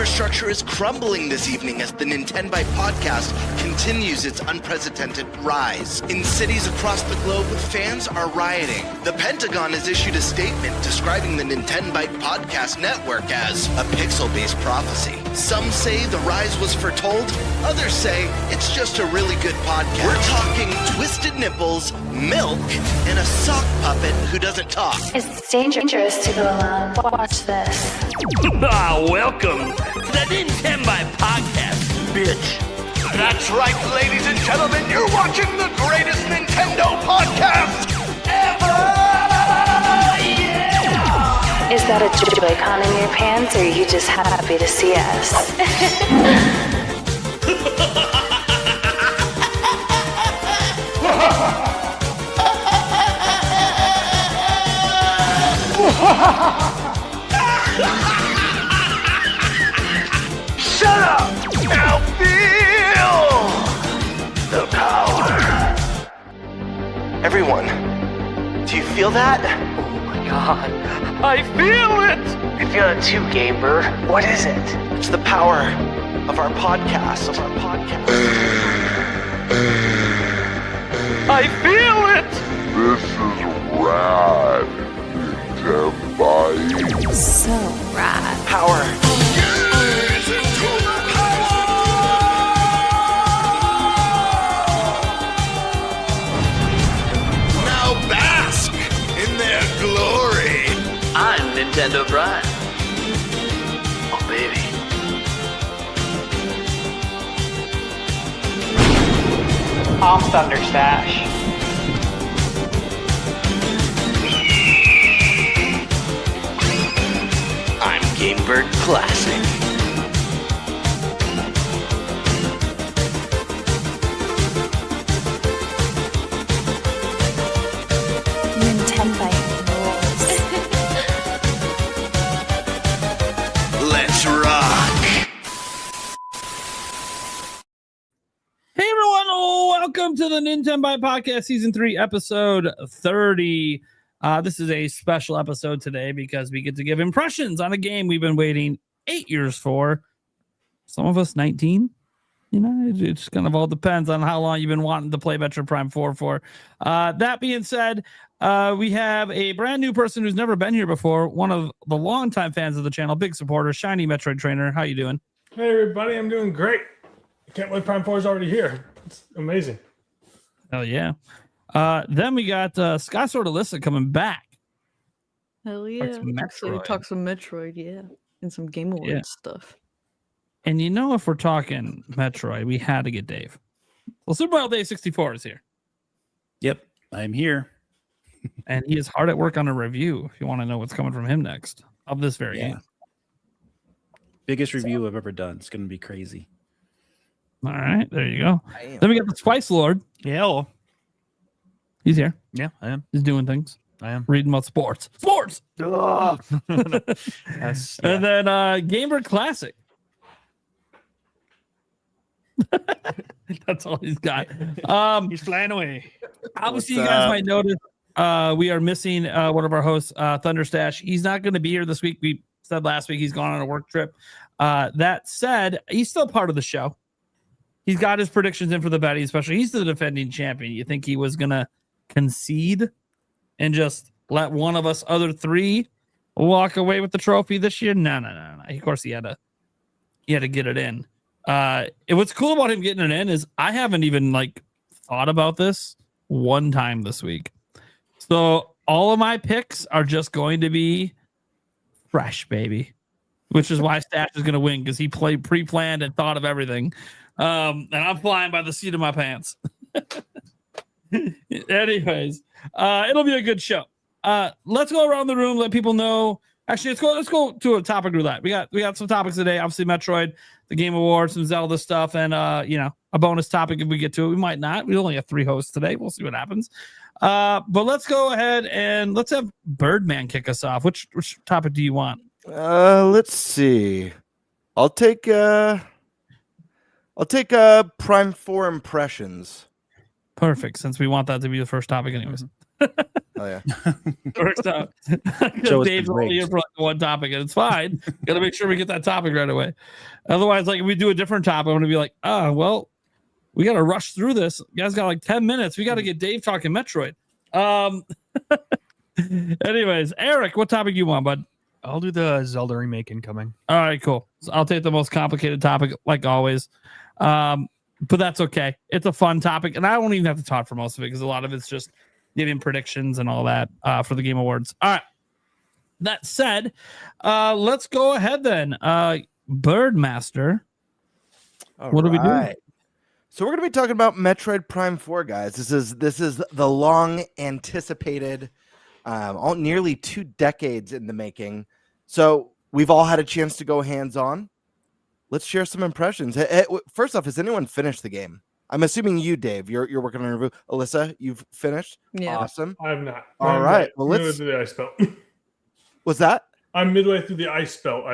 infrastructure is crumbling this evening as the Nintenbyte Podcast continues its unprecedented rise. In cities across the globe, fans are rioting. The Pentagon has issued a statement describing the Nintenbyte Podcast network as a pixel-based prophecy. Some say the rise was foretold, others say it's just a really good podcast. We're talking twisted nipples, milk, and a sock puppet who doesn't talk. It's dangerous to go alone. Watch this. Welcome to the Nintenbyte Podcast, bitch. That's right, ladies and gentlemen, you're watching the greatest Nintendo podcast ever! Yeah! Is that a Joy-Con in your pants, or are you just happy to see us? Shut up! Now feel the power. Everyone, do you feel that? Oh my god, I feel it! I feel it too, Gamer. What is it? It's the power of our podcast, I feel it! This is rad, Nintenbyte. So rad. Power. Now bask in their glory. I'm Nintendo Brian. Oh, baby. I'm Thunderstash. I'm Gamebird Classic. Nintenbyte rules. Let's rock. Hey everyone, welcome to the Nintenbyte Podcast Season 3, Episode 30. This is a special episode today because we get to give impressions on a game we've been waiting 8 years for. Some of us 19. You know, it just kind of all depends on how long you've been wanting to play Metroid Prime 4 for. That being said, we have a brand new person who's never been here before, one of the longtime fans of the channel, big supporter, Shiny Metroid Trainer. How you doing? Hey everybody, I'm doing great. I can't believe Prime 4 is already here. It's amazing. Hell yeah. Then we got Sky Sword Alyssa coming back. Hell yeah. some Actually, Metroid. talk some Metroid, yeah. And some Game Awards Yeah. stuff. And you know, if we're talking Metroid, we had to get Dave. Well, Super Mario Day 64 is here. Yep, I'm here. And he is hard at work on a review if you want to know what's coming from him next of this very game. Biggest review I've ever done. It's going to be crazy. All right, there you go. Then we got the Spice Lord. Yeah, hello. He's here. Yeah, I am. He's doing things. I am. Reading about sports. Sports! Yes, yeah. And then Gamer Classic. That's all he's got. He's flying away. Obviously, you guys might notice we are missing one of our hosts, Thunderstash. He's not going to be here this week. We said last week he's gone on a work trip. That said, he's still part of the show. He's got his predictions in for the betting, especially he's the defending champion. You think he was going to concede and just let one of us other three walk away with the trophy this year? No. Of course, he had to get it in. What's cool about him getting it in is I haven't even thought about this one time this week. So all of my picks are just going to be fresh, baby, which is why Stash is going to win because he played pre-planned and thought of everything. And I'm flying by the seat of my pants. Anyways, it'll be a good show. Let's go around the room, let people know. Actually, let's go to a topic roulette. We got some topics today. Obviously, Metroid, the Game Awards, some Zelda stuff, and a bonus topic if we get to it. We might not. We only have 3 hosts today. We'll see what happens. But let's go ahead and let's have Birdman kick us off. Which topic do you want? Let's see. I'll take Prime 4 impressions. Perfect, since we want that to be the first topic anyways. Oh yeah. It works out. Joe's Dave's been only here rigged. for like one topic, and it's fine. Got to make sure we get that topic right away. Otherwise, like if we do a different topic, I'm gonna be like, well, we got to rush through this. You guys got like 10 minutes. We got to get Dave talking Metroid. Anyways, Eric, what topic you want, bud? I'll do the Zelda remake incoming. All right, cool. So I'll take the most complicated topic, like always. But that's okay. It's a fun topic, and I won't even have to talk for most of it because a lot of it's just giving predictions and all that for the Game Awards. All right. That said, let's go ahead then. Birdmaster. What are we doing? So we're going to be talking about Metroid Prime 4, guys. This is the long anticipated, nearly 2 decades in the making. So we've all had a chance to go hands on. Let's share some impressions. First off, has anyone finished the game? I'm assuming you, Dave. You're working on a review. Alyssa, you've finished. Yeah. Awesome. I have not. All right. Well, midway let's. through the ice belt. What's that? I'm midway through the ice belt.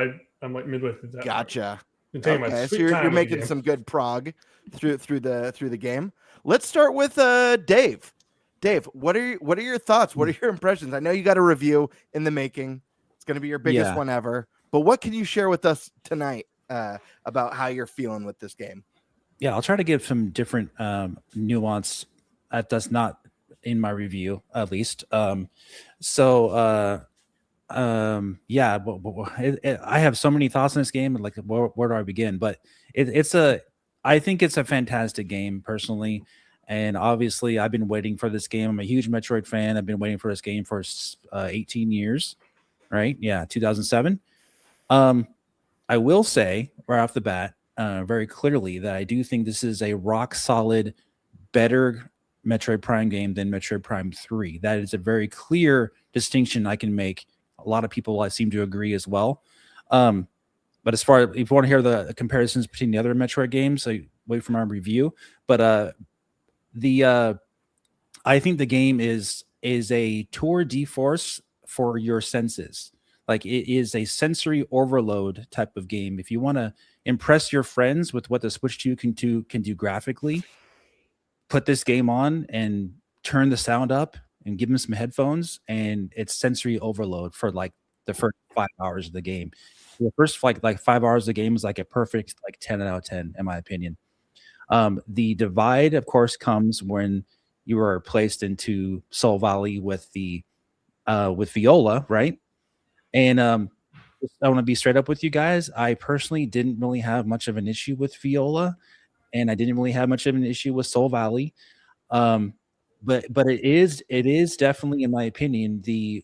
I'm like midway through that. Gotcha. Been taking my Okay, so sweet you're time with the making game. some good prog through the game. Let's start with Dave. Dave, what are your thoughts? What are your impressions? I know you got a review in the making. It's going to be your biggest one ever. But what can you share with us tonight about how you're feeling with this game? Yeah, I'll try to give some different nuance that's not in my review, at least. I have so many thoughts on this game. Like, where do I begin? But I think it's a fantastic game personally. And obviously, I've been waiting for this game. I'm a huge Metroid fan. I've been waiting for this game for 18 years, right? Yeah, 2007. I will say right off the bat, very clearly, that I do think this is a rock solid, better Metroid Prime game than Metroid Prime 3. That is a very clear distinction I can make. A lot of people I seem to agree as well. But as far as if you want to hear the comparisons between the other Metroid games, so wait for my review. But I think the game is a tour de force for your senses. Like, it is a sensory overload type of game. If you want to impress your friends with what the Switch 2 can do graphically, put this game on and turn the sound up and give them some headphones, and it's sensory overload for like the first 5 hours of the game. The first like 5 hours of the game is like a perfect like 10 out of 10 in my opinion. The divide, of course, comes when you are placed into Soul Valley with Viola, right? And I want to be straight up with you guys. I personally didn't really have much of an issue with Viola, and I didn't really have much of an issue with Soul Valley. But it is definitely, in my opinion, the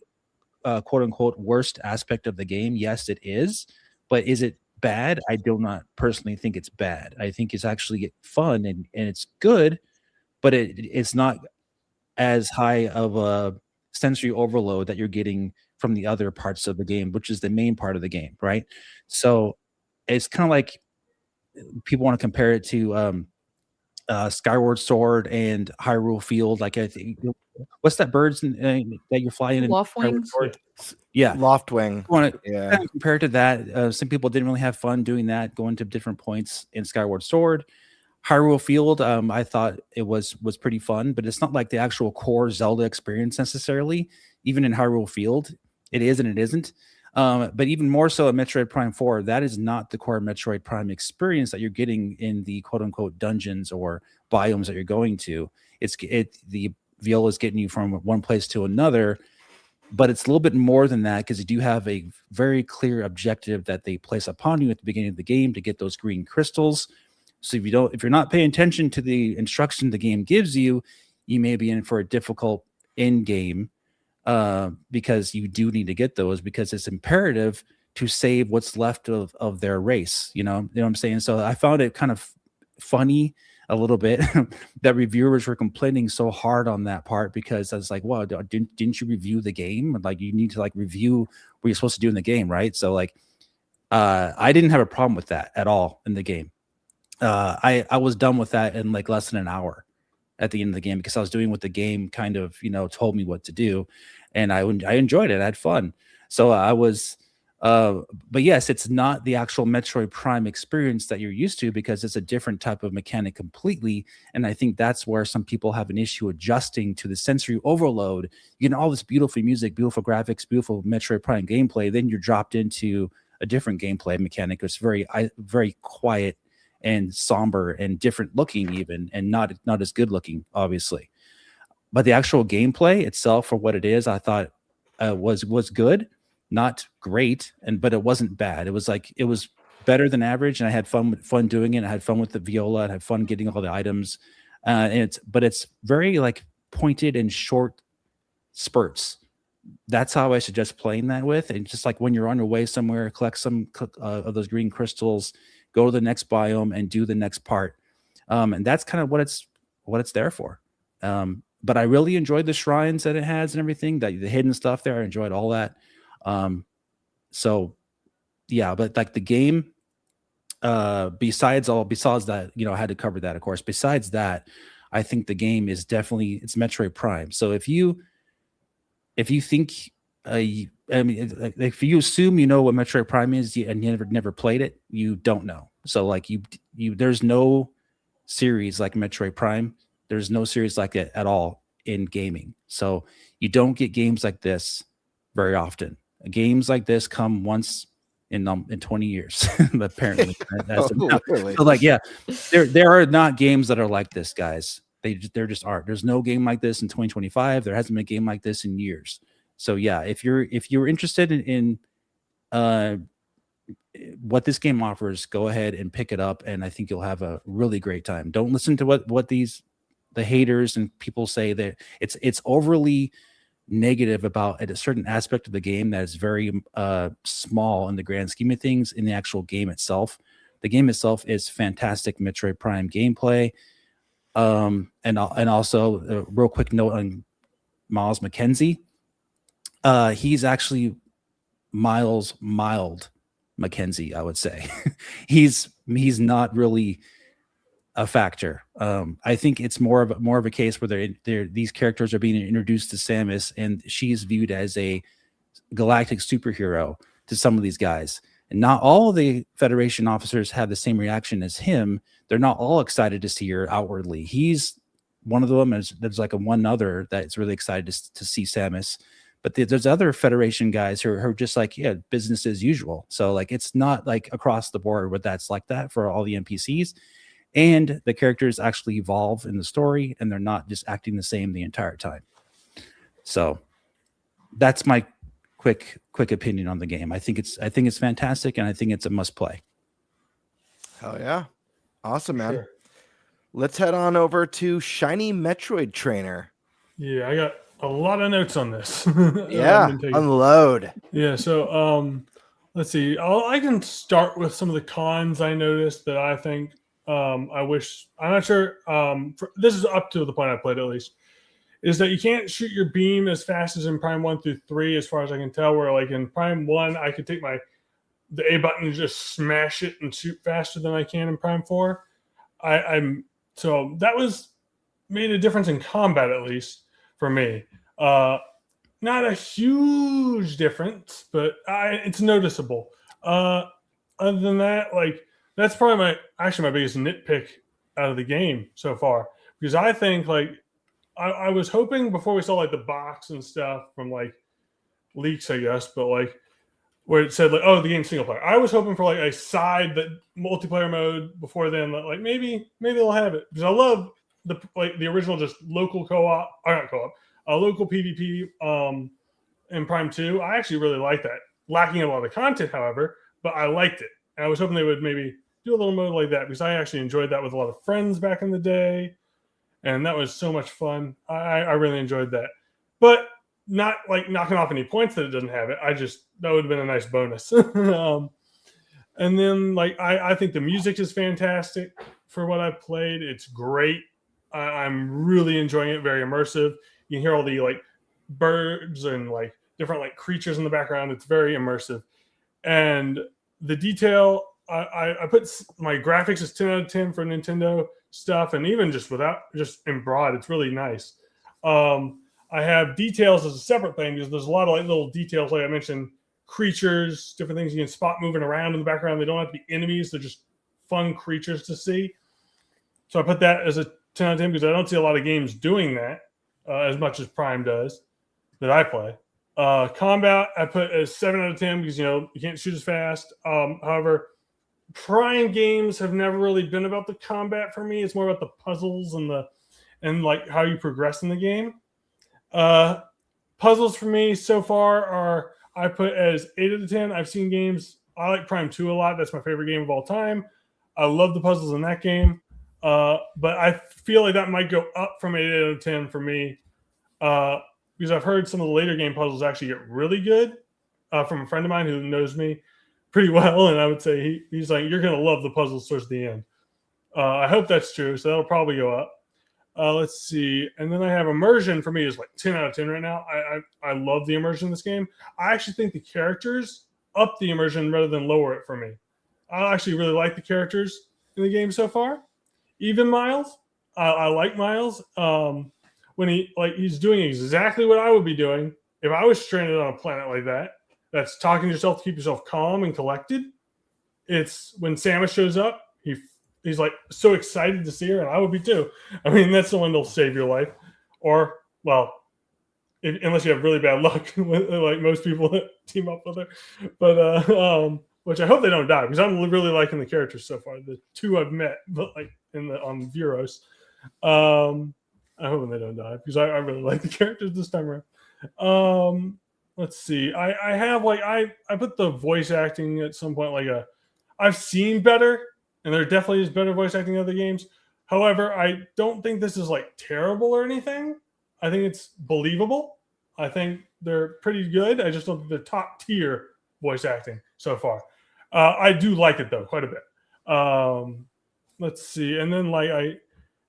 quote unquote worst aspect of the game. Yes, it is. But is it bad? I do not personally think it's bad. I think it's actually fun and it's good, but it's not as high of a sensory overload that you're getting from the other parts of the game, which is the main part of the game, right? So it's kind of like people want to compare it to Skyward Sword and Hyrule Field. Like, I think, what's that bird that you're flying in? Loftwings? Yeah. Loftwing. Want to kind of compare it to that. Some people didn't really have fun doing that, going to different points in Skyward Sword. Hyrule Field, I thought it was pretty fun, but it's not like the actual core Zelda experience necessarily. Even in Hyrule Field, it is and it isn't. But even more so at Metroid Prime 4, that is not the core Metroid Prime experience that you're getting in the quote-unquote dungeons or biomes that you're going to. The Viola is getting you from one place to another, but it's a little bit more than that because you do have a very clear objective that they place upon you at the beginning of the game to get those green crystals. So if you're not paying attention to the instruction the game gives you, you may be in for a difficult end game. Because you do need to get those, because it's imperative to save what's left of their race. You know what I'm saying? So I found it kind of funny a little bit that reviewers were complaining so hard on that part, because I was like, well, didn't you review the game? Like, you need to like review what you're supposed to do in the game, right? So like, I didn't have a problem with that at all in the game. I was done with that in like less than an hour at the end of the game, because I was doing what the game kind of, told me what to do. And I enjoyed it. I had fun. So I was But yes, it's not the actual Metroid Prime experience that you're used to because it's a different type of mechanic completely. And I think that's where some people have an issue adjusting to the sensory overload. You get all this beautiful music, beautiful graphics, beautiful Metroid Prime gameplay. Then you're dropped into a different gameplay mechanic. It's very quiet and somber and different looking even, and not as good looking, obviously. But the actual gameplay itself, for what it is, I thought was good. Not great, but it wasn't bad. It was better than average, and I had fun doing it. I had fun with the viola. I had fun getting all the items, but it's very like pointed and short spurts. That's how I suggest playing that with. And just like when you're on your way somewhere, collect some of those green crystals, go to the next biome, and do the next part. And that's kind of what it's there for. But I really enjoyed the shrines that it has and everything, the hidden stuff there. I enjoyed all that. So yeah, but like the game, besides that, I had to cover that, of course. Besides that, I think the game is definitely, it's Metroid Prime. So if you think, if you assume you know what Metroid Prime is and you never played it, you don't know. So like there's no series like Metroid Prime. There's no series like it at all in gaming. So you don't get games like this very often. Games like this come once in 20 years, apparently. Really? So like, yeah, there are not games that are like this, guys. There just aren't. There's no game like this in 2025. There hasn't been a game like this in years. So yeah, if you're interested in what this game offers, go ahead and pick it up, and I think you'll have a really great time. Don't listen to what the haters and people say that it's overly negative about a certain aspect of the game that is very small in the grand scheme of things. In the actual game itself, the game itself is fantastic Metroid Prime gameplay. And also a real quick note on Miles McKenzie. He's actually Miles Mild McKenzie, I would say. he's not really a factor. I think it's more of a case where these characters are being introduced to Samus, and she's viewed as a galactic superhero to some of these guys. And not all of the Federation officers have the same reaction as him. They're not all excited to see her outwardly. He's one of them. There's like one other that's really excited to see Samus. But there's other Federation guys who are just like, yeah, business as usual. So like, it's not like across the board where that's like that for all the NPCs. And the characters actually evolve in the story, and they're not just acting the same the entire time. So that's my quick opinion on the game. I think it's fantastic, and I think it's a must play. Hell yeah. Awesome, man. Sure. Let's head on over to Shiny Metroid Trainer. Yeah, I got a lot of notes on this. Yeah, unload. Yeah, so let's see. I can start with some of the cons I noticed that I think I'm not sure. This is up to the point I played at least. Is that you can't shoot your beam as fast as in Prime 1 through 3, as far as I can tell, where like in Prime 1, I could take the A button and just smash it and shoot faster than I can in Prime 4. So that made a difference in combat, at least for me. Not a huge difference, but it's noticeable. Other than that, like that's probably my biggest nitpick out of the game so far, because I think like I was hoping before we saw like the box and stuff from like leaks, I guess, but like where it said like, oh, the game's single player. I was hoping for like a side multiplayer mode before then. Like maybe they'll have it, because I love the original just local co-op, or not co-op, local PvP in Prime 2. I actually really like that. Lacking a lot of content, however, but I liked it. And I was hoping they would maybe do a little mode like that, because I actually enjoyed that with a lot of friends back in the day. And that was so much fun. I really enjoyed that. But not like knocking off any points that it doesn't have it. That would have been a nice bonus. And then like I think the music is fantastic for what I've played. It's great. I'm really enjoying it. Very immersive. You can hear all the like birds and like different like creatures in the background. It's very immersive. And the detail, I put my graphics is 10 out of 10 for Nintendo stuff, and even just in broad, it's really nice. I have details as a separate thing, because there's a lot of like little details, like I mentioned creatures, different things you can spot moving around in the background. They don't have to be enemies; they're just fun creatures to see. So I put that as a 10 out of 10 because I don't see a lot of games doing that as much as Prime does that I play. Combat I put as 7 out of 10 because you can't shoot as fast. However, Prime games have never really been about the combat for me. It's more about the puzzles and like how you progress in the game. Puzzles for me so far are I put as 8 out of 10. I've seen games. I like Prime 2 a lot. That's my favorite game of all time. I love the puzzles in that game. But I feel like that might go up from 8 out of 10 for me. Because I've heard some of the later game puzzles actually get really good from a friend of mine who knows me pretty well. And I would say he's like, you're going to love the puzzles towards the end. I hope that's true. So that'll probably go up. Let's see. And then I have immersion for me is like 10 out of 10 right now. I love the immersion in this game. I actually think the characters up the immersion rather than lower it for me. I actually really like the characters in the game so far. Even Miles. I like Miles. When he's doing exactly what I would be doing if I was stranded on a planet like that. That's talking to yourself to keep yourself calm and collected. It's when Samus shows up, he's like so excited to see her, and I would be too. I mean, that's the one that'll save your life. Or, well, unless you have really bad luck, like most people that team up with her. But which I hope they don't die because I'm really liking the characters so far. The 2 I've met, but like on Vuros. I hope they don't die because I really like the characters this time around. Let's see. I have I put the voice acting at some point I've seen better, and there definitely is better voice acting in other games. However, I don't think this is terrible or anything. I think it's believable. I think they're pretty good. I just don't think they're top tier voice acting so far. I do like it though quite a bit. Let's see. And then I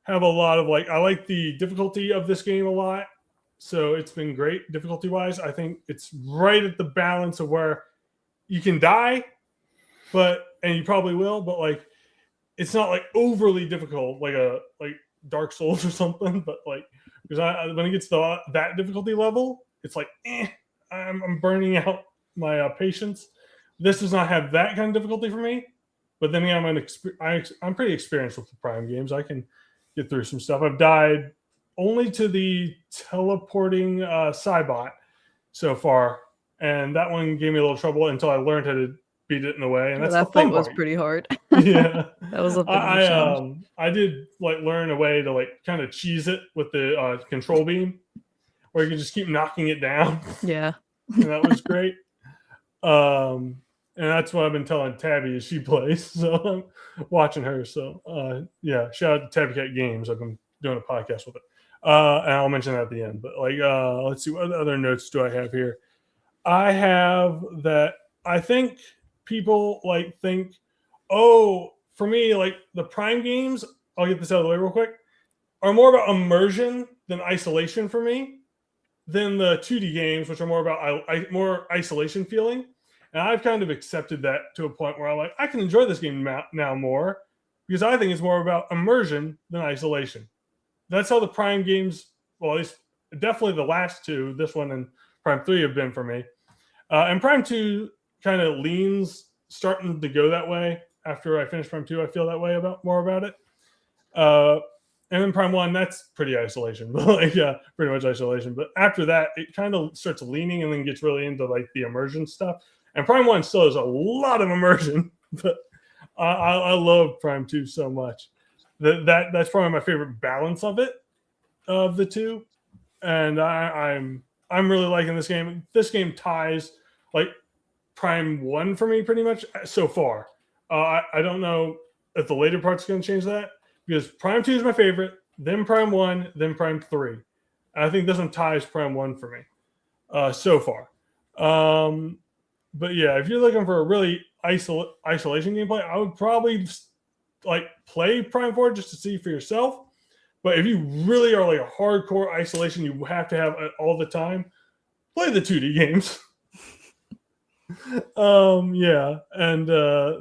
have a lot of I like the difficulty of this game a lot. So it's been great difficulty wise. I think it's right at the balance of where you can die, and you probably will, but it's not overly difficult like Dark Souls or something. But because when it gets to that difficulty level, it's I'm burning out my patience. This does not have that kind of difficulty for me. But then again, I'm pretty experienced with the Prime games. I can get through some stuff. I've died only to the teleporting Cybot so far, and that one gave me a little trouble until I learned how to beat it in a way. And that's that fight was pretty hard. Yeah, that was a challenge. I did learn a way to kind of cheese it with the control beam, where you can just keep knocking it down. Yeah, and that was great. And that's what I've been telling Tabby as she plays. So I'm watching her. So yeah, shout out to Tabby Cat Games. I've been doing a podcast with it. And I'll mention that at the end. But let's see, what other notes do I have here? I have that I think people think, oh, for me, the Prime games, I'll get this out of the way real quick, are more about immersion than isolation for me, than the 2D games, which are more about more isolation feeling. And I've kind of accepted that to a point where I can enjoy this game now more because I think it's more about immersion than isolation. That's how the Prime games, well, at least definitely the last 2, this one and Prime 3 have been for me. And Prime 2 kind of leans starting to go that way. After I finish Prime 2, I feel that way more about it. And then Prime 1, that's pretty isolation, but pretty much isolation. But after that, it kind of starts leaning and then gets really into the immersion stuff. And Prime 1 still has a lot of immersion, but I love Prime 2 so much. That's probably my favorite balance of it, of the 2. And I'm really liking this game. This game ties Prime 1 for me pretty much so far. I don't know if the later part's going to change that, because Prime 2 is my favorite, then Prime 1, then Prime 3. And I think this one ties Prime 1 for me so far. But yeah, if you're looking for a really isolation gameplay, I would probably play Prime 4 just to see for yourself. But if you really are a hardcore isolation, you have to have it all the time, play the 2D games. Yeah, and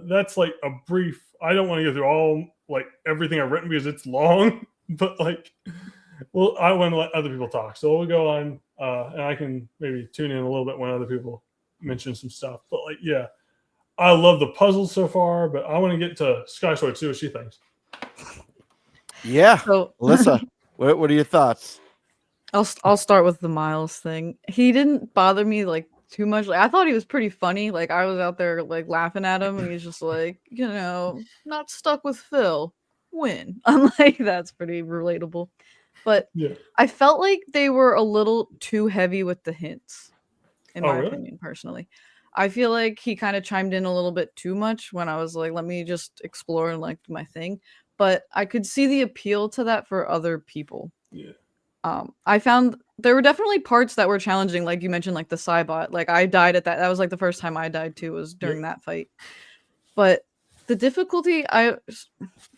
that's a brief. I don't want to go through all everything I've written because it's long, but well, I want to let other people talk, so we'll go on, and I can maybe tune in a little bit when other people mention some stuff. But like, yeah, I love the puzzles so far, but I want to get to Skysword, see what she thinks. Yeah, So, Alyssa, what are your thoughts? I'll start with the Miles thing. He didn't bother me like too much. Like, I thought he was pretty funny. Like I was out there like laughing at him, and he's just like, not stuck with Phil. Win. I'm like, that's pretty relatable. But Yeah. I felt like they were a little too heavy with the hints, in Oh, my really? opinion, personally. I feel like he kind of chimed in a little bit too much when I was like, let me just explore and like do my thing. But I could see the appeal to that for other people. Yeah. I found there were definitely parts that were challenging, like you mentioned, like the Cybot. Like I died at that. That was like the first time I died too, was during that fight. But the difficulty,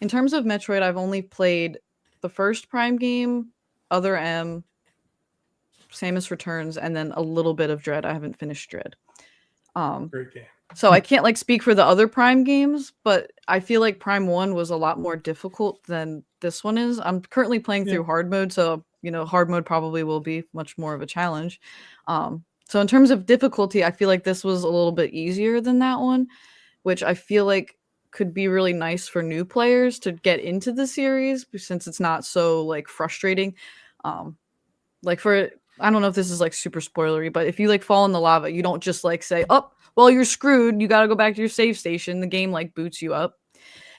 in terms of Metroid, I've only played the first Prime game, Other M, Samus Returns, and then a little bit of Dread. I haven't finished Dread. Great game. So I can't like speak for the other Prime games, but I feel like Prime 1 was a lot more difficult than this one is. I'm currently playing through hard mode, so hard mode probably will be much more of a challenge. So in terms of difficulty, I feel like this was a little bit easier than that one, which I feel like could be really nice for new players to get into the series since it's not so like frustrating. Like I don't know if this is like super spoilery, but if you like fall in the lava, you don't just like say, "Oh, well, you're screwed. You got to go back to your save station." The game like boots you up.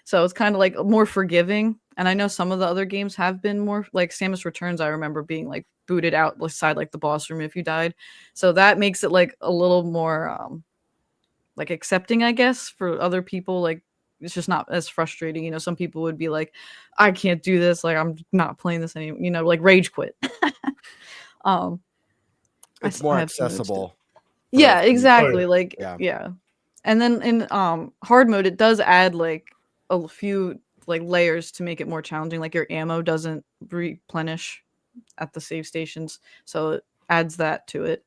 So it's kind of like more forgiving. And I know some of the other games have been more like Samus Returns. I remember being like booted out beside like the boss room if you died. So that makes it like a little more like accepting, I guess, for other people. Like it's just not as frustrating. Some people would be like, I can't do this. Like I'm not playing this anymore. Like rage quit. It's more accessible. Yeah, exactly. Like yeah. yeah. And then in hard mode, it does add like a few like layers to make it more challenging. Like your ammo doesn't replenish at the save stations, so it adds that to it.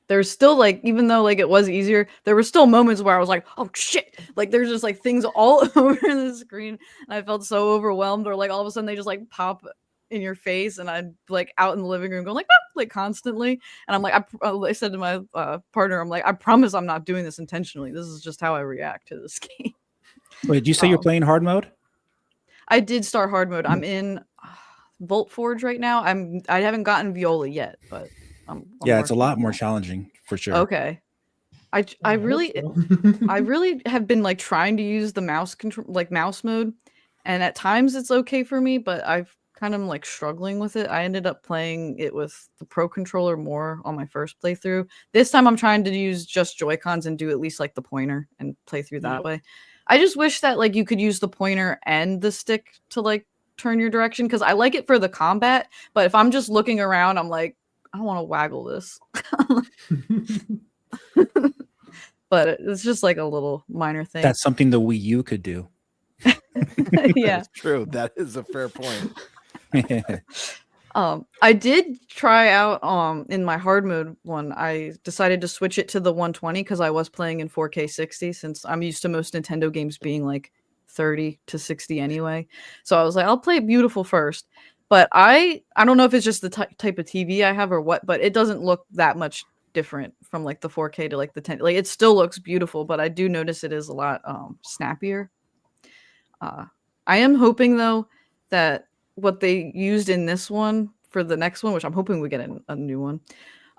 There's still like, even though like it was easier, there were still moments where I was like, oh shit, like there's just like things all over the screen, and I felt so overwhelmed, or like all of a sudden they just like pop in your face, and I'm like out in the living room going like, ah! Like constantly, and I'm like, I said to my partner, I'm like, I promise I'm not doing this intentionally. This is just how I react to this game. Wait, did you say you're playing hard mode? I did start hard mode. I'm in Volt Forge right now. I haven't gotten Viola yet, but I'm it's a lot more challenging for sure. Okay. I really have been like trying to use the mouse control, like mouse mode, and at times it's okay for me, but I've kind of like struggling with it. I ended up playing it with the Pro controller more on my first playthrough. This time I'm trying to use just Joy-Cons and do at least like the pointer and play through that way. I just wish that like you could use the pointer and the stick to like turn your direction, because I like it for the combat, but if I'm just looking around, I'm like, I don't want to waggle this. But it's just like a little minor thing. That's something the Wii U could do. Yeah, That's true. That is a fair point. I did try out in my hard mode one. I decided to switch it to the 120 because I was playing in 4K 60, since I'm used to most Nintendo games being like 30 to 60 anyway. So I was like, I'll play beautiful first. But I don't know if it's just the type of TV I have or what, but it doesn't look that much different from like the 4K to like the 10. Like it still looks beautiful, but I do notice it is a lot snappier. I am hoping though that what they used in this one for the next one, which I'm hoping we get a new one.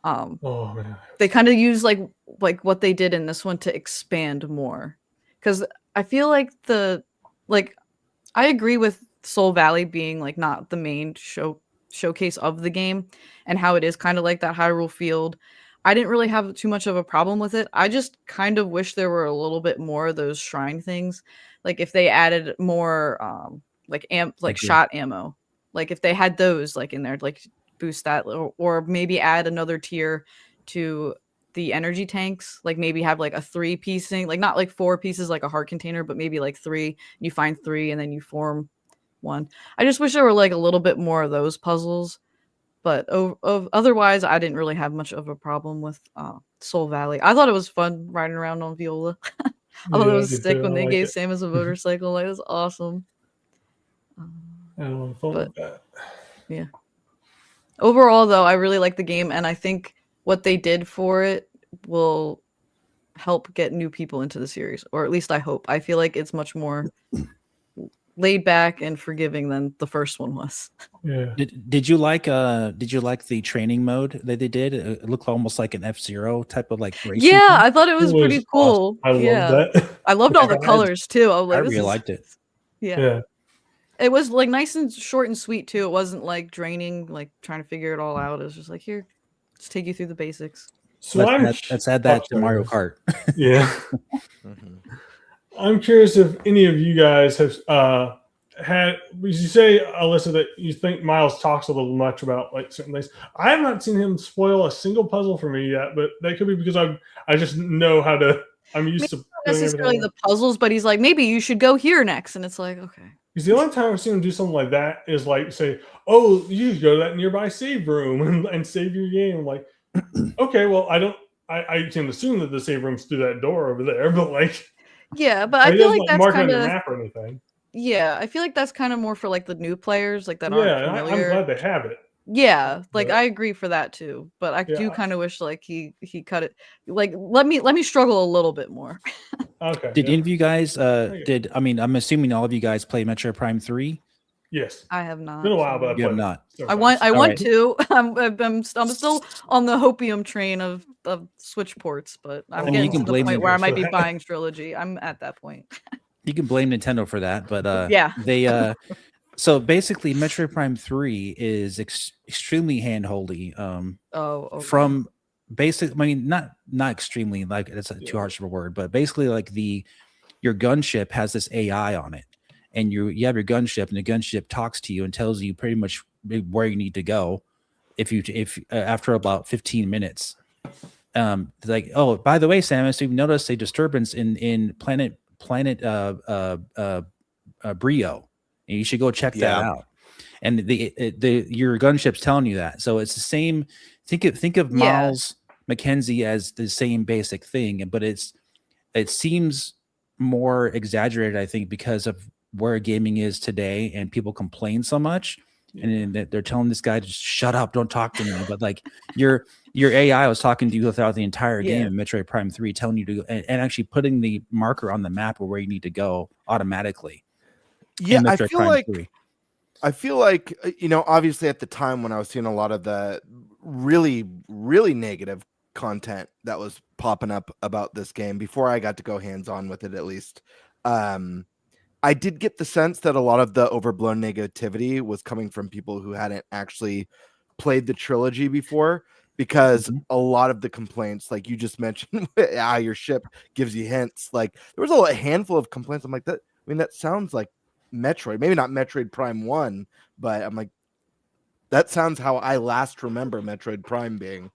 Oh man. They kind of use like what they did in this one to expand more, because I feel like I agree with Soul Valley being like not the main showcase of the game, and how it is kind of like that Hyrule field. I didn't really have too much of a problem with it. I just kind of wish there were a little bit more of those shrine things. Like if they added more shot ammo, like if they had those like in there, like boost that, or maybe add another tier to the energy tanks, like maybe have like a 3-piece thing, like not like 4 pieces like a heart container, but maybe like 3. You find 3 and then you form 1. I just wish there were like a little bit more of those puzzles, but otherwise I didn't really have much of a problem with Soul Valley. I thought it was fun riding around on Viola. I thought it was sick when they gave Samus a motorcycle. Like, it was awesome. Yeah. Overall, though, I really like the game, and I think what they did for it will help get new people into the series, or at least I hope. I feel like it's much more laid back and forgiving than the first one was. Yeah. Did you like the training mode that they did? It looked almost like an F-Zero type of like racing Yeah, thing. I thought it was pretty cool. Awesome. I love that. I loved all the colors too. I was like, I this really is- liked it. Yeah. It was like nice and short and sweet too. It wasn't like draining, like trying to figure it all out. It was just like, here, just take you through the basics. So Let's add that to Mario Kart. Yeah. I'm curious if any of you guys have had. You say, Alyssa, that you think Miles talks a little much about like certain things. I have not seen him spoil a single puzzle for me yet, but that could be because I just know how to. I'm used to Not necessarily the puzzles, but he's like, maybe you should go here next, and it's like, okay. Because the only time I've seen him do something like that is like say, "Oh, you should go to that nearby save room and save your game." I'm like, okay, well, I can assume that the save room's through that door over there, but like, yeah, but I feel like that's mark kind on the of map or anything. yeah. I feel like that's kind of more for like the new players, like that Yeah, aren't I'm familiar. glad they have it. Yeah, like But- I agree for that too, but I do Yeah. kind of wish like he cut it. Like let me struggle a little bit more. Okay. Did yeah. any of you guys I'm assuming all of you guys play Metroid Prime 3? Yes. I have not. It's been a while, but You have not. I want All right. to. I'm still on the hopium train of Switch ports, but I'm I mean, you getting can to the blame point me where I for might be that. buying Trilogy. I'm at that point. You can blame Nintendo for that, but Yeah. they so basically Metroid Prime 3 is extremely handholdy. Okay. From basic, I mean, not extremely, like that's too harsh of a word, but basically like your gunship has this AI on it, and you have your gunship, and the gunship talks to you and tells you pretty much where you need to go. If after about 15 minutes, like, oh, by the way, Samus, you've noticed a disturbance in planet Brio, and you should go check that out. And your gunship's telling you that, so it's the same. Think of Miles McKenzie as the same basic thing, but it seems more exaggerated, I think, because of where gaming is today, and people complain so much, and then they're telling this guy to just shut up, don't talk to me. But like your AI was talking to you throughout the entire game in Metroid Prime 3, telling you to go and actually putting the marker on the map of where you need to go automatically. Yeah, in I Metroid feel Prime like 3. I feel like obviously at the time when I was seeing a lot of the really, really negative content that was popping up about this game before I got to go hands-on with it, at least, I did get the sense that a lot of the overblown negativity was coming from people who hadn't actually played the trilogy before, because a lot of the complaints, like you just mentioned, your ship gives you hints. Like there was a handful of complaints. I'm like, that. I mean, that sounds like Metroid, maybe not Metroid Prime 1, but I'm like, that sounds how I last remember Metroid Prime being.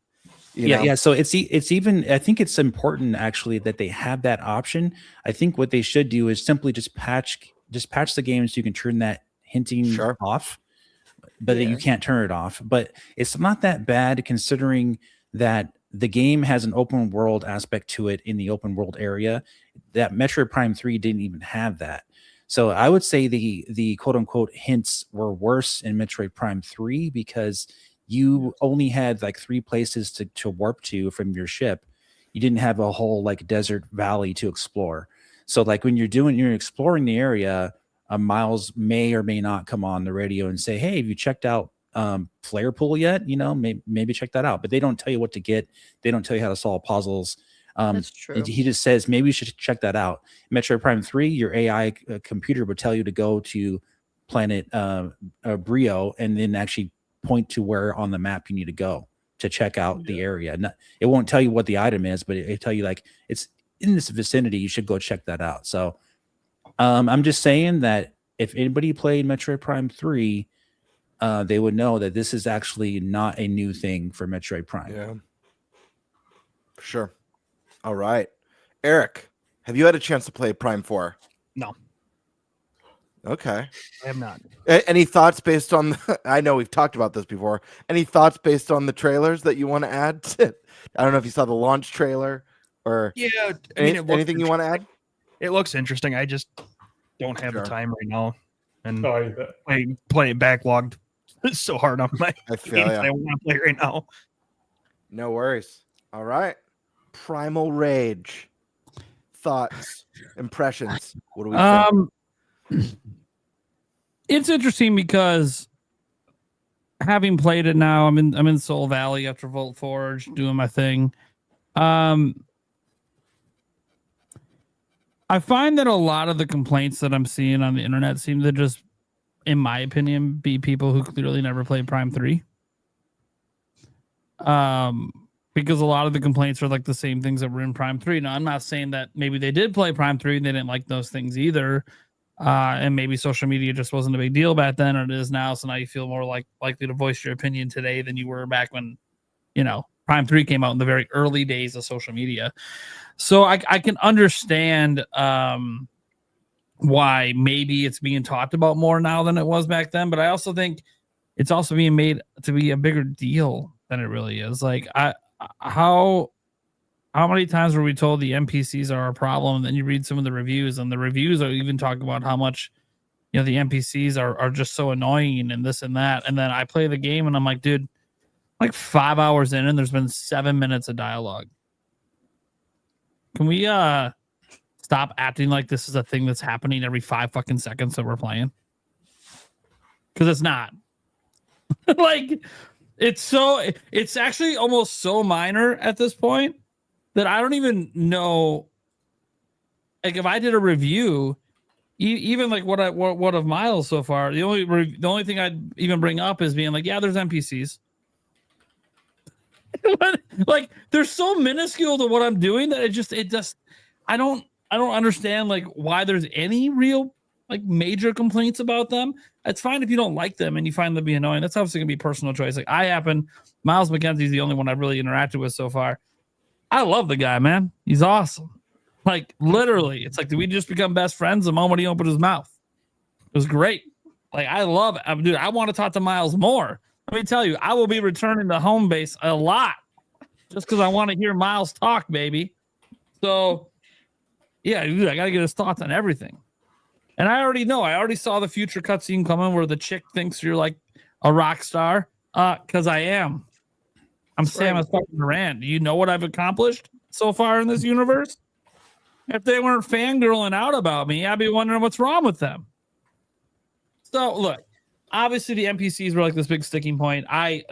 You know? So it's even, I think it's important actually that they have that option. I think what they should do is simply just patch the game so you can turn that hinting off, but you can't turn it off. But it's not that bad considering that the game has an open world aspect to it in the open world area. That Metroid Prime 3 didn't even have that. So I would say the quote unquote hints were worse in Metroid Prime 3 because you only had like 3 places to warp to from your ship. You didn't have a whole like desert valley to explore. So like when you're exploring the area, Miles may or may not come on the radio and say, "Hey, have you checked out Flare Pool yet? Maybe check that out." But they don't tell you what to get. They don't tell you how to solve puzzles. That's true. He just says, maybe you should check that out. Metroid Prime 3, your AI computer would tell you to go to planet Brio and then actually point to where on the map you need to go to check out the area. It won't tell you what the item is, but it'll tell you like it's in this vicinity. You should go check that out. So I'm just saying that if anybody played Metroid Prime 3, they would know that this is actually not a new thing for Metroid Prime. Yeah, sure. All right, Eric, have you had a chance to play Prime 4? No. Okay. I have not. Any thoughts based on I know we've talked about this before. Any thoughts based on the trailers that you want to add? I don't know if you saw the launch trailer or anything you want to add? It looks interesting. I just don't have the time right now. And I play it backlogged. It's so hard on my I feel games ya. that I want to play right now. No worries. All right. Primal Rage. Thoughts, impressions. What do we think? It's interesting because having played it now, I'm in Soul Valley after Volt Forge, doing my thing. I find that a lot of the complaints that I'm seeing on the internet seem to just, in my opinion, be people who clearly never played Prime 3. Because a lot of the complaints are like the same things that were in Prime 3. Now, I'm not saying that maybe they did play Prime 3 and they didn't like those things either. And maybe social media just wasn't a big deal back then, or it is now. So now you feel more likely to voice your opinion today than you were back when, Prime 3 came out in the very early days of social media. So I can understand why maybe it's being talked about more now than it was back then. But I also think it's also being made to be a bigger deal than it really is. Like, how many times were we told the NPCs are a problem? And then you read some of the reviews, and the reviews are even talking about how much, the NPCs are just so annoying and this and that. And then I play the game and I'm like, dude, like 5 hours in and there's been 7 minutes of dialogue. Can we stop acting like this is a thing that's happening every 5 fucking seconds that we're playing? Because it's not. Like, it's actually almost so minor at this point that I don't even know. Like, if I did a review, even like what of Miles so far, the only thing I'd even bring up is being like, yeah, there's NPCs. Like, they're so minuscule to what I'm doing that I don't understand like why there's any real like major complaints about them. It's fine if you don't like them and you find them to be annoying. That's obviously gonna be a personal choice. Like, Miles McKenzie's the only one I've really interacted with so far. I love the guy, man. He's awesome. Like, literally, it's like, did we just become best friends the moment he opened his mouth? It was great. Like, I love it. Dude, I want to talk to Miles more. Let me tell you, I will be returning to home base a lot just because I want to hear Miles talk, baby. So, yeah, dude, I got to get his thoughts on everything. And I already know. I already saw the future cutscene coming where the chick thinks you're like a rock star. Because I am. I'm Samus fucking Aran. Do you know what I've accomplished so far in this universe? If they weren't fangirling out about me, I'd be wondering what's wrong with them. So, look, obviously the NPCs were like this big sticking point.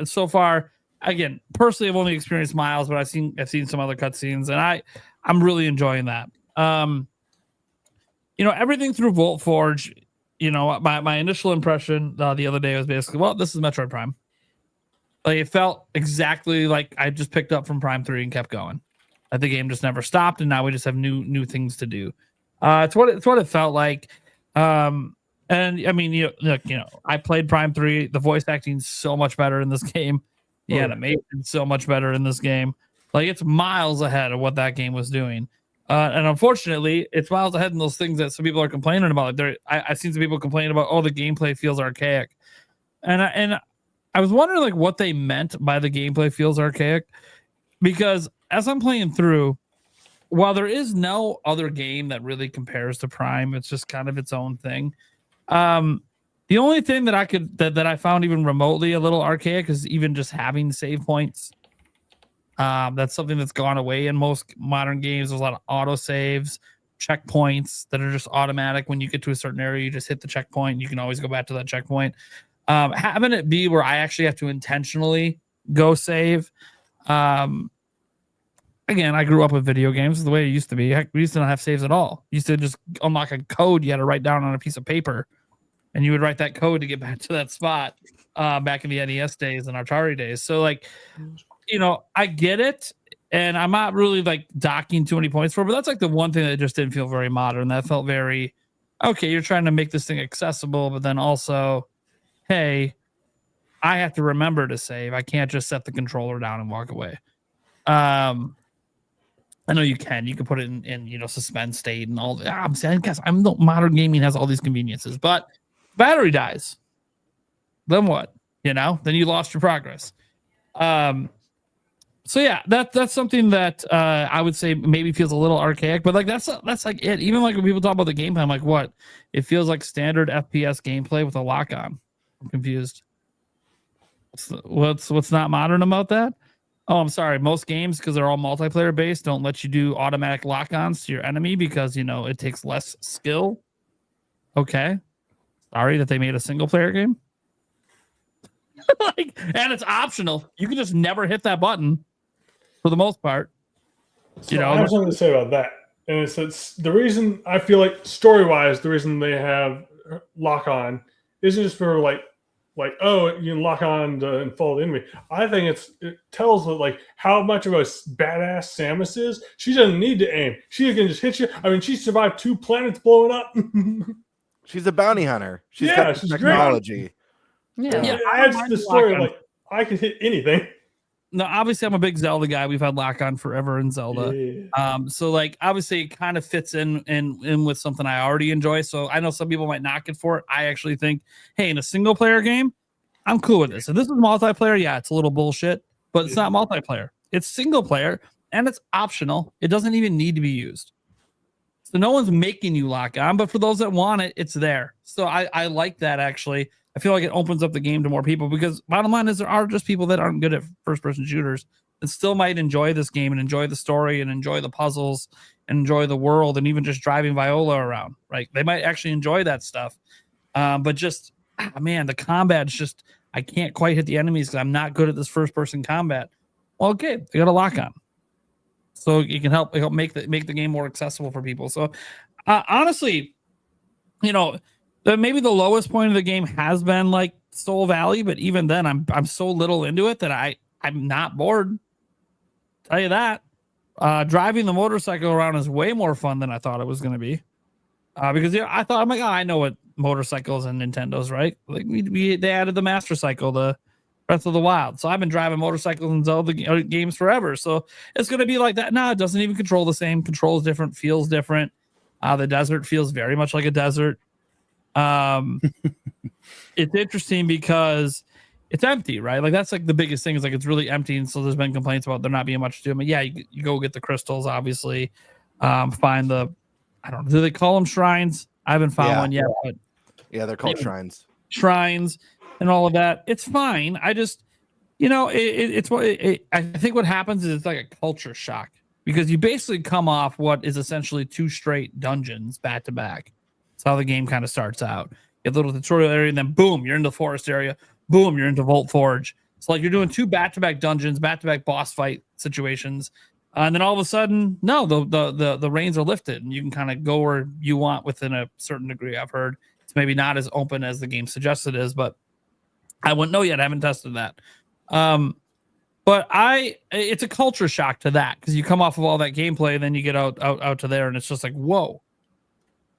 So far, again, personally, I've only experienced Miles, but I've seen some other cutscenes, and I'm really enjoying that. Everything through Volt Forge, my initial impression the other day was basically, well, this is Metroid Prime. Like, it felt exactly like I just picked up from Prime 3 and kept going. Like, the game just never stopped, and now we just have new things to do. It's what it felt like. And I mean, I played Prime 3. The voice acting's so much better in this game. The animation's so much better in this game. Like, it's miles ahead of what that game was doing. And unfortunately, it's miles ahead in those things that some people are complaining about. Like, I've seen some people complaining about, the gameplay feels archaic. And I was wondering like what they meant by the gameplay feels archaic, because as I'm playing through, while there is no other game that really compares to Prime, it's just kind of its own thing. The only thing that I found even remotely a little archaic is even just having save points. That's something that's gone away in most modern games. There's a lot of auto saves, checkpoints that are just automatic. When you get to a certain area, you just hit the checkpoint and you can always go back to that checkpoint. Having it be where I actually have to intentionally go save. Again, I grew up with video games the way it used to be. Heck, we used to not have saves at all. You used to just unlock a code you had to write down on a piece of paper, and you would write that code to get back to that spot back in the NES days and Atari days. So, like, I get it, and I'm not really like docking too many points for it, but that's like the one thing that just didn't feel very modern. That felt very, okay, you're trying to make this thing accessible, but then also, hey, I have to remember to save. I can't just set the controller down and walk away. I know you can put it in suspend state and all that. I'm saying, guys, modern gaming has all these conveniences, but battery dies. Then what? Then you lost your progress. So yeah, that's something that I would say maybe feels a little archaic, but like that's like it. Even like when people talk about the gameplay, I'm like, what? It feels like standard FPS gameplay with a lock on. I'm confused. What's not modern about that? Oh, I'm sorry. Most games, because they're all multiplayer based, don't let you do automatic lock-ons to your enemy because it takes less skill. Okay. Sorry that they made a single player game. And it's optional. You can just never hit that button for the most part. So I have something to say about that. And it's the reason I feel like story-wise, the reason they have lock-on isn't just for like oh, you can lock on and follow the enemy. I think it tells how much of a badass Samus is. She doesn't need to aim. She can just hit you. I mean, she survived 2 planets blowing up. She's a bounty hunter. She's got technology. Great. Yeah. It adds to the story. I can hit anything. No, obviously I'm a big Zelda guy. We've had lock on forever in Zelda. Yeah. So obviously it kind of fits in with something I already enjoy. So I know some people might knock it for it. I actually think, hey, in a single player game, I'm cool with this. If this is multiplayer, yeah, it's a little bullshit, but it's not multiplayer. It's single player and it's optional. It doesn't even need to be used. So no one's making you lock on, but for those that want it, it's there. So I like that actually. I feel like it opens up the game to more people because bottom line is there are just people that aren't good at first-person shooters and still might enjoy this game and enjoy the story and enjoy the puzzles and enjoy the world and even just driving Viola around, right? They might actually enjoy that stuff. But just, man, the combat's just, I can't quite hit the enemies because I'm not good at this first-person combat. Well, okay, they got a lock on. So it can help make the game more accessible for people. So honestly, maybe the lowest point of the game has been Soul Valley, but even then I'm so little into it that I'm not bored. Tell you that. Driving the motorcycle around is way more fun than I thought it was going to be. Because I thought, I'm like, I know what motorcycles and Nintendo's, right? They added the Master Cycle, the Breath of the Wild. So I've been driving motorcycles in Zelda games forever. So it's going to be like that. No, it doesn't even control the same. Controls different, feels different. The desert feels very much like a desert. It's interesting because it's empty, right? That's the biggest thing is it's really empty. And so there's been complaints about there not being much to do. But yeah, you go get the crystals, obviously. Find I don't know, do they call them shrines? I haven't found one yet. But yeah, they're called shrines. Shrines and all of that. It's fine. I just, I think what happens is it's like a culture shock because you basically come off what is essentially 2 straight dungeons back to back. That's how the game kind of starts out. You have a little tutorial area, and then boom, you're in the forest area. Boom, you're into Vault Forge. It's like you're doing 2 back-to-back dungeons, back-to-back boss fight situations, and then all of a sudden, no, the reins are lifted, and you can kind of go where you want within a certain degree. I've heard it's maybe not as open as the game suggests it is, but I wouldn't know yet. I haven't tested that. But it's a culture shock to that because you come off of all that gameplay, and then you get out to there, and it's just like whoa.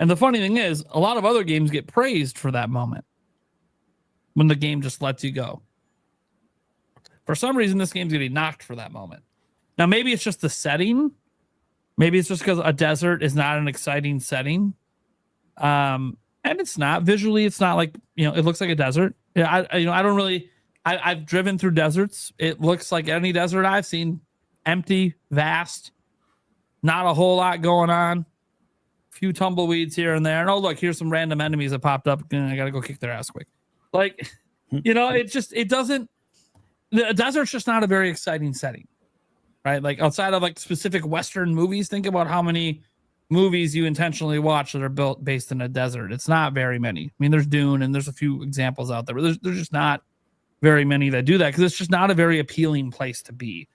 And the funny thing is, a lot of other games get praised for that moment when the game just lets you go. For some reason, this game's getting knocked for that moment. Now, maybe it's just the setting. Maybe it's just because a desert is not an exciting setting. And it's not. Visually, it's not it looks like a desert. Yeah, I don't really... I've driven through deserts. It looks like any desert I've seen. Empty, vast, not a whole lot going on. Few tumbleweeds here and there. And oh, look, here's some random enemies that popped up. I gotta go kick their ass quick. It doesn't. The desert's just not a very exciting setting, right? Outside of specific Western movies, think about how many movies you intentionally watch that are built based in a desert. It's not very many. I mean, there's Dune and there's a few examples out there, but there's just not very many that do that because it's just not a very appealing place to be.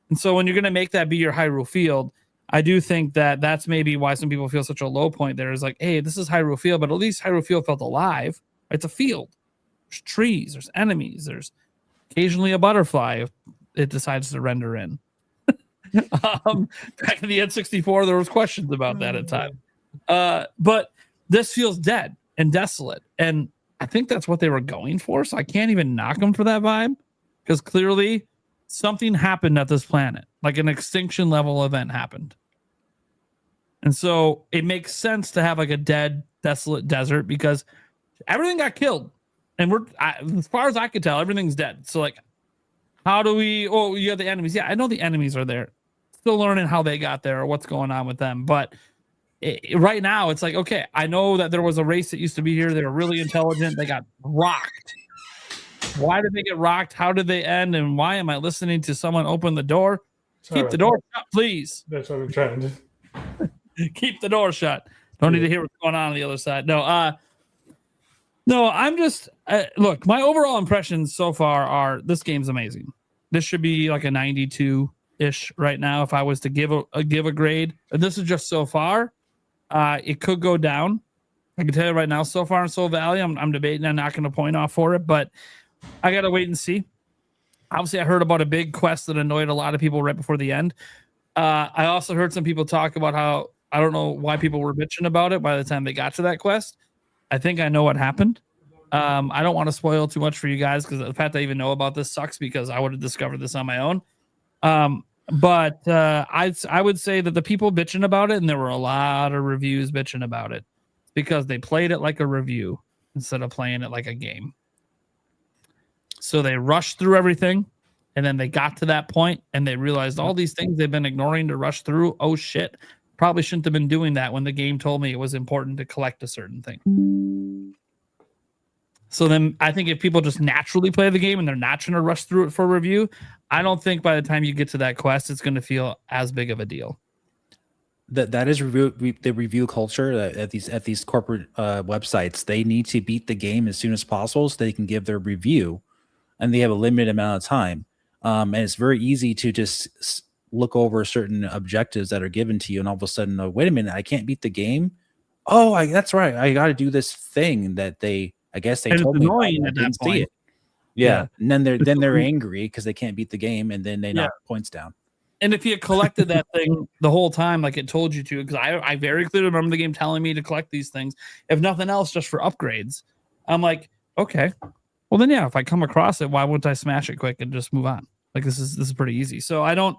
And so when you're going to make that be your Hyrule Field, I do think that that's maybe why some people feel such a low point there is hey, this is Hyrule Field, but at least Hyrule Field felt alive. It's a field. There's trees, there's enemies, there's occasionally a butterfly if it decides to render in. Back in the N64, there was questions about that at times. But this feels dead and desolate. And I think that's what they were going for. So I can't even knock them for that vibe because clearly something happened at this planet, like an extinction level event happened. And so it makes sense to have a dead, desolate desert because everything got killed. And as far as I could tell, everything's dead. So how do we, you have the enemies. Yeah, I know the enemies are there. Still learning how they got there or what's going on with them. But right now it's okay, I know that there was a race that used to be here. They were really intelligent. They got rocked. Why did they get rocked? How did they end? And why am I listening to someone open the door? Sorry Keep the about door shut, please. That's what I'm trying to. Keep the door shut. Don't need to hear what's going on the other side. No, I'm just look. My overall impressions so far are this game's amazing. This should be like a 92-ish right now if I was to give a grade. This is just so far. It could go down. I can tell you right now, so far in Soul Valley, I'm debating. I'm not going to point off for it, but I got to wait and see. Obviously, I heard about a big quest that annoyed a lot of people right before the end. I also heard some people talk about how I don't know why people were bitching about it by the time they got to that quest. I think I know what happened. I don't want to spoil too much for you guys because the fact I even know about this sucks because I would have discovered this on my own. But I would say that the people bitching about it, and there were a lot of reviews bitching about it because they played it like a review instead of playing it like a game. So they rushed through everything, and then they got to that point, and they realized all these things they've been ignoring to rush through. Oh, shit. Probably shouldn't have been doing that when the game told me it was important to collect a certain thing. So then I think if people just naturally play the game and they're not trying to rush through it for a review, I don't think by the time you get to that quest, it's going to feel as big of a deal. That is the review culture at these corporate websites. They need to beat the game as soon as possible so they can give their review, and they have a limited amount of time. And it's very easy to just look over certain objectives that are given to you, and all of a sudden, oh, wait a minute, I can't beat the game. Oh, that's right, I got to do this thing that I guess they told me about, I didn't see it. Yeah, and then they're angry because they can't beat the game, and then they knock points down. And if you collected that thing the whole time, like it told you to, because I very clearly remember the game telling me to collect these things, if nothing else, just for upgrades. I'm like, okay, well then, yeah, if I come across it, why wouldn't I smash it quick and just move on? Like this is pretty easy. So I don't,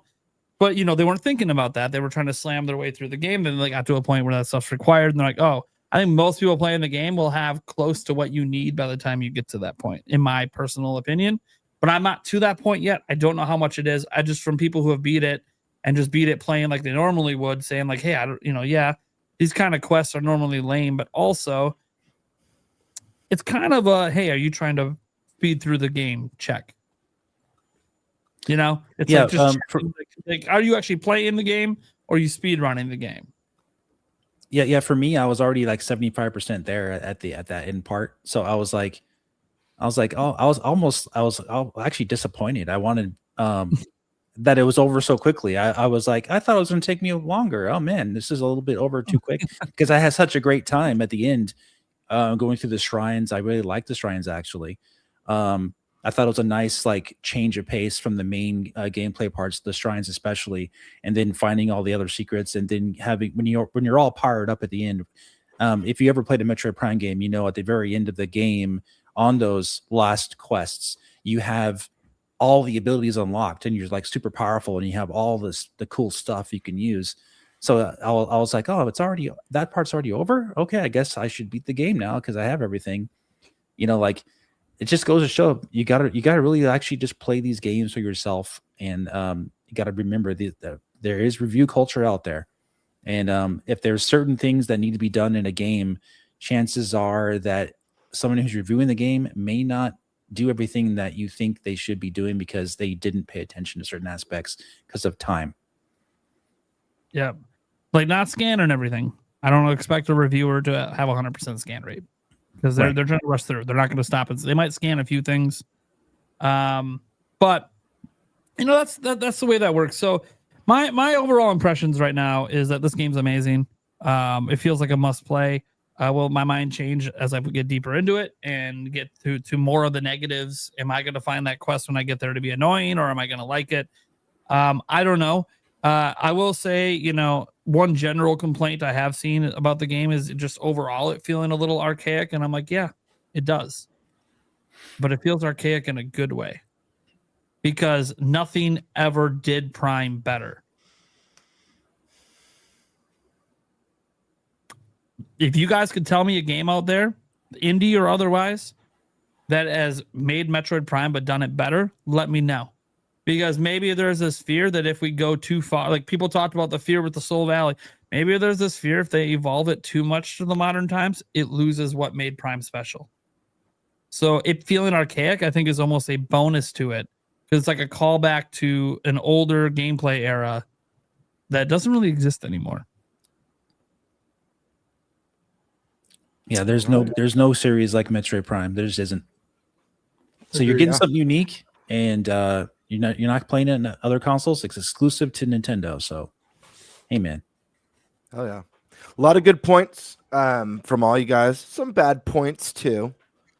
but they weren't thinking about that. They were trying to slam their way through the game. Then they got to a point where that stuff's required, and they're like, oh, I think most people playing the game will have close to what you need by the time you get to that point, in my personal opinion. But I'm not to that point yet. I don't know how much it is. I just, from people who have beat it and just beat it playing like they normally would, saying like, hey, I don't, these kind of quests are normally lame, but also it's kind of a, hey, are you trying to speed through the game? Check. It's like just like, are you actually playing the game or are you speed running the game? Yeah. For me, I was already like 75% there at that end part. So I was actually disappointed. I wanted that it was over so quickly. I was like, I thought it was going to take me longer. Oh man, this is a little bit over too quick because I had such a great time at the end going through the shrines. I really liked the shrines actually. I thought it was a nice like change of pace from the main gameplay parts, the shrines especially, and then finding all the other secrets, and then having when you're all powered up at the end. If you ever played a Metroid Prime game, at the very end of the game on those last quests, you have all the abilities unlocked, and you're like super powerful, and you have all the cool stuff you can use. So I was like, oh, that part's already over. Okay, I guess I should beat the game now because I have everything. Like. It just goes to show you gotta really actually just play these games for yourself, and you gotta remember there is review culture out there, and if there's certain things that need to be done in a game, chances are that someone who's reviewing the game may not do everything that you think they should be doing because they didn't pay attention to certain aspects because of time. Yeah, like not scanning everything. I don't expect a reviewer to have 100% scan rate. Because they're trying to rush through. They're not going to stop it. They might scan a few things, but that's the way that works. So my overall impressions right now is that this game's amazing. It feels like a must play. Will my mind change as I get deeper into it and get to more of the negatives? Am I going to find that quest when I get there to be annoying, or am I going to like it? I don't know. I will say, one general complaint I have seen about the game is just overall it feeling a little archaic. And I'm like, yeah, it does. But it feels archaic in a good way because nothing ever did Prime better. If you guys could tell me a game out there, indie or otherwise, that has made Metroid Prime but done it better, let me know. Because maybe there's this fear that if we go too far, like people talked about the fear with the Soul Valley, maybe there's this fear if they evolve it too much to the modern times, it loses what made Prime special. So it feeling archaic, I think, is almost a bonus to it because it's like a callback to an older gameplay era that doesn't really exist anymore. Yeah, there's no series like Metroid Prime. There just isn't. So you're getting something unique, and you're not playing it in other consoles. It's exclusive to Nintendo. So, hey, man. Oh yeah, a lot of good points from all you guys. Some bad points too.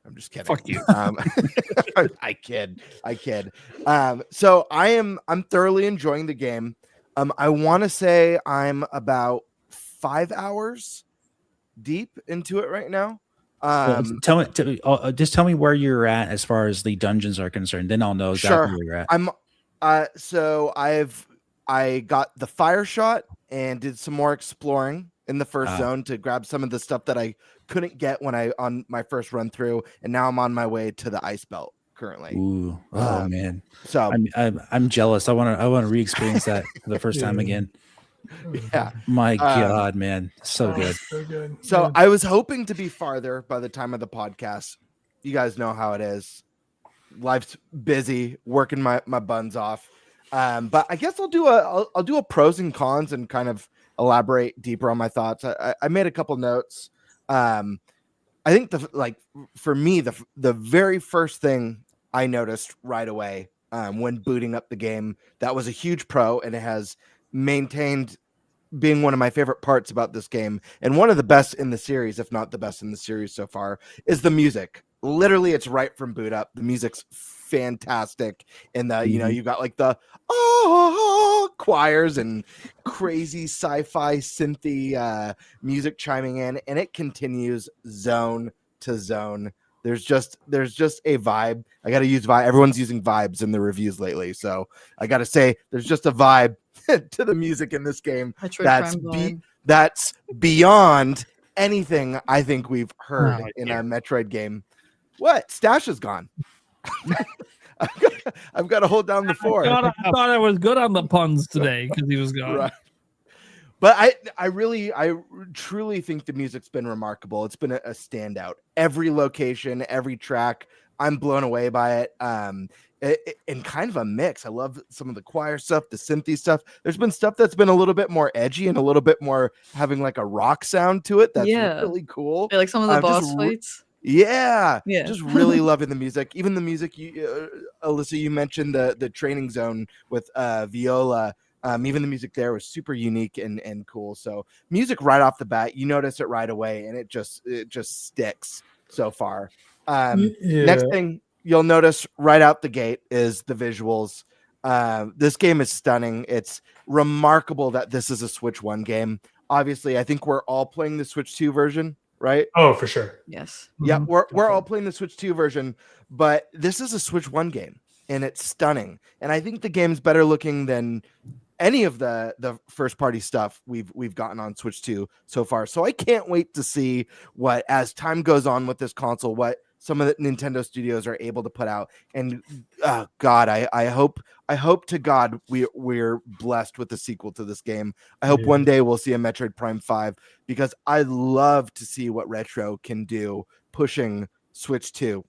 I'm just kidding. Fuck you. I kid. So I'm thoroughly enjoying the game. I want to say I'm about 5 hours deep into it right now. Just tell me where you're at as far as the dungeons are concerned. Then I'll know exactly where you're at. So I got the fire shot and did some more exploring in the first zone to grab some of the stuff that I couldn't get on my first run through, and now I'm on my way to the ice belt currently. Ooh, man! So I'm jealous. I want to re-experience that for the first time again. Yeah, my God, man, so good. So good. So I was hoping to be farther by the time of the podcast. You guys know how it is. Life's busy, working my buns off. But I guess I'll do a pros and cons and kind of elaborate deeper on my thoughts. I made a couple notes. I think for me, the very first thing I noticed right away when booting up the game that was a huge pro, and it has maintained being one of my favorite parts about this game, and one of the best in the series, if not the best in the series so far, is the music. Literally, it's right from boot up. The music's fantastic, and you got like the choirs and crazy sci-fi synthy music chiming in, and it continues zone to zone. There's just a vibe. I got to use vibe. Everyone's using vibes in the reviews lately, so I got to say there's just a vibe to the music in this game that's beyond anything I think we've heard in a Metroid game. What? Stash is gone. I've got to hold down the fort. I thought I was good on the puns today because he was gone. Right. But I truly think the music's been remarkable. It's been a standout. Every location, every track, I'm blown away by it. And kind of a mix. I love some of the choir stuff, the synthy stuff. There's been stuff that's been a little bit more edgy and a little bit more having like a rock sound to it. That's really cool. Yeah, like some of the boss fights. Yeah. Just really loving the music. Even the music, Alyssa, you mentioned the training zone with Viola. Even the music there was super unique and cool. So music right off the bat, you notice it right away, and it just sticks so far. Next thing you'll notice right out the gate is the visuals. This game is stunning. It's remarkable that this is a Switch 1 game. Obviously, I think we're all playing the Switch 2 version, right? Oh, for sure. Yes. Yeah, we're all playing the Switch 2 version, but this is a Switch 1 game, and it's stunning. And I think the game's better looking than any of the first party stuff we've gotten on Switch 2 so far. So I can't wait to see what, as time goes on with this console, what some of the Nintendo studios are able to put out. And God, I hope to God we're blessed with the sequel to this game. I hope one day we'll see a Metroid Prime 5, because I love to see what Retro can do, pushing Switch 2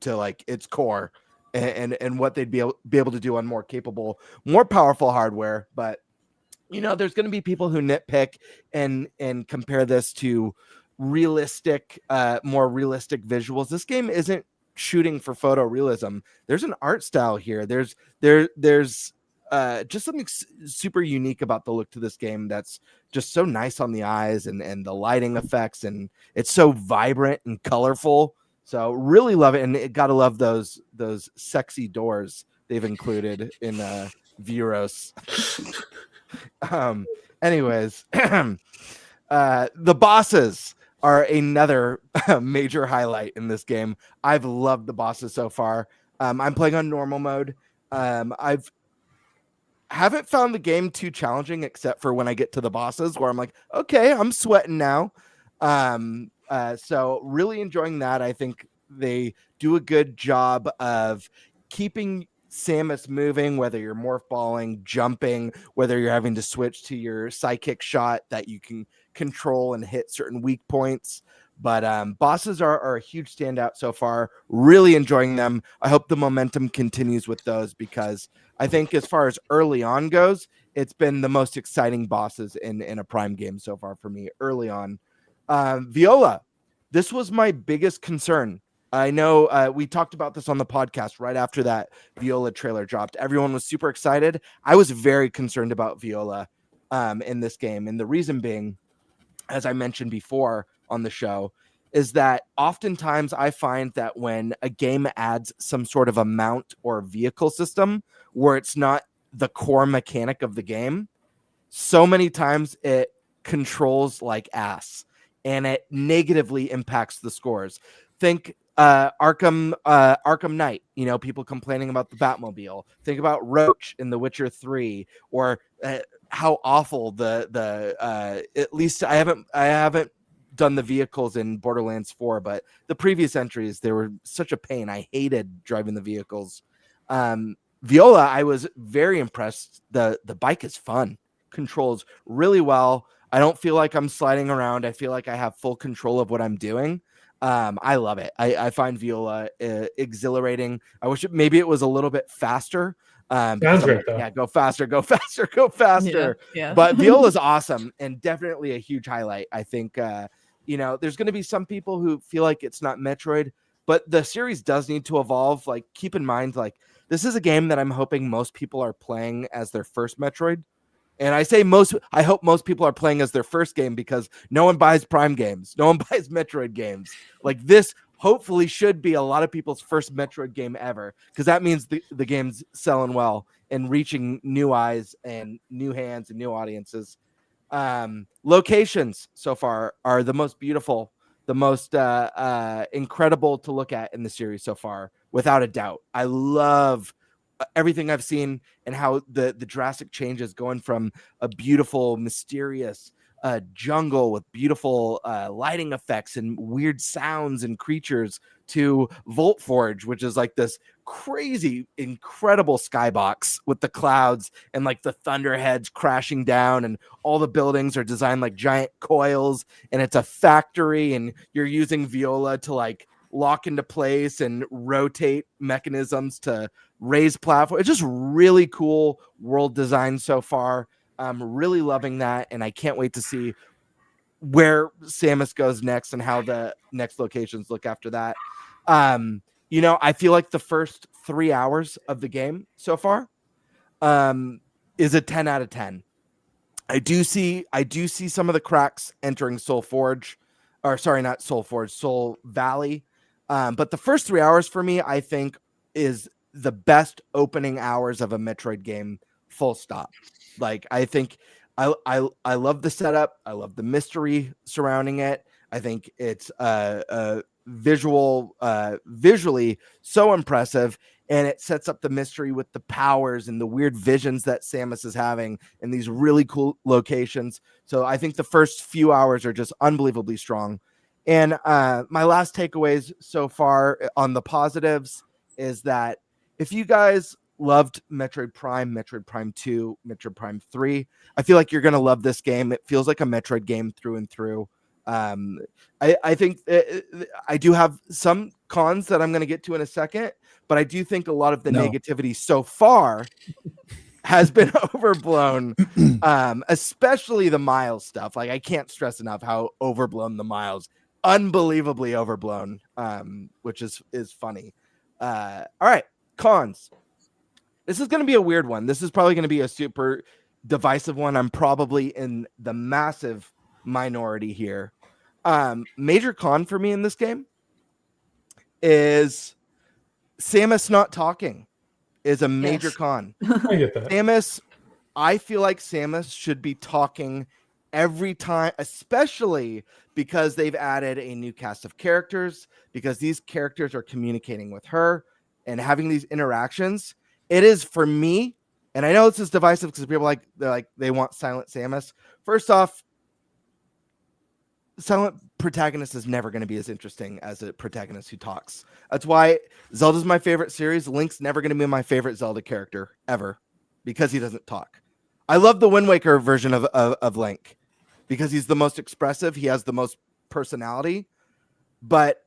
to like its core, and what they'd be able to do on more capable, more powerful hardware. But there's going to be people who nitpick and compare this to realistic, more realistic visuals. This game isn't shooting for photorealism. There's an art style here. There's just something super unique about the look to this game that's just so nice on the eyes, and the lighting effects, and it's so vibrant and colorful. So really love it, and gotta love those sexy doors they've included in Viros. Anyways, the bosses are another major highlight in this game. I've loved the bosses so far. I'm playing on normal mode. Haven't found the game too challenging, except for when I get to the bosses where I'm like, okay, I'm sweating now. So really enjoying that. I think they do a good job of keeping Samus moving, whether you're morph balling, jumping, whether you're having to switch to your psychic shot that you can control and hit certain weak points. But bosses are a huge standout so far. Really enjoying them. I hope the momentum continues with those, because I think as far as early on goes, it's been the most exciting bosses in a Prime game so far for me early on. Viola, this was my biggest concern. I know we talked about this on the podcast right after that Viola trailer dropped. Everyone was super excited. I was very concerned about Viola in this game. And the reason being, as I mentioned before on the show, is that oftentimes I find that when a game adds some sort of a mount or vehicle system where it's not the core mechanic of the game, so many times it controls like ass and it negatively impacts the scores. Think Arkham Knight, people complaining about the Batmobile. Think about Roach in The Witcher 3, or how awful the at least I haven't done the vehicles in Borderlands 4, but the previous entries, they were such a pain. I hated driving the vehicles. Viola, I was very impressed. The bike is fun, controls really well. I don't feel like I'm sliding around. I feel like I have full control of what I'm doing. I love it. I find Viola exhilarating. I wish maybe it was a little bit faster. Sounds great, though. Yeah, go faster, go faster, go faster. Yeah. But Viola's awesome and definitely a huge highlight. I think there's going to be some people who feel like it's not Metroid, but the series does need to evolve. Like, keep in mind, like, this is a game that I'm hoping most people are playing as their first Metroid. And I say I hope most people are playing as their first game, because no one buys Prime games. No one buys Metroid games. Like, this hopefully should be a lot of people's first Metroid game ever, because that means the game's selling well and reaching new eyes and new hands and new audiences. Locations so far are the most beautiful, the most incredible to look at in the series so far, without a doubt. I love everything I've seen and how the drastic changes, going from a beautiful, mysterious jungle with beautiful lighting effects and weird sounds and creatures, to Volt Forge, which is like this crazy, incredible skybox with the clouds and like the thunderheads crashing down, and all the buildings are designed like giant coils, and it's a factory, and you're using Viola to like lock into place and rotate mechanisms to raise platform. It's just really cool world design so far. I'm really loving that, and I can't wait to see where Samus goes next and how the next locations look after that. I feel like the first 3 hours of the game so far is a 10 out of 10. I do see some of the cracks entering Soul Forge, or sorry, not Soul Forge, Soul Valley. But the first 3 hours for me, I think, is the best opening hours of a Metroid game, full stop. Like, I think I love the setup. I love the mystery surrounding it. I think it's visually so impressive, and it sets up the mystery with the powers and the weird visions that Samus is having in these really cool locations. So I think the first few hours are just unbelievably strong. And my last takeaways so far on the positives is that if you guys loved Metroid Prime 2, Metroid Prime 3, I feel like you're going to love this game. It feels like a Metroid game through and through. I think I do have some cons that I'm going to get to in a second, but I do think a lot of the negativity so far has been overblown, especially the Miles stuff. Like, I can't stress enough how overblown the Miles, unbelievably overblown, which is funny. All right, cons. This is going to be a weird one. This is probably going to be a super divisive one. I'm probably in the massive minority here. Major con for me in this game is Samus not talking is a major con. I get that. Samus, I feel like Samus should be talking every time, especially because they've added a new cast of characters, because these characters are communicating with her and having these interactions. It is, for me, and I know this is divisive because people they want silent Samus. First off, silent protagonist is never going to be as interesting as a protagonist who talks. That's why Zelda's my favorite series. Link's never going to be my favorite Zelda character ever because he doesn't talk. I love the Wind Waker version of Link because he's the most expressive. He has the most personality. But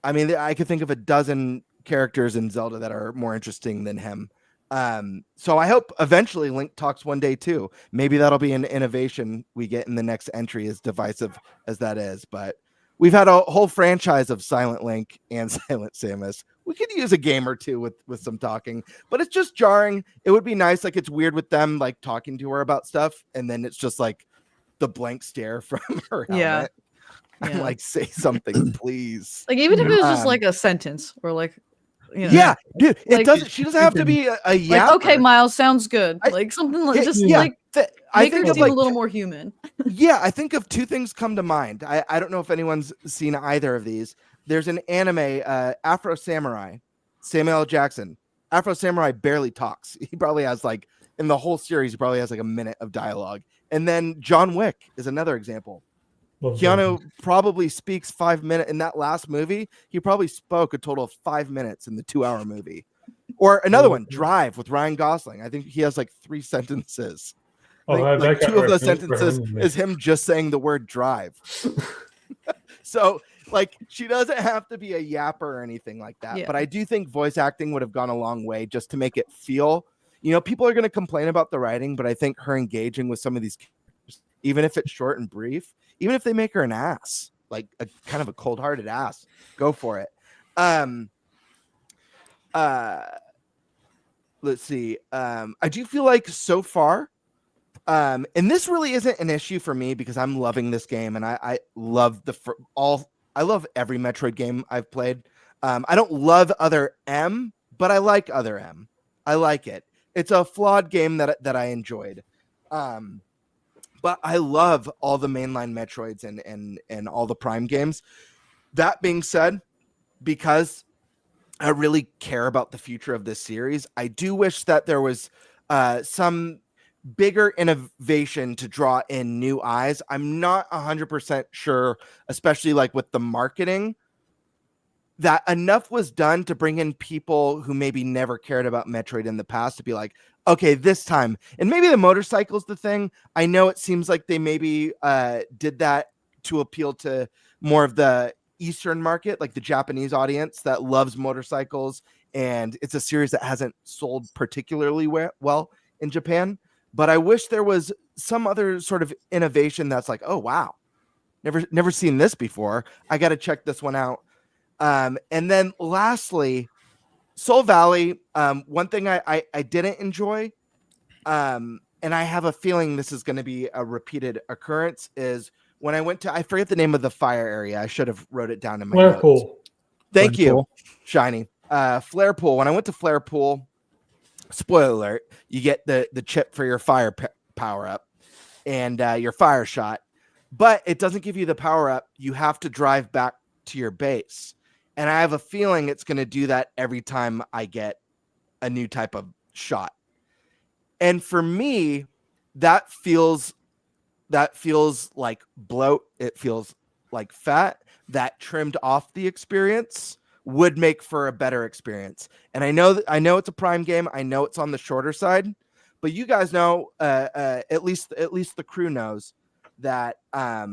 I mean, I could think of a dozen characters in Zelda that are more interesting than him. So I hope eventually Link talks one day too. Maybe that'll be an innovation we get in the next entry, as divisive as that is. But we've had a whole franchise of Silent Link and Silent Samus. We could use a game or two with some talking, but it's just jarring. It would be nice. Like, it's weird with them like talking to her about stuff, and then it's just like the blank stare from her helmet. Yeah. I'm like, say something, please. Like, even if it was just like a sentence or like, you know, yeah, dude, it like, doesn't. She doesn't have to be a like, yapper. okay, Miles, sounds good. Like something like just like I make her think of seem like a little more human. Yeah, I think of two things come to mind. I don't know if anyone's seen either of these. There's an anime, Afro Samurai, Samuel L. Jackson. Afro Samurai barely talks. He probably has like, in the whole series, he probably has like a minute of dialogue. And then John Wick is another example. Keanu probably speaks 5 minutes in that last movie. He probably spoke a total of 5 minutes in the 2-hour movie. Or another one, Drive with Ryan Gosling. I think he has like 3 sentences. Like 2 of those sentences is him just saying the word drive. So like, she doesn't have to be a yapper or anything like that. Yeah. But I do think voice acting would have gone a long way just to make it feel, you know, people are going to complain about the writing, but I think her engaging with some of these characters, even if it's short and brief, even if they make her an ass, like a kind of a cold-hearted ass, go for it. Let's see. I do feel like so far, and this really isn't an issue for me because I'm loving this game, and I love I love every Metroid game I've played. I don't love Other M, but I like Other M. I like it. It's a flawed game that I enjoyed. But I love all the mainline Metroids and all the Prime games. That being said, because I really care about the future of this series, I do wish that there was some bigger innovation to draw in new eyes. I'm not 100% sure, especially like with the marketing, that enough was done to bring in people who maybe never cared about Metroid in the past to be like, okay, this time. And maybe the motorcycle's the thing. I know it seems like they maybe did that to appeal to more of the Eastern market, like the Japanese audience that loves motorcycles. And it's a series that hasn't sold particularly well in Japan. But I wish there was some other sort of innovation that's like, oh, wow, never seen this before. I got to check this one out. And then lastly, Soul Valley, one thing I didn't enjoy, and I have a feeling this is going to be a repeated occurrence, is when I went to, I forget the name of the fire area. I should have wrote it down in my notes. Pool. Thank you, Shiny. Flare Pool. When I went to Flare Pool, spoiler alert, you get the chip for your fire power up and your fire shot, but it doesn't give you the power up. You have to drive back to your base. And I have a feeling it's going to do that every time I get a new type of shot. And for me, that feels like bloat. It feels like fat. That trimmed off the experience would make for a better experience. And I know it's a Prime game. I know it's on the shorter side, but you guys know, at least the crew knows that I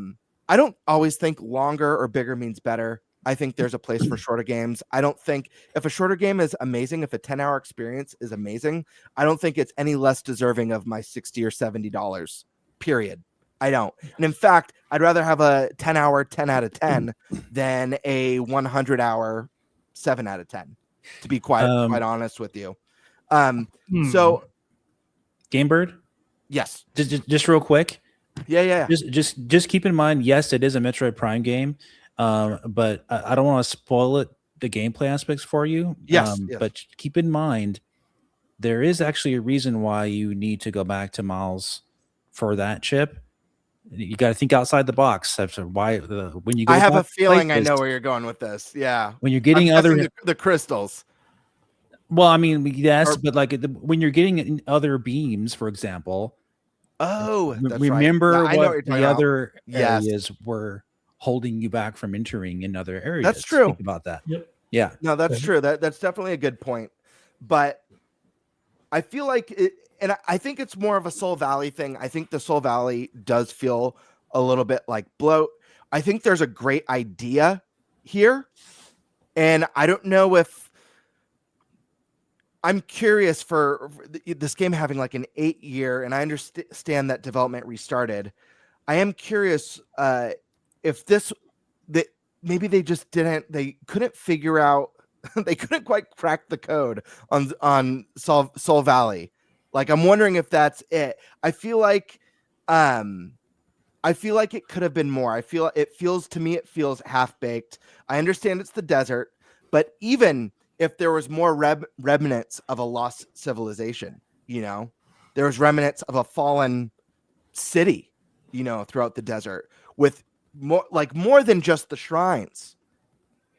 don't always think longer or bigger means better. I think there's a place for shorter games. I don't think if a shorter game is amazing, if a 10-hour experience is amazing, I don't think it's any less deserving of my $60 or $70, period. I don't. And in fact, I'd rather have a 10-hour 10 out of 10 than a 100-hour 7 out of 10, to be quite honest with you. So Gamebird? Yes. Just real quick. Yeah. Just keep in mind, yes, it is a Metroid Prime game. But I don't want to spoil the gameplay aspects for you. Yes. But keep in mind, there is actually a reason why you need to go back to Miles for that chip. You got to think outside the box. That's why when you go. I have a feeling I know where you're going with this. Yeah. When you're getting the crystals. Well, I mean, yes, but like when you're getting other beams, for example. Oh, that's remember right. what the other areas were holding you back from entering in other areas. That's true. Think about that. Yep. Yeah. No, that's true. That's definitely a good point. But I feel like it, and I think it's more of a Soul Valley thing. I think the Soul Valley does feel a little bit like bloat. I think there's a great idea here. And I don't know if I'm curious for this game having like an 8-year, and I understand that development restarted. I am curious if this, that maybe they just they couldn't figure out, they couldn't quite crack the code on Soul Valley. Like, I'm wondering if that's it. I feel like it could have been more. It feels half baked. I understand it's the desert, but even if there was more remnants of a lost civilization, there was remnants of a fallen city, throughout the desert, with more than just the shrines,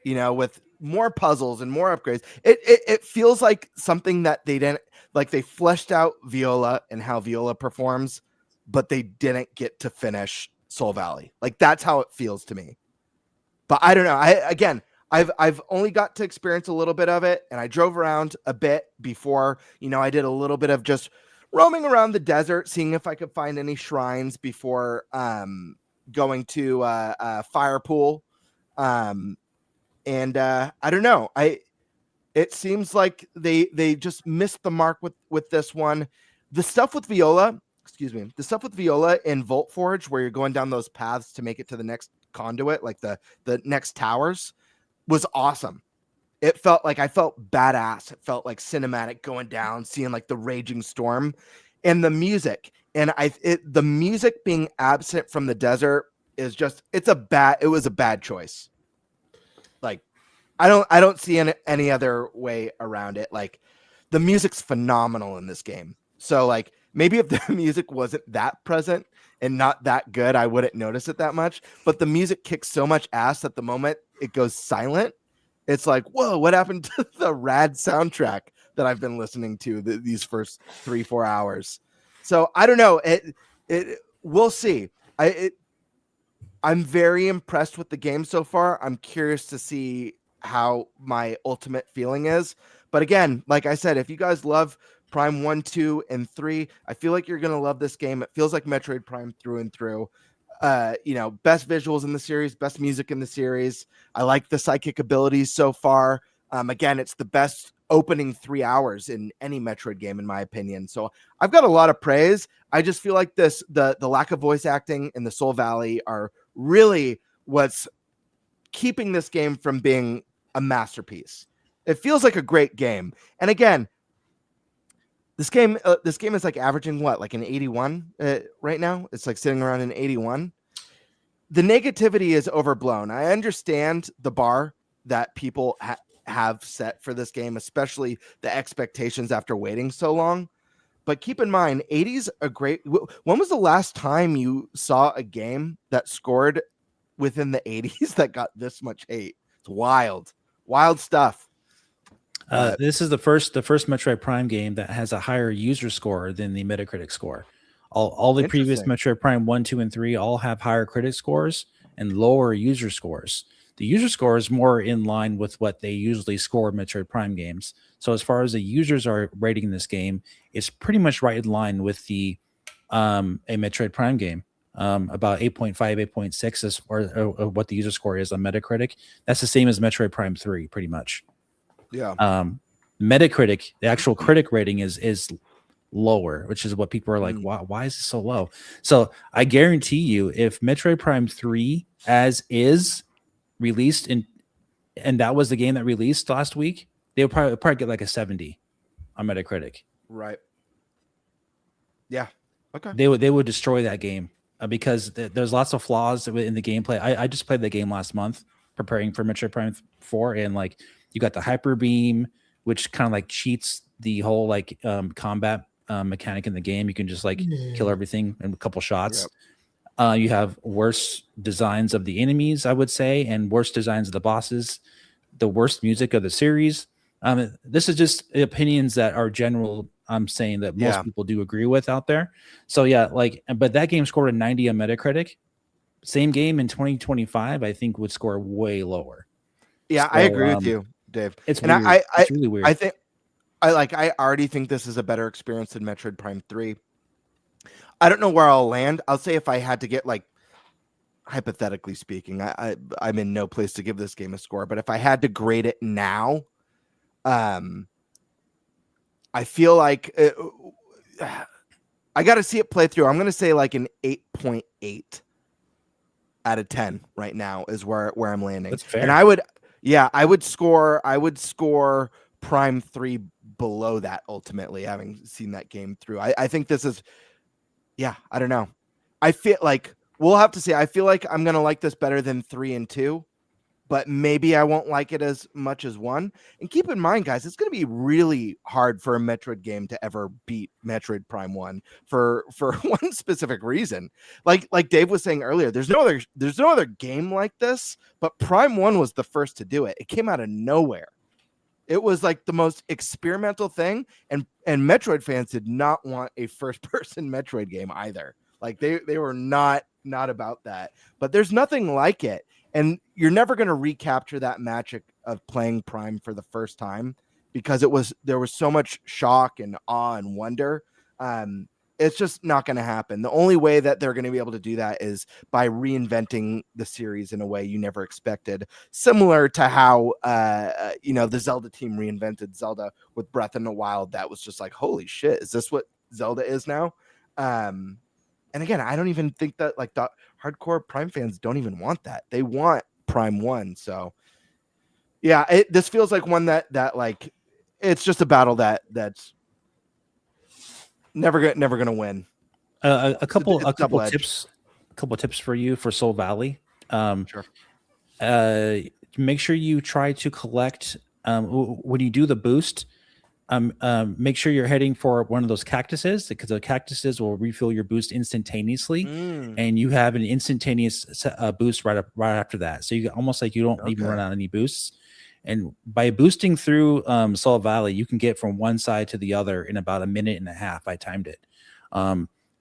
with more puzzles and more upgrades. It feels like something that they didn't, like, they fleshed out Viola and how Viola performs, but they didn't get to finish Soul Valley. Like, that's how it feels to me. But I don't know. I've only got to experience a little bit of it, and I drove around a bit before. I did a little bit of just roaming around the desert, seeing if I could find any shrines before going to Fire Pool. And I don't know. It seems like they just missed the mark with this one. The stuff with Viola in Volt Forge, where you're going down those paths to make it to the next conduit, like the next towers, was awesome. It felt like I felt badass. It felt like cinematic, going down, seeing like the raging storm, and the music. And the music being absent from the desert is just, it was a bad choice. Like, I don't see any other way around it. Like, the music's phenomenal in this game. So like, maybe if the music wasn't that present and not that good, I wouldn't notice it that much. But the music kicks so much ass that the moment it goes silent, it's like, whoa, what happened to the rad soundtrack that I've been listening to these first 3-4 hours? So I don't know. We'll see. I'm very impressed with the game so far. I'm curious to see how my ultimate feeling is. But again, like I said, if you guys love Prime 1, 2, and 3, I feel like you're going to love this game. It feels like Metroid Prime through and through. Best visuals in the series, best music in the series. I like the psychic abilities so far. Again, it's the best opening 3 hours in any Metroid game, in my opinion. So I've got a lot of praise. I just feel like the lack of voice acting in the Soul Valley are really what's keeping this game from being a masterpiece. It feels like a great game. And again, this game is like averaging like an 81 right now. It's like sitting around an 81. The negativity is overblown. I understand the bar that people have set for this game, especially the expectations after waiting so long. But keep in mind, 80's a great. When was the last time you saw a game that scored within the 80s that got this much hate? It's wild stuff. This is the first Metroid Prime game that has a higher user score than the Metacritic score. All the previous Metroid Prime 1, 2, and 3 all have higher critic scores and lower user scores. The user score is more in line with what they usually score Metroid Prime games. So as far as the users are rating this game, it's pretty much right in line with a Metroid Prime game. About 8.5, 8.6 is or what the user score is on Metacritic. That's the same as Metroid Prime 3, pretty much. Yeah. Metacritic, the actual critic rating is lower, which is what people are like, why is it so low? So I guarantee you, if Metroid Prime 3 as is released and that was the game that released last week, they would probably get like a 70 on Metacritic. Right. Yeah. Okay. They would destroy that game because there's lots of flaws in the gameplay. I just played the game last month preparing for Metroid Prime 4, and like, you got the hyper beam, which kind of like cheats the whole like combat mechanic in the game. You can just like kill everything in a couple shots. Yep. You have worse designs of the enemies, I would say, and worse designs of the bosses. The worst music of the series. This is just opinions that are general. I'm saying that most people do agree with out there. So yeah, like, but that game scored a 90 on Metacritic. same game in 2025, I think would score way lower. Yeah, So, I agree with you, Dave. It's and weird. It's really weird. I think I already think this is a better experience than Metroid Prime 3. I don't know where I'll land. I'll say if I had to get, like, hypothetically speaking, I'm in no place to give this game a score, but if I had to grade it now, I feel like I got to see it play through. I'm going to say like an 8.8 out of 10 right now is where I'm landing. That's fair. And I would score Prime 3 below that ultimately, having seen that game through. I think this is, I don't know. I feel like we'll have to see. I feel like I'm going to like this better than 3 and 2, but maybe I won't like it as much as 1. And keep in mind, guys, it's going to be really hard for a Metroid game to ever beat Metroid Prime 1 for one specific reason. Like Dave was saying earlier, there's no other game like this, but Prime 1 was the first to do it. It came out of nowhere. It was like the most experimental thing, and Metroid fans did not want a first-person Metroid game either. Like they were not about that. But there's nothing like it. And you're never going to recapture that magic of playing Prime for the first time, because there was so much shock and awe and wonder. It's just not going to happen. The only way that they're going to be able to do that is by reinventing the series in a way you never expected, similar to how the Zelda team reinvented Zelda with Breath in the Wild. That was just like, holy shit, is this what Zelda is now? And again, I don't even think that, like, the hardcore Prime fans don't even want that. They want Prime 1. So yeah, this feels like one that like, it's just a battle that's never gonna win. A couple tips for you for Soul Valley. Sure. Make sure you try to collect when you do the boost. Make sure you're heading for one of those cactuses, because the cactuses will refill your boost instantaneously, and you have an instantaneous boost right after that. So you almost like you don't even run out any boosts. And by boosting through Soul Valley, you can get from one side to the other in about a minute and a half. I timed it.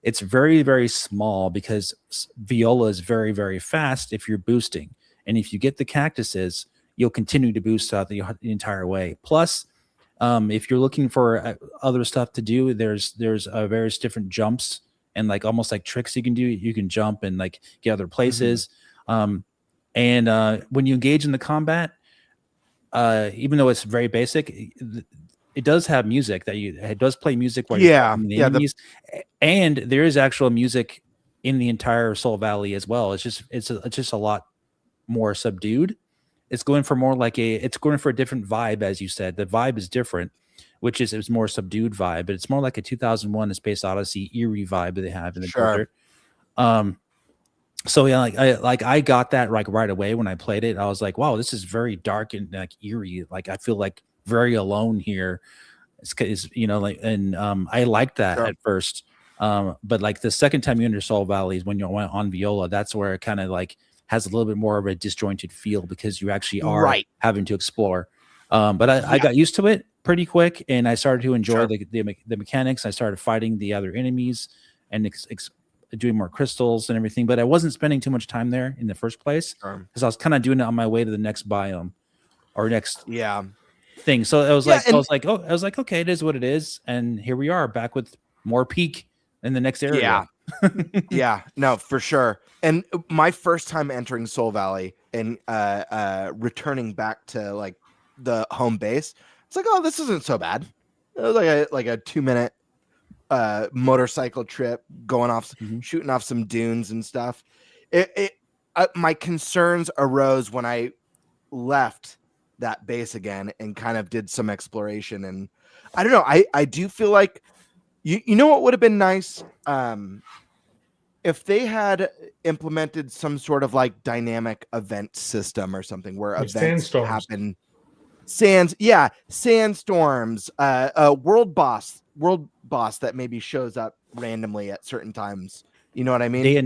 It's very, very small because Viola is very, very fast if you're boosting. And if you get the cactuses, you'll continue to boost throughout the entire way. Plus, if you're looking for other stuff to do, there's various different jumps and like almost like tricks you can do. You can jump and like get other places. And when you engage in the combat, even though it's very basic, it does have music it does play music while you're fighting the enemies. And there is actual music in the entire Soul Valley as well. It's just a lot more subdued. It's going for a different vibe, as you said. The vibe is different, which is it's more subdued vibe, but it's more like a 2001: A Space Odyssey eerie vibe that they have in the desert. So yeah, I got that like right away when I played it. I was like, wow, this is very dark and like eerie. Like I feel like very alone here. I liked that at first. But like the second time you enter Soul Valley is when you went on Viola. That's where it kind of like has a little bit more of a disjointed feel, because you actually are having to explore. But I got used to it pretty quick, and I started to enjoy the mechanics. I started fighting the other enemies and doing more crystals and everything. But I wasn't spending too much time there in the first place, because I was kind of doing it on my way to the next biome or next thing. So I was like, okay, it is what it is, and here we are back with more peak in the next area. No, for sure. And my first time entering Soul Valley and returning back to like the home base, it's like, oh, this isn't so bad. It was like a 2-minute motorcycle trip, going off, shooting off some dunes and stuff. My concerns arose when I left that base again and kind of did some exploration. And I don't know, I do feel like you know what would have been nice, if they had implemented some sort of like dynamic event system or something where like events happen. Sandstorms, world boss that maybe shows up randomly at certain times. You know what I mean? Day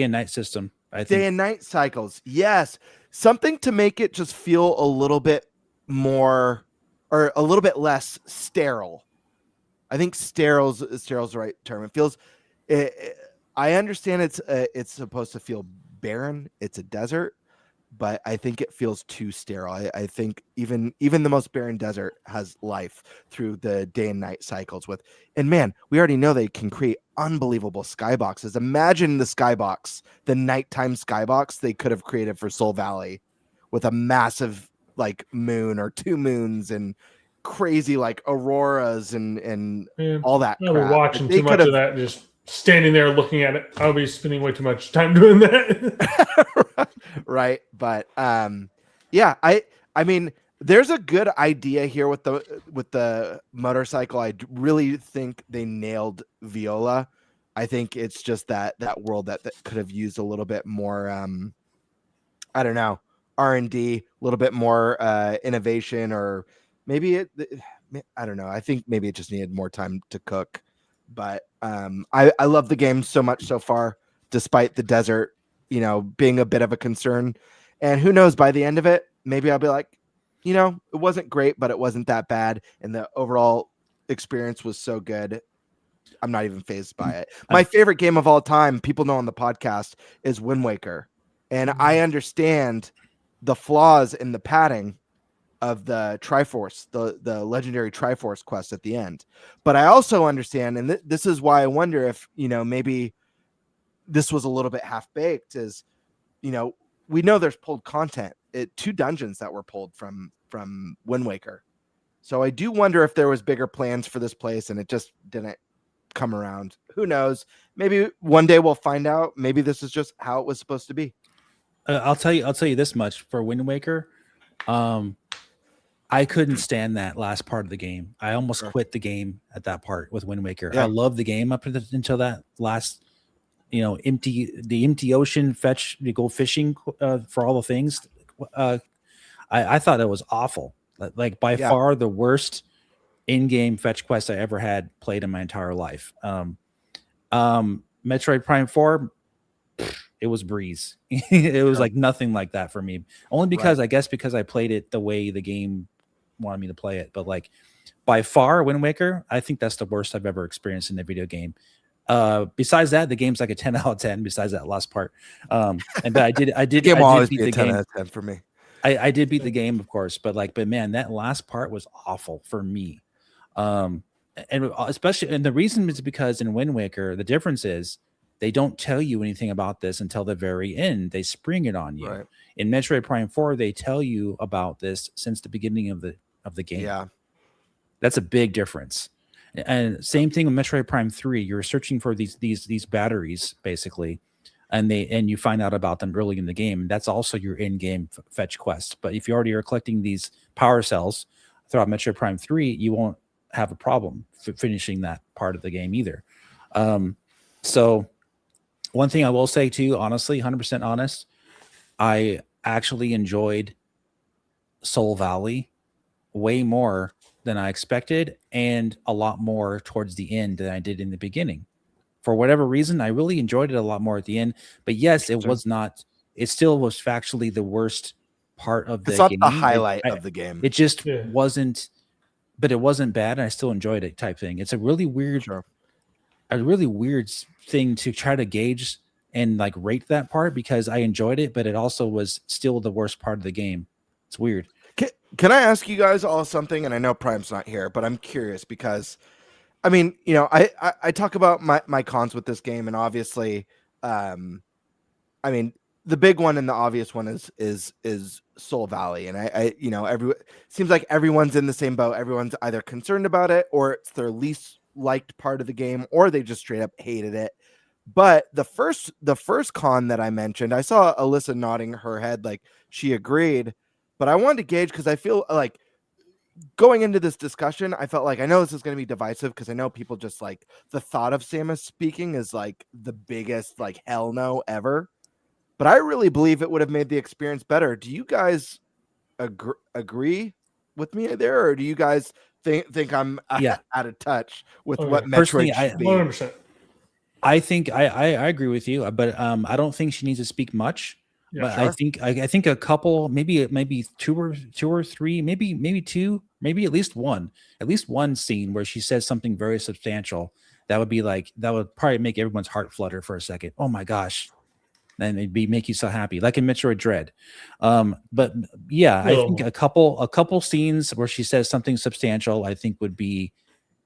and night system. I think day and night cycles. Yes, something to make it just feel a little bit more or a little bit less sterile. I think sterile's the right term. It feels. I understand it's supposed to feel barren. It's a desert, but I think it feels too sterile. I think even the most barren desert has life through the day and night cycles and man, we already know they can create unbelievable skyboxes. Imagine the skybox, the nighttime skybox they could have created for Soul Valley with a massive like moon or two moons and crazy like auroras and all that. I'll be watching They too much of that, just standing there looking at it. I'll be spending way too much time doing that. Right, but yeah, I mean, there's a good idea here with the motorcycle. I really think they nailed Viola. I think it's just that world that could have used a little bit more I don't know, R&D, a little bit more innovation, or maybe I don't know. I think maybe it just needed more time to cook. But I love the game so much so far, despite the desert, being a bit of a concern. And who knows, by the end of it, maybe I'll be like, it wasn't great, but it wasn't that bad. And the overall experience was so good. I'm not even fazed by it. My favorite game of all time, people know on the podcast, is Wind Waker. And I understand the flaws in the padding of the Triforce, the legendary Triforce quest at the end. But I also understand, and this is why I wonder if, maybe this was a little bit half-baked, is, we know there's pulled content, 2 dungeons that were pulled from Wind Waker. So I do wonder if there was bigger plans for this place and it just didn't come around. Who knows? Maybe one day we'll find out. Maybe this is just how it was supposed to be. I'll tell you this much. For Wind Waker, I couldn't stand that last part of the game. I almost quit the game at that part with Wind Waker. Yeah. I loved the game up until that last, empty ocean fetch. You go fishing for all the things. I thought it was awful. Like by far the worst in-game fetch quest I ever had played in my entire life. Metroid Prime 4. It was breeze. It was like nothing like that for me. Only because I guess because I played it the way the game wanted me to play it. But like by far, Wind Waker, I think that's the worst I've ever experienced in a video game. Besides that, the game's like a 10 out of 10. Besides that last part, but I did game always beat be a the 10 game. out of 10 for me. I did beat the game, of course, but man, that last part was awful for me. And especially, and the reason is because in Wind Waker, the difference is they don't tell you anything about this until the very end. They spring it on you. Right. In Metroid Prime 4, they tell you about this since the beginning of the game. Yeah, that's a big difference. And same thing with Metroid Prime 3. You're searching for these batteries basically, and you find out about them early in the game. That's also your in-game fetch quest. But if you already are collecting these power cells throughout Metroid Prime 3, you won't have a problem finishing that part of the game either. So one thing I will say too, honestly, 100% honest, I actually enjoyed Soul Valley way more than I expected, and a lot more towards the end than I did in the beginning. For whatever reason, I really enjoyed it a lot more at the end. But yes, it was not. It still was factually the worst part of the game. It's not the highlight of the game. It just wasn't. But it wasn't bad, and I still enjoyed it. Type thing. It's a really weird, thing to try to gauge and like rate that part, because I enjoyed it, but it also was still the worst part of the game. It's weird. Can I ask you guys all something? And I know Prime's not here, but I'm curious because, I mean, I talk about my cons with this game, and obviously, I mean, the big one and the obvious one is Soul Valley, and I seems like everyone's in the same boat. Everyone's either concerned about it, or it's their least liked part of the game, or they just straight up hated it. But the first con that I mentioned, I saw Alyssa nodding her head like she agreed. But I wanted to gauge, because I feel like going into this discussion, I felt like I know this is going to be divisive, because I know people just like the thought of Samus speaking is like the biggest like hell no ever. But I really believe it would have made the experience better. Do you guys agree with me there, or do you guys think I'm out of touch with what Metroid should be? 100%. I think I agree with you, but I don't think she needs to speak much. Yeah, but sure. I think a couple, maybe two or three, maybe two, maybe at least one scene where she says something very substantial. That would probably make everyone's heart flutter for a second. Oh my gosh, and it'd make you so happy, like in Metroid Dread. But yeah, I think a couple scenes where she says something substantial, I think would be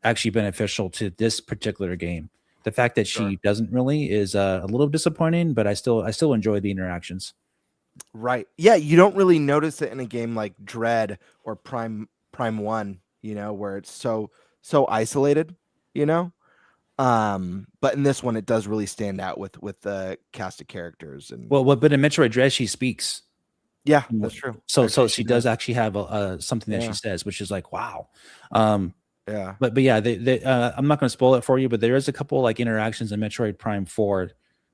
actually beneficial to this particular game. The fact that she doesn't really is a little disappointing, but I still enjoy the interactions. Right. Yeah, you don't really notice it in a game like Dread or Prime 1, where it's so isolated, but in this one it does really stand out with the cast of characters. And but in Metroid Dread she speaks. Yeah, that's true. So she does actually have something that she says, which is like, wow. Yeah. But yeah, I'm not going to spoil it for you, but there is a couple like interactions in Metroid Prime 4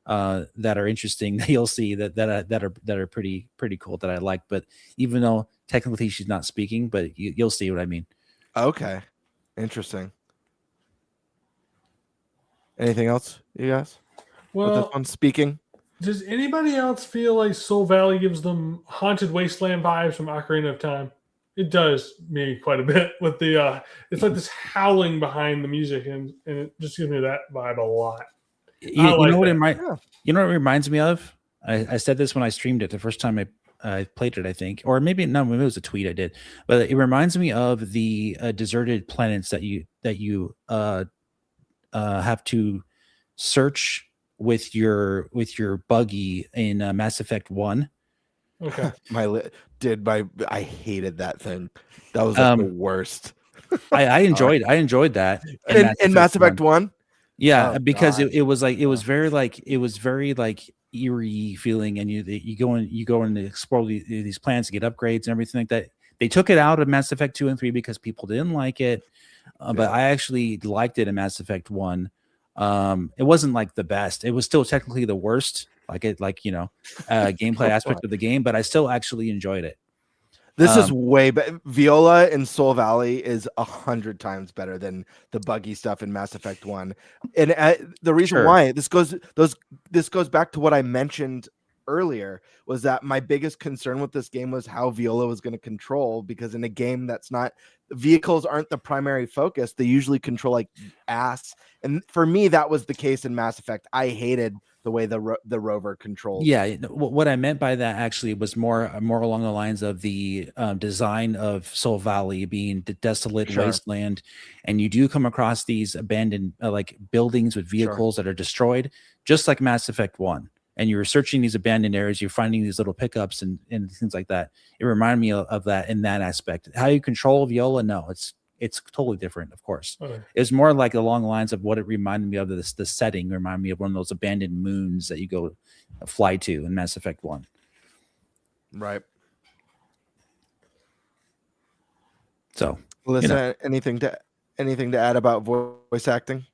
that are interesting that you'll see that are pretty cool that I like. But even though technically she's not speaking, but you'll see what I mean. Okay, interesting. Anything else, you guys? Well, with this one speaking. Does anybody else feel like Soul Valley gives them Haunted Wasteland vibes from Ocarina of Time? It does me quite a bit with the it's like this howling behind the music, and it just gives me that vibe a lot. You know what it reminds me of? I said this when I streamed it the first time I played it, I think, or maybe it was a tweet I did, but it reminds me of the deserted planets that you have to search with your buggy in Mass Effect 1. Okay. I hated that thing. That was like the worst. I enjoyed that in Mass Effect 1. Yeah, because it was very eerie feeling, and you go and explore these planets to get upgrades and everything like that. They took it out of Mass Effect 2 and 3 because people didn't like it, but I actually liked it in Mass Effect 1. It wasn't like the best. It was still technically the worst, gameplay aspect of the game, but I still actually enjoyed it. This is way better. Viola in Soul Valley is 100 times better than the buggy stuff in Mass Effect 1. And the reason why this goes back to what I mentioned earlier was that my biggest concern with this game was how Viola was going to control, because in a game that's not, vehicles aren't the primary focus. They usually control like ass. And for me, that was the case in Mass Effect. I hated the way the rover controlled. Yeah, what I meant by that actually was more along the lines of the design of Soul Valley being the desolate wasteland, and you do come across these abandoned buildings with vehicles that are destroyed, just like Mass Effect 1. And you're searching these abandoned areas, you're finding these little pickups and things like that. It reminded me of that in that aspect. How you control Viola, no, it's totally different, of course. Okay. It was more like along the lines of what it reminded me of. The setting reminded me of one of those abandoned moons that you go fly to in Mass Effect 1. Right. So, Alyssa, anything to add about voice acting?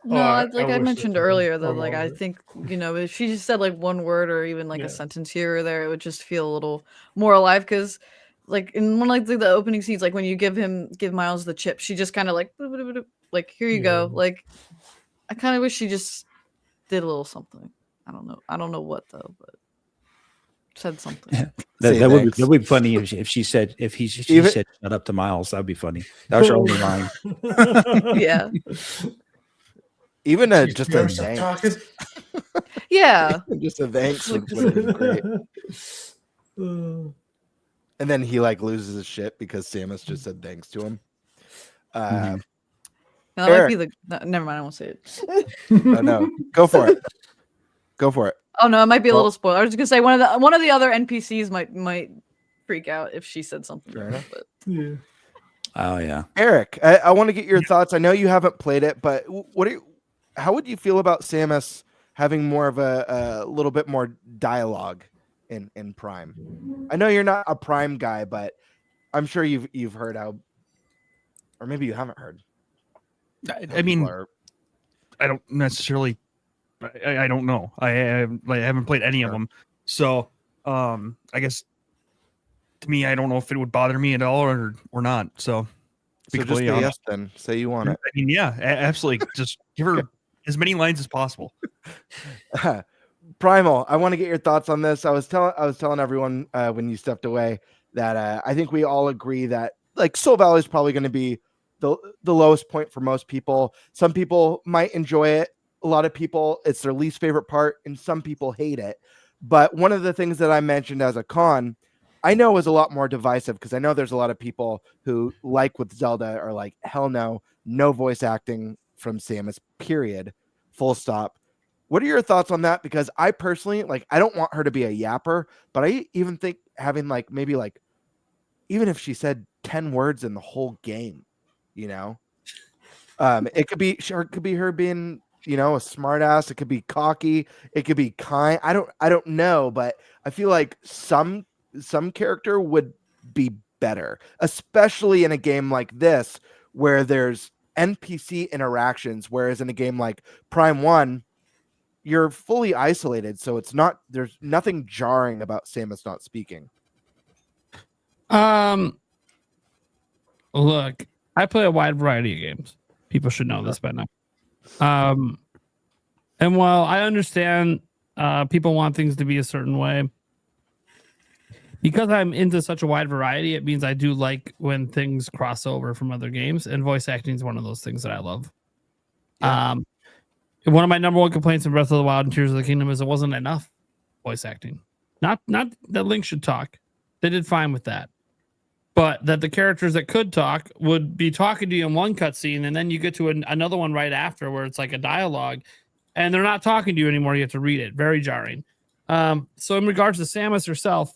No, I mentioned earlier, though, I think, if she just said like one word or even like a sentence here or there, it would just feel a little more alive. Because in one the opening scenes, when you give Miles the chip, she just kind of here you go. I kind of wish she just did a little something. I don't know what though, but said something. That would be funny if she said shut up to Miles. That would be funny. That was her only line. Yeah. Even just a thanks. Yeah. Just a thanks would be great. And then he loses his shit because Samus just said thanks to him. No, that might be never mind, I won't say it. Oh, no, go for it. Oh no, it might be a little spoiler. I was just gonna say one of the other NPCs might freak out if she said something. Fair enough. But... Yeah. Oh yeah. Eric, I want to get your thoughts. I know you haven't played it, but how would you feel about Samus having more of a little bit more dialogue in Prime? I know you're not a Prime guy, but I'm sure you've heard how, or maybe you haven't heard. I mean, I don't necessarily. I don't know. I haven't played any of them, so I guess to me, I don't know if it would bother me at all or not. So just say yes then. Say you want it. I mean, yeah, absolutely. Just give her as many lines as possible. Primal, I want to get your thoughts on this. I was telling everyone when you stepped away that I think we all agree that Soul Valley is probably going to be the lowest point for most people. Some people might enjoy it a lot of people, it's their least favorite part, and some people hate it. But one of the things that I mentioned as a con, I know is a lot more divisive, because I know there's a lot of people who, like with Zelda, are like, hell no voice acting from Samus, period, full stop. What are your thoughts on that? Because I personally, like, I don't want her to be a yapper, but I even think having like maybe like, even if she said 10 words in the whole game, you know, it could be her being, you know, a smart ass. It could be cocky. It could be kind. I don't know, but I feel like some character would be better, especially in a game like this where there's NPC interactions. Whereas in a game like Prime 1, you're fully isolated, so there's nothing jarring about Samus not speaking. Look, I play a wide variety of games. People should know this by now. And while I understand people want things to be a certain way, because I'm into such a wide variety, it means I do like when things cross over from other games, and voice acting is one of those things that I love. Yeah. One of my number one complaints in Breath of the Wild and Tears of the Kingdom is it wasn't enough voice acting. Not that Link should talk. They did fine with that. But that the characters that could talk would be talking to you in one cutscene, and then you get to another one right after where it's like a dialogue, and they're not talking to you anymore. You have to read it. Very jarring. So in regards to Samus herself,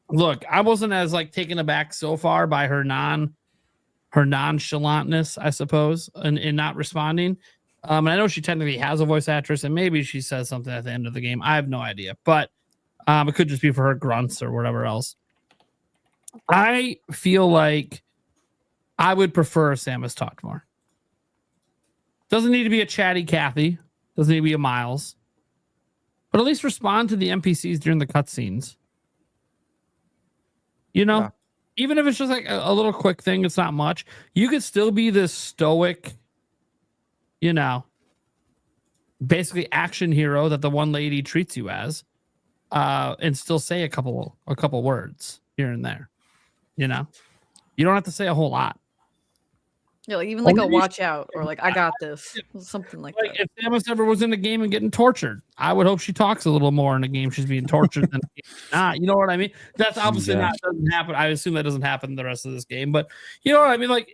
look, I wasn't as like taken aback so far by her nonchalantness, I suppose, in not responding. And I know she technically has a voice actress, and maybe she says something at the end of the game. I have no idea, but it could just be for her grunts or whatever else. I feel like I would prefer Samus talk more. Doesn't need to be a chatty Kathy. Doesn't need to be a Miles. But at least respond to the NPCs during the cutscenes. You know? Yeah. Even if it's just like a little quick thing, it's not much. You could still be this stoic, you know, basically action hero that the one lady treats you as, and still say a couple words here and there. You know, you don't have to say a whole lot. Yeah, like even like a watch out or like I got this, something like that. If Samus ever was in the game and getting tortured, I would hope she talks a little more in the game she's being tortured than not. You know what I mean? That's obviously doesn't happen. I assume that doesn't happen in the rest of this game, but you know what I mean? Like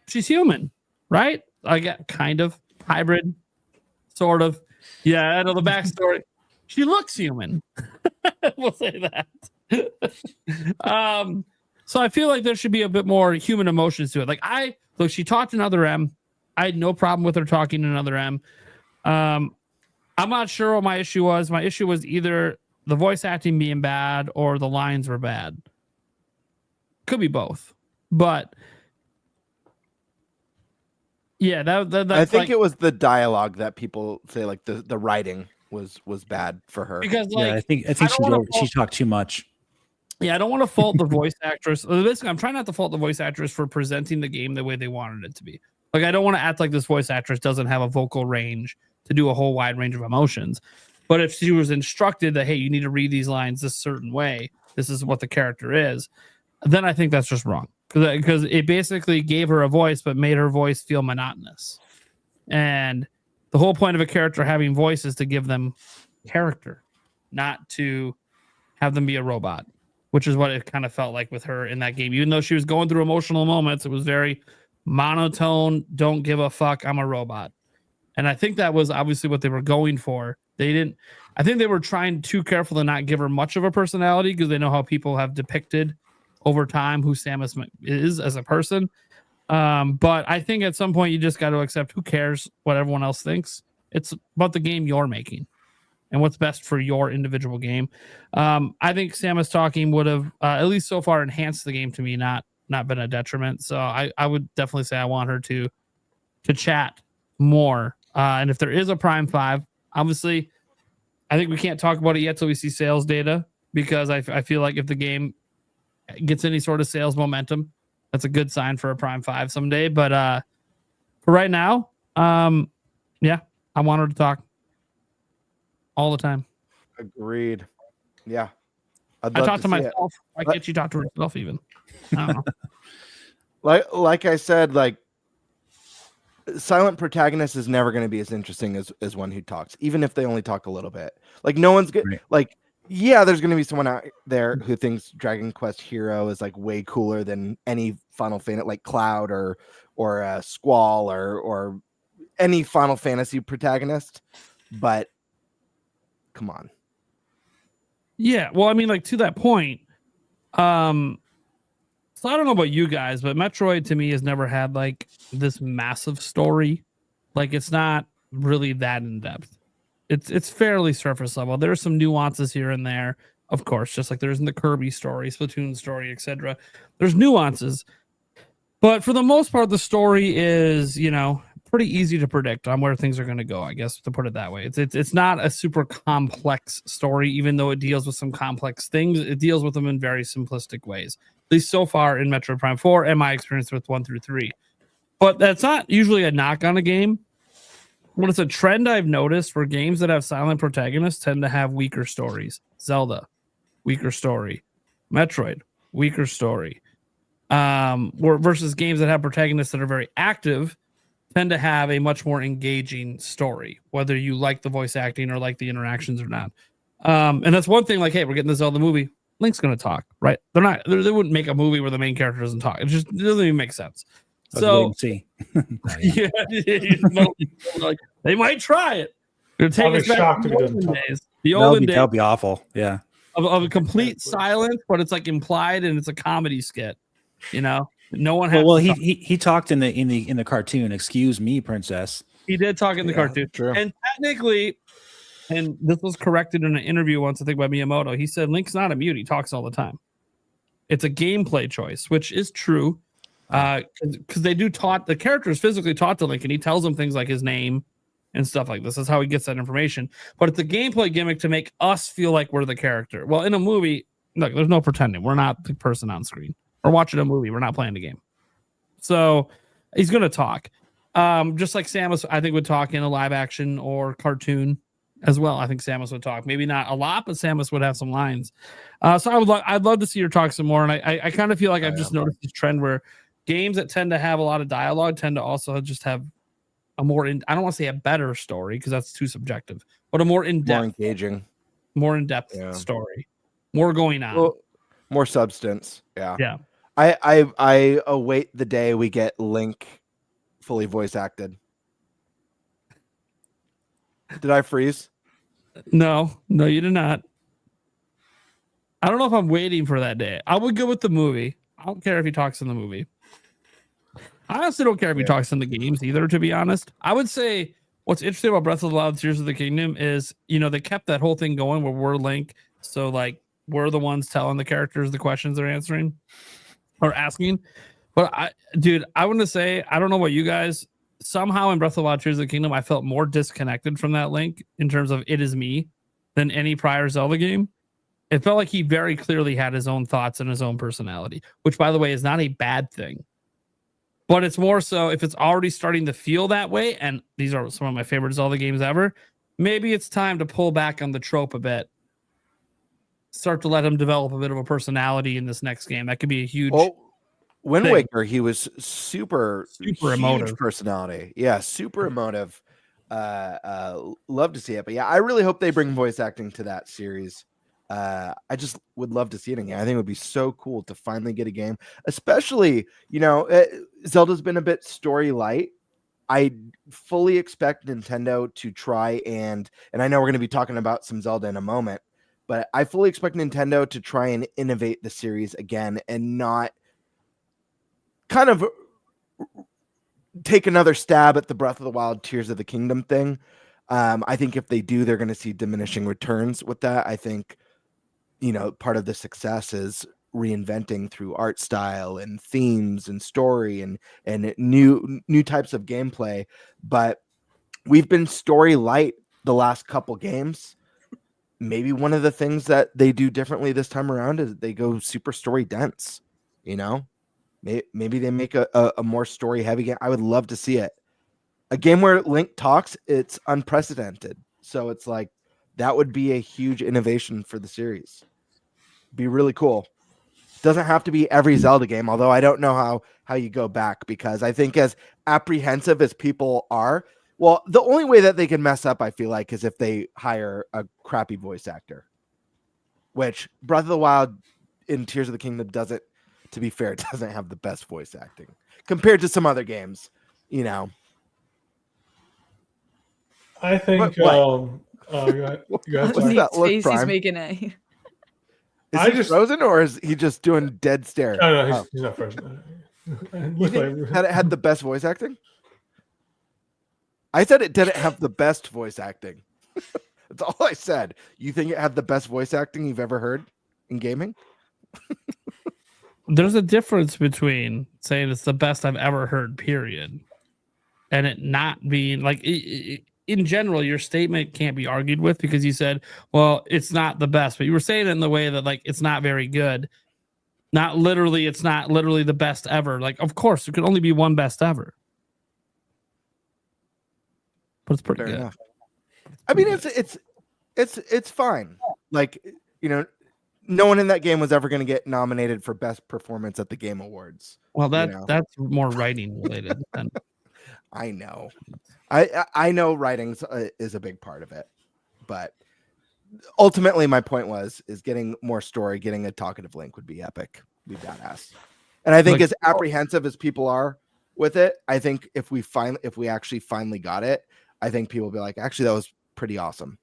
she's human, right? I get kind of hybrid, sort of. Yeah, I know the backstory. She looks human. We'll say that. So I feel like there should be a bit more human emotions to it. Like she talked another M. I had no problem with her talking another M. I'm not sure what my issue was. My issue was either the voice acting being bad or the lines were bad. Could be both, but yeah, that I think it was the dialogue that people say like the writing was bad for her. Because like I think she talked too much. Yeah, I don't want to fault the voice actress. Basically, I'm trying not to fault the voice actress for presenting the game the way they wanted it to be. Like, I don't want to act like this voice actress doesn't have a vocal range to do a whole wide range of emotions. But if she was instructed that, hey, you need to read these lines this certain way, this is what the character is, then I think that's just wrong. Because it basically gave her a voice, but made her voice feel monotonous. And the whole point of a character having voice is to give them character, not to have them be a robot. Which is what it kind of felt like with her in that game. Even though she was going through emotional moments, it was very monotone, don't give a fuck, I'm a robot. And I think that was obviously what they were going for. I think they were trying too careful to not give her much of a personality because they know how people have depicted over time who Samus is as a person. But I think at some point you just got to accept who cares what everyone else thinks. It's about the game you're making and what's best for your individual game. I think Samus talking would have, at least so far, enhanced the game to me, not been a detriment. So I would definitely say I want her to chat more. And if there is a Prime 5, obviously, I think we can't talk about it yet till we see sales data, because I feel like if the game gets any sort of sales momentum, that's a good sign for a Prime 5 someday. But for right now, yeah, I want her to talk all the time. Agreed. Yeah. I talk to myself. Why can't she talk to herself even? I don't know. Like I said, like silent protagonist is never going to be as interesting as one who talks, even if they only talk a little bit. Like no one's good. Right. Like, yeah, there's going to be someone out there who thinks Dragon Quest Hero is like way cooler than any Final Fantasy, like Cloud or Squall or any Final Fantasy protagonist. But come on. Yeah, well, I mean, like to that point, so I don't know about you guys, but Metroid to me has never had like this massive story. Like it's not really that in depth. It's fairly surface level. There's some nuances here and there, of course, just like there's in the Kirby story, Splatoon story, etc. There's nuances, but for the most part, the story is, you know, pretty easy to predict on where things are going to go, I guess, to put it that way. It's not a super complex story, even though it deals with some complex things. It deals with them in very simplistic ways, at least so far in Metroid Prime 4 and my experience with 1 through 3. But that's not usually a knock on a game. But it's a trend I've noticed where games that have silent protagonists tend to have weaker stories. Zelda, weaker story. Metroid, weaker story. Versus games that have protagonists that are very active tend to have a much more engaging story, whether you like the voice acting or like the interactions or not. And that's one thing, like, hey, we're getting the Zelda movie. Link's going to talk, right? They wouldn't make a movie where the main character doesn't talk. It doesn't even make sense. So, see. Yeah, like, they might try it. They're taking us back to the olden days. The olden days. That'll be awful. Yeah. Of a complete silence, but it's like implied and it's a comedy skit. You know, no one has. Well, he talked in the cartoon. Excuse me, princess. He did talk in the cartoon, true. And technically, and this was corrected in an interview once, I think, by Miyamoto. He said Link's not a mute; he talks all the time. It's a gameplay choice, which is true, because they do the character is physically taught to Link, and he tells him things like his name and stuff like this. That's how he gets that information. But it's a gameplay gimmick to make us feel like we're the character. Well, in a movie, look, there's no pretending. We're not the person on screen. We're watching a movie. We're not playing the game. So he's going to talk. Just like Samus, I think, would talk in a live action or cartoon as well. I think Samus would talk. Maybe not a lot, but Samus would have some lines. So I'd love to see her talk some more. And I kind of feel like I've just noticed this trend where games that tend to have a lot of dialogue tend to also just have a more, I don't want to say a better story because that's too subjective, but a more in-depth, more in-depth story, more going on. Well, more substance. Yeah. I await the day we get Link fully voice acted. Did I freeze? No, you did not. I don't know if I'm waiting for that day. I would go with the movie. I don't care if he talks in the movie. I honestly don't care if he talks in the games either, to be honest. I would say what's interesting about Breath of the Wild Tears of the Kingdom is, you know, they kept that whole thing going where we're Link. So, like, we're the ones telling the characters the questions they're answering or asking. But I want to say, I don't know about you guys. Somehow in Breath of the Wild Tears of the Kingdom, I felt more disconnected from that Link in terms of it is me than any prior Zelda game. It felt like he very clearly had his own thoughts and his own personality, which, by the way, is not a bad thing. But it's more so if it's already starting to feel that way, and these are some of my favorite Zelda games ever, maybe it's time to pull back on the trope a bit. Start to let him develop a bit of a personality in this next game. That could be a huge... Wind Waker, he was super emotive personality. Yeah, super emotive. Love to see it. But yeah, I really hope they bring voice acting to that series. I just would love to see it again. I think it would be so cool to finally get a game, especially, you know, Zelda's been a bit story light. I fully expect Nintendo to try and I know we're going to be talking about some Zelda in a moment, but I fully expect Nintendo to try and innovate the series again and not kind of take another stab at the Breath of the Wild Tears of the Kingdom thing. I think if they do, they're going to see diminishing returns with that. I think, you know, part of the success is reinventing through art style and themes and story and new types of gameplay. But we've been story light the last couple games. Maybe one of the things that they do differently this time around is they go super story dense, you know? Maybe they make a more story heavy game. I would love to see it. A game where Link talks, it's unprecedented. So it's like that would be a huge innovation for the series. Be really cool. Doesn't have to be every Zelda game, although I don't know how you go back, because I think as apprehensive as people are, well, the only way that they can mess up, I feel like, is if they hire a crappy voice actor, which Breath of the Wild in Tears of the Kingdom doesn't, to be fair, doesn't have the best voice acting compared to some other games, you know. I think go ahead, What's sorry. that look, Face he's Prime? making a. Is he frozen, or is he just doing dead stare? No, he's not frozen. You think that it had the best voice acting? I said it didn't have the best voice acting. That's all I said. You think it had the best voice acting you've ever heard in gaming? There's a difference between saying it's the best I've ever heard, period, and it not being like in general, your statement can't be argued with, because you said, well, it's not the best, but you were saying it in the way that like it's not very good. Not literally, it's not literally the best ever. Like, of course, there could only be one best ever. But it's pretty Fair good. enough. I mean, it's fine. Like, you know, no one in that game was ever going to get nominated for best performance at the Game Awards. Well, you know? that's more writing related. Than... I know. I know writing is a big part of it, but ultimately my point is getting more story, getting a talkative Link would be epic, would be badass. And I think Like, as apprehensive as people are with it, I think if we actually finally got it, I think people will be like, actually, that was pretty awesome.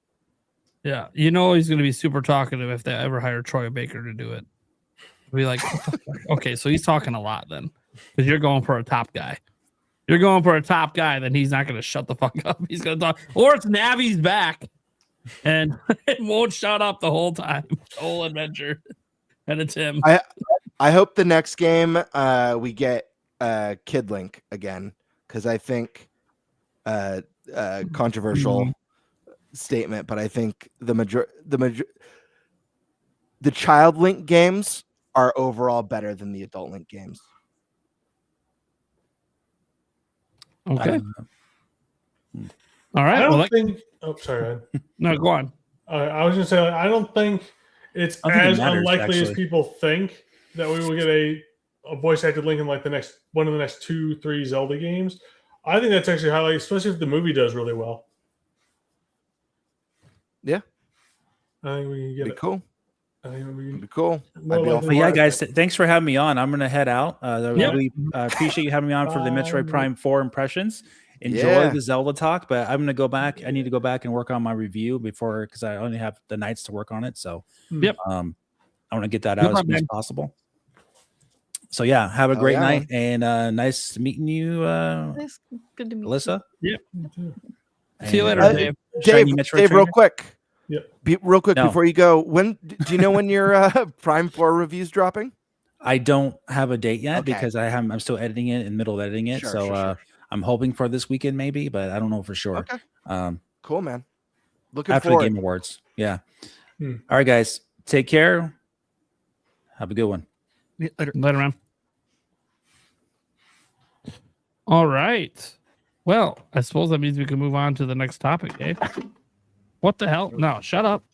Yeah, you know he's going to be super talkative if they ever hire Troy Baker to do it. Be like, okay, so he's talking a lot then, because you're going for a top guy. You're going for a top guy, then he's not going to shut the fuck up. He's going to talk, or it's Navi's back, and it won't shut up the whole time. The whole adventure, and it's him. I hope the next game we get Kid Link again, because I think controversial statement, but I think the Child Link games are overall better than the Adult Link games. Okay. All right. I don't well, think. Oh, sorry. No, go on. I was going to say, I don't think it's as unlikely as people think that we will get a voice acted Link in like one of the next 2-3 Zelda games. I think that's actually highlighted, especially if the movie does really well. Yeah, I think we can get it. Cool. I think it would be cool. But yeah, guys, thanks for having me on. I'm gonna head out. Really appreciate you having me on for the Metroid Prime 4 impressions. Enjoy the Zelda talk, but I'm gonna go back. I need to go back and work on my review because I only have the nights to work on it. So I want to get that out as soon as possible. So yeah, have a great night, and nice meeting you, Good to meet Alyssa. Yep. And, See you later, Dave. Dave, real quick. Yep. Real quick before you go, do you know when your Prime 4 review's dropping? I don't have a date yet because I'm still editing it, in the middle of editing it. Sure. I'm hoping for this weekend maybe, but I don't know for sure. Okay. Cool, man. Looking after forward. the Game Awards. Yeah. All right, guys. Take care. Have a good one. Later, man. All right. Well, I suppose that means we can move on to the next topic, Dave. What the hell? No, shut up.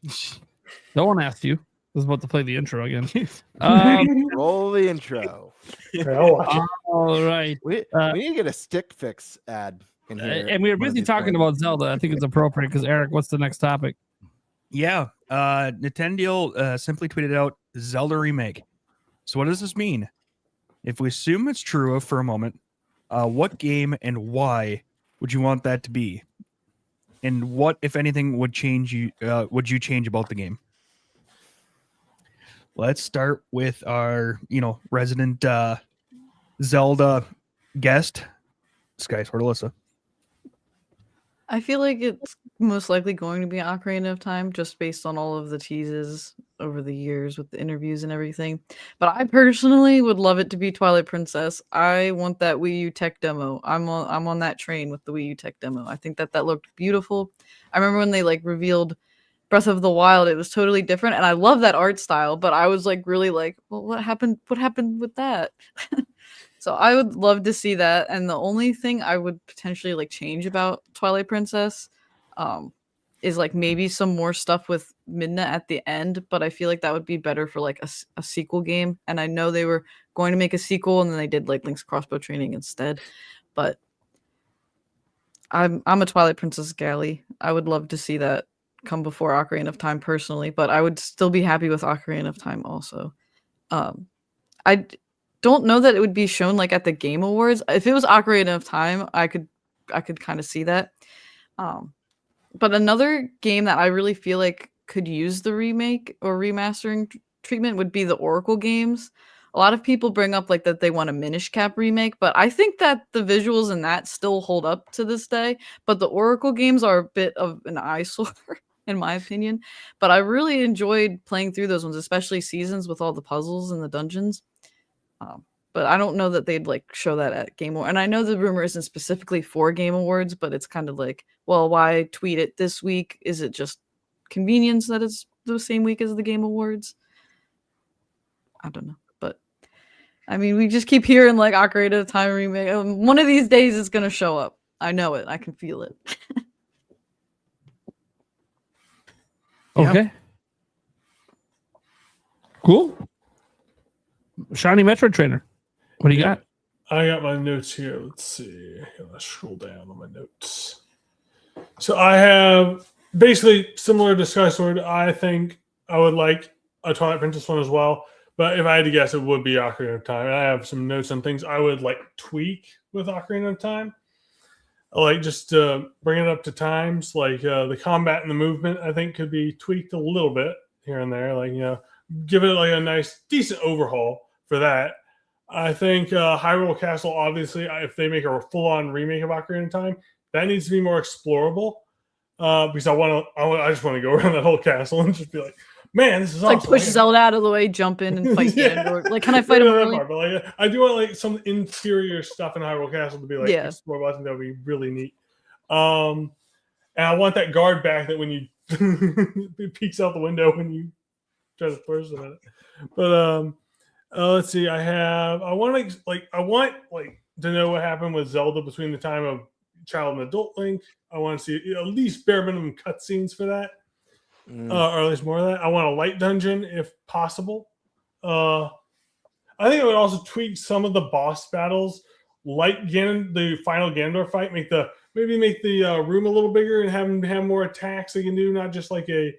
No one asked you. I was about to play the intro again. Roll the intro. All right. We need to get a stick fix ad in here. And we were busy talking about Zelda. I think it's appropriate because, Eric, what's the next topic? Yeah. Nintendo simply tweeted out Zelda remake. So what does this mean? If we assume it's true for a moment, what game and why would you want that to be? And what, if anything, would you change about the game? Let's start with our, resident Zelda guest, Skyward Alyssa. I feel like it's most likely going to be Ocarina of Time, just based on all of the teases over the years with the interviews and everything. But I personally would love it to be Twilight Princess. I want that Wii U tech demo. I'm on that train with the Wii U tech demo. I think that looked beautiful. I remember when they revealed Breath of the Wild, it was totally different, and I love that art style. But I was really well, what happened? What happened with that? So I would love to see that. And the only thing I would potentially change about Twilight Princess, is like maybe some more stuff with Midna at the end, but I feel like that would be better for like a sequel game. And I know they were going to make a sequel, and then they did like Link's Crossbow Training instead. But I'm a Twilight Princess galley. I would love to see that come before Ocarina of Time personally, but I would still be happy with Ocarina of Time also. I don't know that it would be shown like at the Game Awards. If it was Ocarina of Time, I could kind of see that. But another game that I really feel like could use the remake or remastering treatment would be the Oracle games. A lot of people bring up like that they want a Minish Cap remake, but I think that the visuals in that still hold up to this day. But the Oracle games are a bit of an eyesore, in my opinion. But I really enjoyed playing through those ones, especially Seasons with all the puzzles and the dungeons. But I don't know that they'd like show that at Game Awards. And I know the rumor isn't specifically for Game Awards, but it's kind of like, well, why tweet it this week? Is it just convenience that it's the same week as the Game Awards? I don't know. But I mean, we just keep hearing like Ocarina of Time remake. One of these days it's going to show up. I know it. I can feel it. Okay. Cool. Shiny Metroid Trainer. What do you got? I got my notes here. Let's see. Let's scroll down on my notes. So I have basically similar to Sky Sword. I think I would like a Twilight Princess one as well. But if I had to guess, it would be Ocarina of Time. I have some notes on things I would like tweak with Ocarina of Time. Like just bring it up to times. Like the combat and the movement, I think could be tweaked a little bit here and there. Like, give it like a nice, decent overhaul for that. I think Hyrule Castle, obviously, if they make a full-on remake of Ocarina of Time, that needs to be more explorable. Because I just want to go around that whole castle and just be like, man, this is awesome. Like push Zelda out of the way, jump in and fight Ganondorf. Like, can I fight him early? But like, I do want like some interior stuff in Hyrule Castle to be like explorable. I think that would be really neat. And I want that guard back that when you it peeks out the window when you try to push it. But let's see. I want to know what happened with Zelda between the time of child and adult Link. I want to see at least bare minimum cutscenes for that, or at least more of that. I want a light dungeon if possible. I think I would also tweak some of the boss battles, like the final Ganondorf fight. Make the room a little bigger and have him have more attacks they can do, not just like a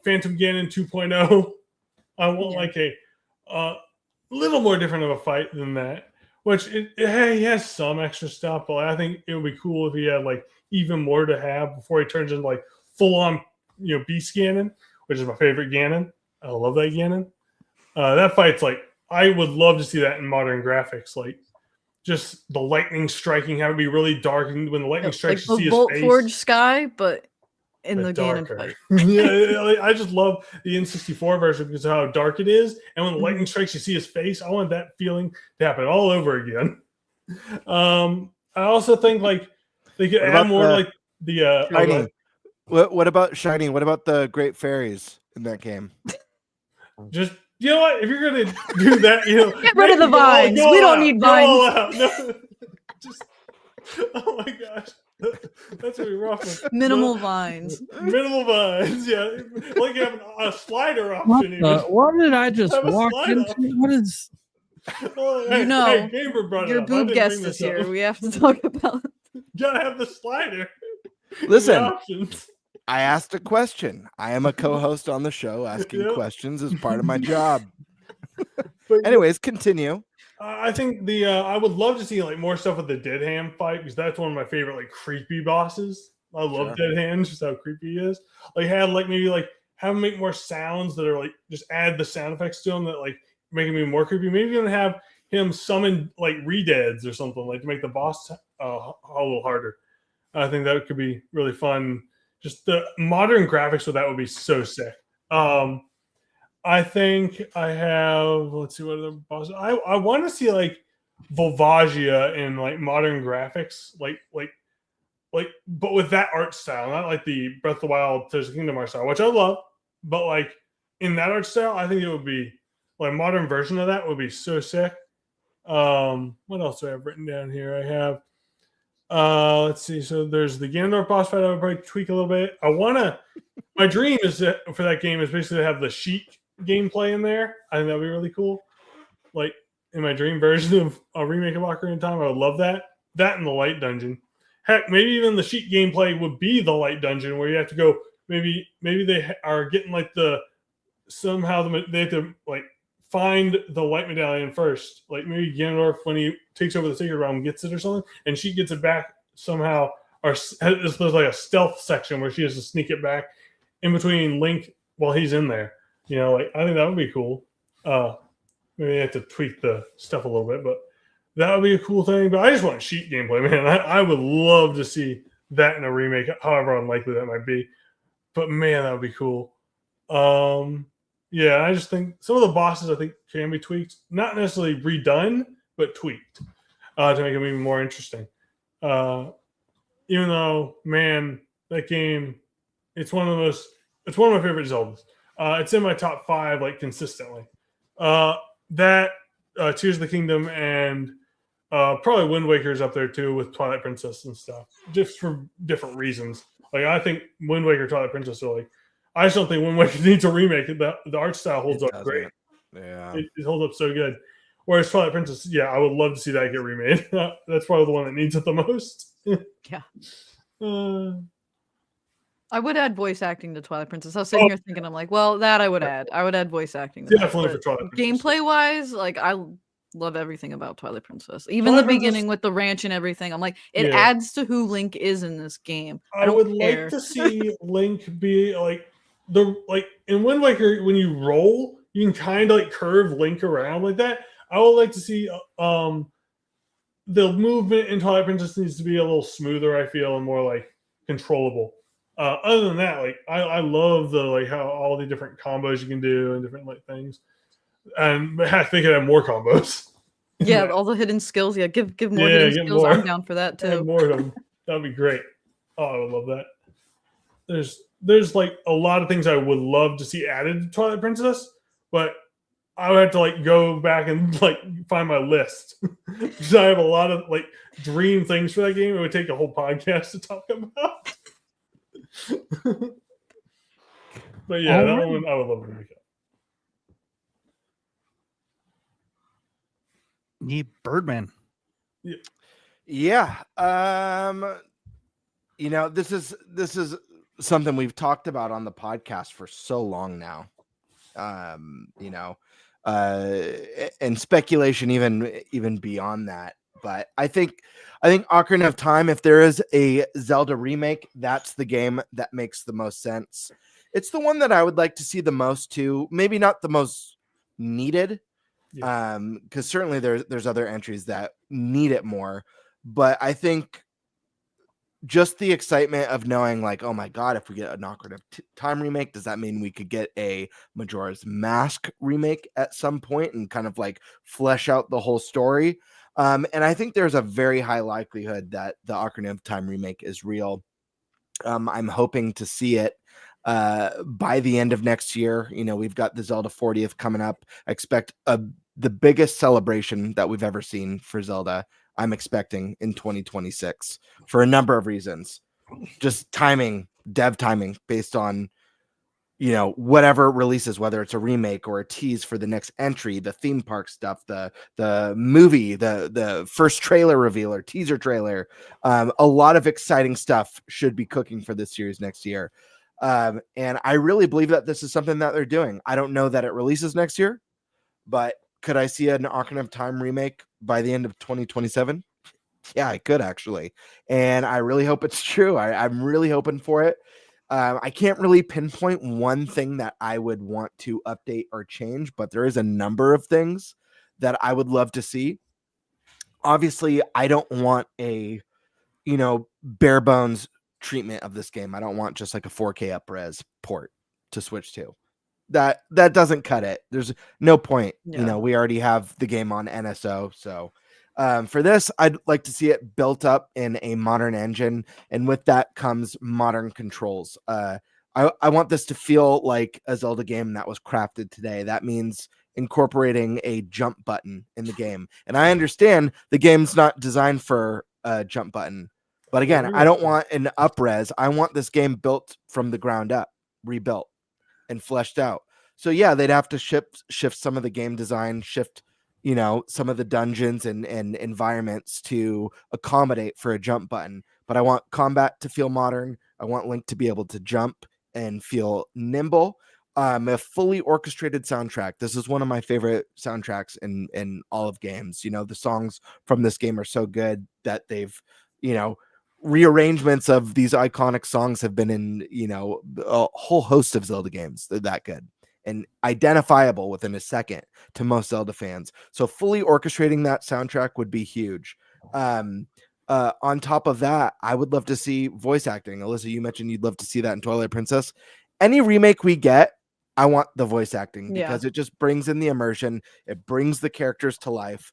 Phantom Ganon 2.0. I want like a little more different of a fight than that. Which he has some extra stuff, but I think it would be cool if he had like even more to have before he turns into like full on, Beast Ganon, which is my favorite Ganon. I love that Ganon. That fight's like, I would love to see that in modern graphics, like just the lightning striking, have it be really dark, and when the lightning strikes, like you see the his face. Forge Sky, but in the Ganon fight. Yeah, I just love the N64 version because of how dark it is, and when the lightning strikes, you see his face. I want that feeling to happen all over again. I also think like they could add more like the Shiny. What about Shiny? What about the Great Fairies in that game? Just you know what? If you're gonna do that, get rid of the vines. We don't need vines. No, just oh my gosh. That's really rough. Minimal vines. Minimal vines, yeah. Like you have a slider option. What did I just walk into? What is? Your boob guest is here. We have to talk about it. Gotta have the slider. Listen, I asked a question. I am a co-host on the show. Asking questions is part of my job. Anyways, continue. I think I would love to see like more stuff with the Dead Hand fight because that's one of my favorite like creepy bosses. I love Dead Hand, just how creepy he is. Like have him make more sounds that are like just add the sound effects to him that like make him even more creepy. Maybe even have him summon like Redeads or something like to make the boss a little harder. I think that could be really fun. Just the modern graphics with that would be so sick. I think I have. Let's see what other bosses. I want to see like Volvagia in like modern graphics, like, but with that art style, not like the Breath of the Wild Tears of the Kingdom art style, which I love, but like in that art style, I think it would be like a modern version of that would be so sick. What else do I have written down here? I have Let's see. So there's the Ganondorf boss fight. I would probably tweak a little bit. My dream is for that game is basically to have the Sheik gameplay in there. I think that'd be really cool. Like in my dream version of a remake of Ocarina of Time, I would love that. That and the Light Dungeon. Heck, maybe even the Sheik gameplay would be the Light Dungeon, where you have to go. Maybe they are getting like they have to like find the Light Medallion first. Like maybe Ganondorf, when he takes over the Sacred Realm, gets it or something, and she gets it back somehow. Or there's like a stealth section where she has to sneak it back in between Link while he's in there. You know, like I think that would be cool. Maybe I have to tweak the stuff a little bit, but that would be a cool thing. But I just want Sheik gameplay, man. I would love to see that in a remake, however unlikely that might be. But man, that would be cool. Yeah, I just think some of the bosses I think can be tweaked, not necessarily redone, but tweaked to make them even more interesting. Even though, man, that game, it's one of my favorite Zeldas. It's in my top 5 like consistently. Tears of the Kingdom and probably Wind Waker is up there too with Twilight Princess and stuff, just for different reasons. Like I think Wind Waker, Twilight Princess are like. I just don't think Wind Waker needs a remake. The art style holds up great. Yeah, it holds up so good. Whereas Twilight Princess, yeah, I would love to see that get remade. That's probably the one that needs it the most. Yeah. I would add voice acting to Twilight Princess. I was sitting here thinking, I'm like, well, that I would add. I would add voice acting. Definitely for Twilight Princess. Gameplay wise, like I love everything about Twilight Princess. Even Twilight the beginning with the ranch and everything. I'm like, it adds to who Link is in this game. I would like to see Link be like in Wind Waker, when you roll, you can kind of like curve Link around like that. I would like to see the movement in Twilight Princess needs to be a little smoother, I feel, and more like controllable. Other than that, like I love the like how all the different combos you can do and different like things. And heck, they could have more combos. Yeah, all the hidden skills. Yeah, give more hidden skills. More. I'm down for that too. More of them. That'd be great. Oh, I would love that. There's like a lot of things I would love to see added to Twilight Princess, but I would have to like go back and like find my list because I have a lot of like dream things for that game. It would take a whole podcast to talk about. But yeah, that one I would love to make up. Need Birdman. Yeah. You know, this is something we've talked about on the podcast for so long now. You know, and speculation even beyond that. But I think Ocarina of Time, if there is a Zelda remake, that's the game that makes the most sense. It's the one that I would like to see the most too. Maybe not the most needed, because certainly there's other entries that need it more. But I think just the excitement of knowing, like, oh my god, if we get an Ocarina of Time remake, does that mean we could get a Majora's Mask remake at some point and kind of like flesh out the whole story? And I think there's a very high likelihood that the Ocarina of Time remake is real. I'm hoping to see it by the end of next year. You know, we've got the Zelda 40th coming up. I expect the biggest celebration that we've ever seen for Zelda. I'm expecting in 2026 for a number of reasons. Just timing, dev timing, based on, you know, whatever releases, whether it's a remake or a tease for the next entry, the theme park stuff, the movie, the first trailer reveal or teaser trailer. A lot of exciting stuff should be cooking for this series next year. And I really believe that this is something that they're doing. I don't know that it releases next year, but could I see an Ocarina of Time remake by the end of 2027? Yeah, I could actually. And I really hope it's true. I'm really hoping for it. I can't really pinpoint one thing that I would want to update or change, but there is a number of things that I would love to see. Obviously, I don't want a, you know, bare bones treatment of this game. I don't want just like a 4K up-res port to switch to. That doesn't cut it. There's no point. Yeah. You know, we already have the game on NSO. So for this, I'd like to see it built up in a modern engine. And with that comes modern controls. I want this to feel like a Zelda game that was crafted today. That means incorporating a jump button in the game. And I understand the game's not designed for a jump button, But again, I don't want an up-res. I want this game built from the ground up, rebuilt and fleshed out. So yeah, they'd have to shift some of the game design, shift some of the dungeons and environments to accommodate for a jump button. But I want combat to feel modern. I want Link to be able to jump and feel nimble. A fully orchestrated soundtrack. This is one of my favorite soundtracks in all of games. The songs from this game are so good that they've, rearrangements of these iconic songs have been in, a whole host of Zelda games. They're that good and identifiable within a second to most Zelda fans. So fully orchestrating that soundtrack would be huge. On top of that, I would love to see voice acting. Alyssa, you mentioned you'd love to see that in Twilight Princess. Any remake we get, I want the voice acting because it just brings in the immersion. It brings the characters to life.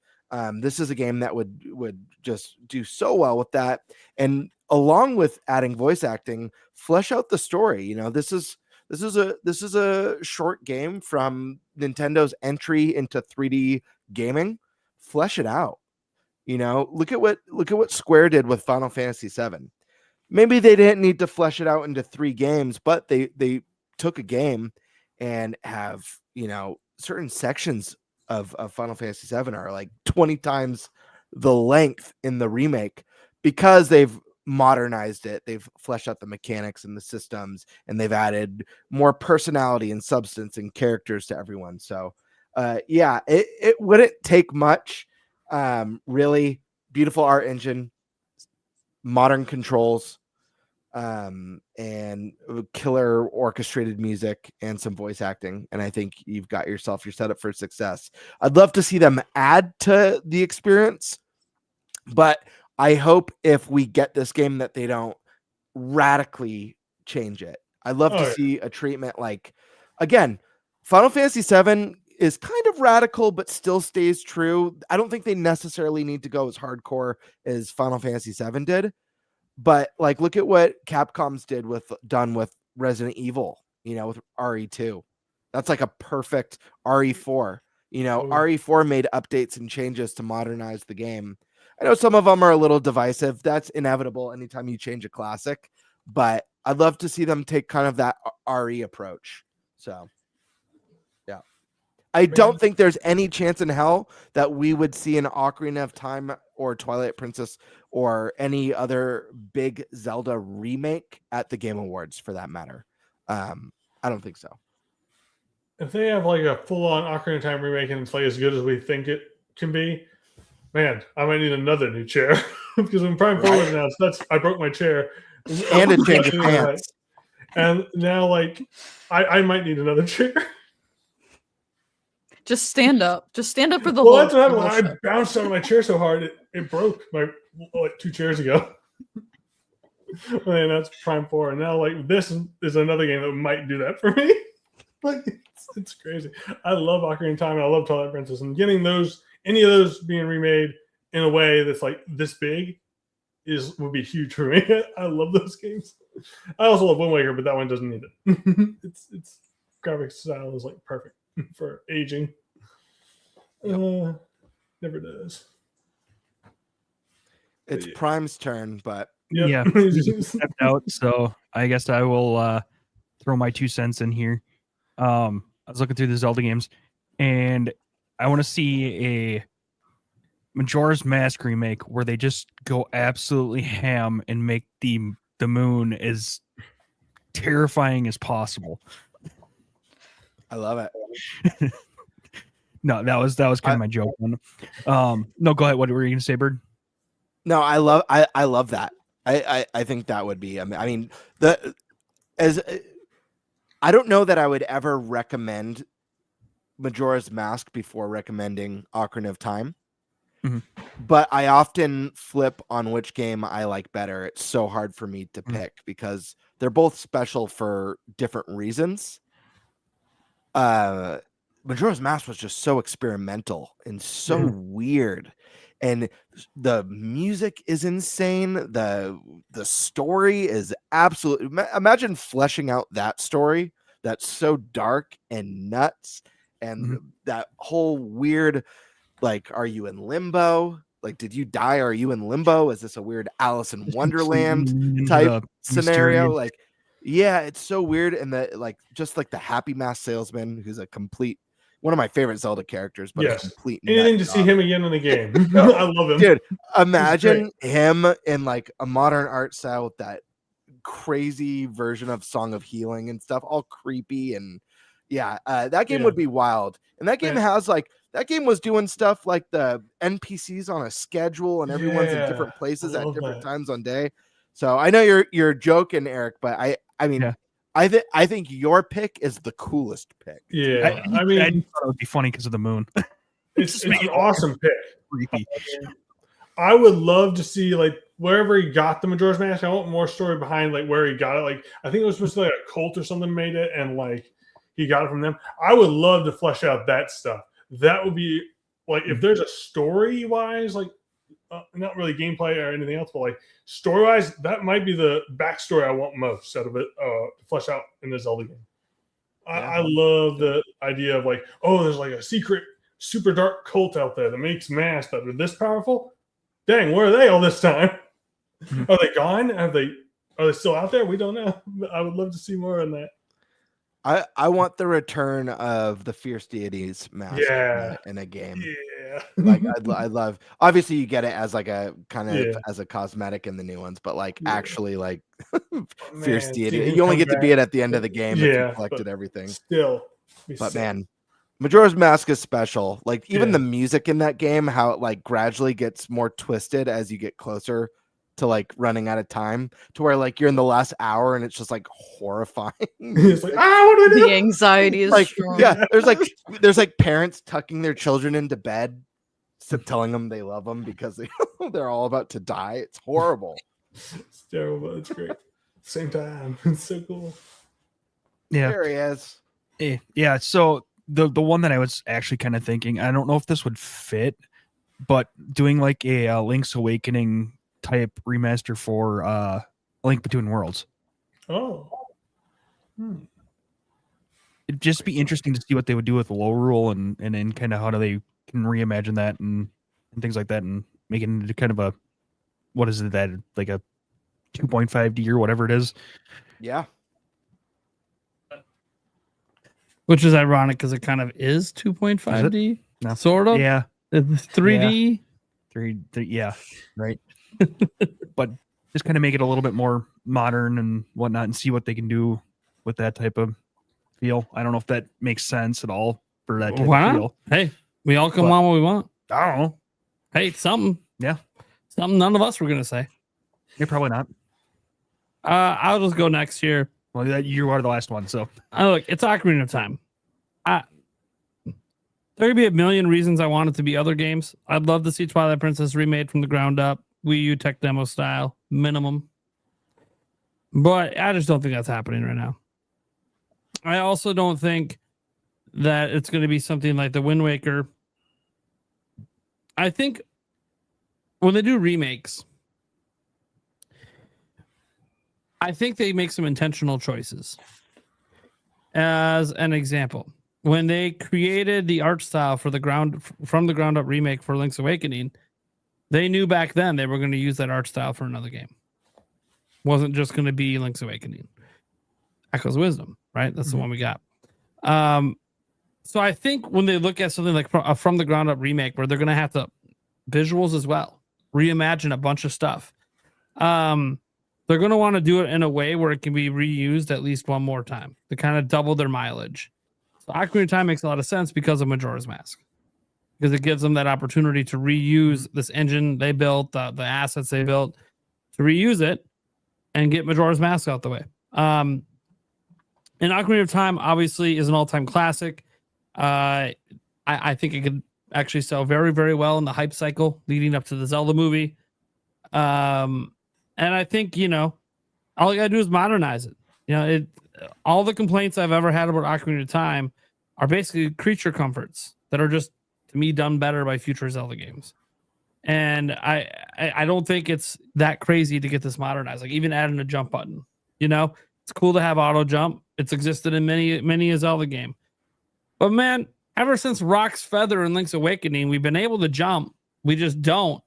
This is a game that would just do so well with that. And along with adding voice acting, flesh out the story. This is a short game from Nintendo's entry into 3D gaming. Flesh it out. Look at what Square did with Final Fantasy VII. Maybe they didn't need to flesh it out into 3 games, but they took a game and have, certain sections of Final Fantasy VII are like 20 times the length in the remake because they've modernized it. They've fleshed out the mechanics and the systems, and they've added more personality and substance and characters to everyone. So, it wouldn't take much. Really beautiful art engine, modern controls, and killer orchestrated music and some voice acting. And I think you're set up for success. I'd love to see them add to the experience, but I hope if we get this game that they don't radically change it. I'd love to see a treatment like, again, Final Fantasy VII is kind of radical, but still stays true. I don't think they necessarily need to go as hardcore as Final Fantasy VII did. But look at what Capcom's done with Resident Evil, with RE2. That's like a perfect RE4. RE4 made updates and changes to modernize the game. I know some of them are a little divisive. That's inevitable anytime you change a classic, but I'd love to see them take kind of that RE approach. So, yeah. I don't think there's any chance in hell that we would see an Ocarina of Time or Twilight Princess or any other big Zelda remake at the Game Awards, for that matter. I don't think so. If they have like a full-on Ocarina of Time remake and it's like as good as we think it can be, man, I might need another new chair because when Prime 4 was announced, I broke my chair and a change of pants. And now, I might need another chair. Just stand up. Just stand up for the whole. That's what happened. I bounced out of my chair so hard it broke my 2 chairs ago. And that's Prime 4, and now this is another game that might do that for me. It's crazy. I love Ocarina of Time and I love Twilight Princess, and getting any of those being remade in a way that's this big would be huge for me. I love those games. I also love Wind Waker, but that one doesn't need it. Its graphics style is perfect for aging. Never does. It's Prime's turn, but yeah, stepped out. So I guess I will throw my 2 cents in here. I was looking through the Zelda games, and I want to see a Majora's Mask remake where they just go absolutely ham and make the moon as terrifying as possible. I love it. No, that was kind of my joke. No, go ahead. What were you gonna say, Bird? No, I love that. I think that would be. I mean, I don't know that I would ever recommend Majora's Mask before recommending Ocarina of Time. Mm-hmm. But I often flip on which game I like better. It's so hard for me to pick because they're both special for different reasons. Majora's Mask was just so experimental and so weird. And the music is insane. The story is absolutely. Imagine fleshing out that story that's so dark and nuts, and that whole weird, are you in limbo? like, did you die? Or are you in limbo? Is this a weird Alice in Wonderland type scenario? Like, yeah, it's so weird. And just like the Happy Mask Salesman, who's a complete one of my favorite Zelda characters, but a complete anything to see him again in the game. I love him, dude. Imagine him in like a modern art style with that crazy version of Song of Healing and stuff, all creepy. And that game would be wild. And that game has like, that game was doing stuff like the NPCs on a schedule and everyone's in different places at different times on day. So I know you're joking, Eric, but I mean, I think your pick is the coolest pick. Yeah, I mean, I thought it would be funny because of the moon. It's an awesome pick. Creepy. I would love to see like wherever he got the Majora's Mask. I want more story behind like where he got it. Like I think it was supposed to be like a cult or something made it, and like he got it from them. I would love to flesh out that stuff. That would be like if there's a story wise, like not really gameplay or anything else, but like story wise, that might be the backstory I want most out of it to flesh out in the Zelda game. I love the idea of like, oh, there's like a secret super dark cult out there that makes masks that are this powerful. Dang, where are they all this time? Are they gone? Are they still out there? We don't know. I would love to see more on that. I want the return of the Fierce Deities mask in a game. Yeah. Like I love, obviously you get it as like a kind of as a cosmetic in the new ones, but like actually like Fierce Deity. You only get to be it at the end of the game if you collected everything. Still. But man, Majora's Mask is special. Like even the music in that game, how it like gradually gets more twisted as you get closer to like running out of time, to where like you're in the last hour and it's just like horrifying. It's like, what do I do? The anxiety is like strong. there's like parents tucking their children into bed, telling them they love them because they're all about to die. It's horrible. It's terrible. It's great. Same time, it's so cool. Yeah, there he is. Yeah. So the one that I was actually kind of thinking, I don't know if this would fit, but doing like a Link's Awakening type remaster for A Link Between Worlds. Oh. It'd just be interesting to see what they would do with Lorule and kind of how do they can reimagine that and things like that and make it into kind of a, what is it, that like a 2.5D or whatever it is. Yeah. Which is ironic because it kind of is 2.5D. No. Sort of. Yeah. It's 3D. Yeah. 3D. Yeah. Right. But just kind of make it a little bit more modern and whatnot and see what they can do with that type of feel. I don't know if that makes sense at all for that type of feel. Hey, we all come on what we want. I don't know. Hey, it's something. Yeah. Something none of us were going to say. You're probably not. I'll just go next here. Well, you are the last one, so. Look, it's Ocarina of Time. There could be a million reasons I want it to be other games. I'd love to see Twilight Princess remade from the ground up, Wii U tech demo style, minimum. But I just don't think that's happening right now. I also don't think that it's going to be something like the Wind Waker. I think when they do remakes, I think they make some intentional choices. As an example, when they created the art style for from the ground up remake for Link's Awakening, they knew back then they were going to use that art style for another game. Wasn't just going to be Link's Awakening. Echoes of Wisdom, right? That's the one we got. So I think when they look at something like from the ground up remake, where they're going to have to visuals as well, reimagine a bunch of stuff. They're going to want to do it in a way where it can be reused at least one more time to kind of double their mileage. So Ocarina of Time makes a lot of sense because of Majora's Mask, because it gives them that opportunity to reuse this engine they built, the assets they built, to reuse it and get Majora's Mask out the way. And Ocarina of Time obviously is an all-time classic. I think it could actually sell very, very well in the hype cycle leading up to the Zelda movie. And I think, all you gotta do is modernize it. All the complaints I've ever had about Ocarina of Time are basically creature comforts that are just, to me, done better by future Zelda games. And I don't think it's that crazy to get this modernized. Like even adding a jump button, it's cool to have auto jump. It's existed in many a Zelda game. But man, ever since Rock's Feather and Link's Awakening, we've been able to jump. We just don't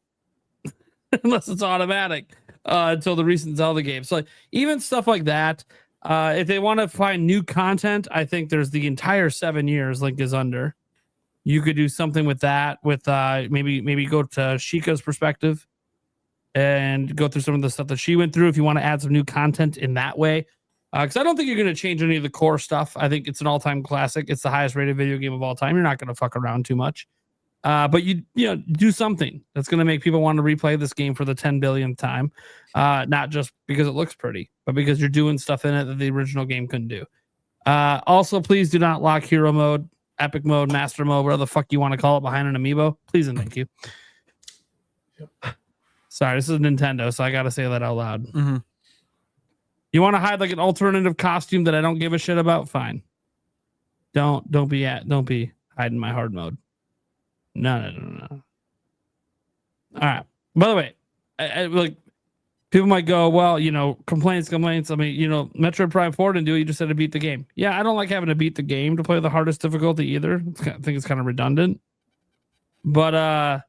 unless it's automatic until the recent Zelda games. So even stuff like that, if they want to find new content, I think there's the entire 7 years Link is under. You could do something with that, with maybe go to Sheikah's perspective and go through some of the stuff that she went through if you want to add some new content in that way. Because I don't think you're going to change any of the core stuff. I think it's an all-time classic. It's the highest rated video game of all time. You're not going to fuck around too much. But you do something that's going to make people want to replay this game for the 10 billionth time. Not just because it looks pretty, but because you're doing stuff in it that the original game couldn't do. Also, please do not lock hero mode, epic mode, master mode, whatever the fuck you want to call it, behind an amiibo. Please and thank you. Yep. Sorry, this is Nintendo, so I got to say that out loud. Mm-hmm. You want to hide like an alternative costume that I don't give a shit about? Fine. Don't be hiding my hard mode. No. All right. By the way, I like people might go, well, complaints. I mean, Metroid Prime 4 didn't do it. You just had to beat the game. Yeah, I don't like having to beat the game to play the hardest difficulty either. I think it's kind of redundant. But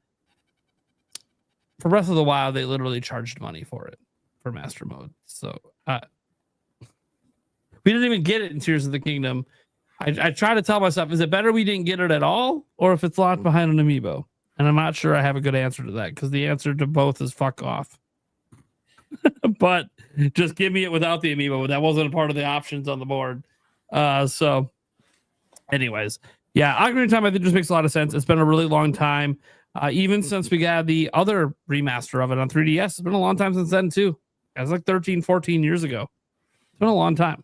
for Breath of the Wild, they literally charged money for it for Master Mode. So we didn't even get it in Tears of the Kingdom. I try to tell myself, is it better we didn't get it at all, or if it's locked behind an amiibo? And I'm not sure I have a good answer to that, because the answer to both is fuck off. But just give me it without the amiibo. That wasn't a part of the options on the board. So anyways, yeah, Ocarina of Time I think just makes a lot of sense. It's been a really long time. Even since we got the other remaster of it on 3DS, it's been a long time since then too. It was like 13, 14 years ago. It's been a long time.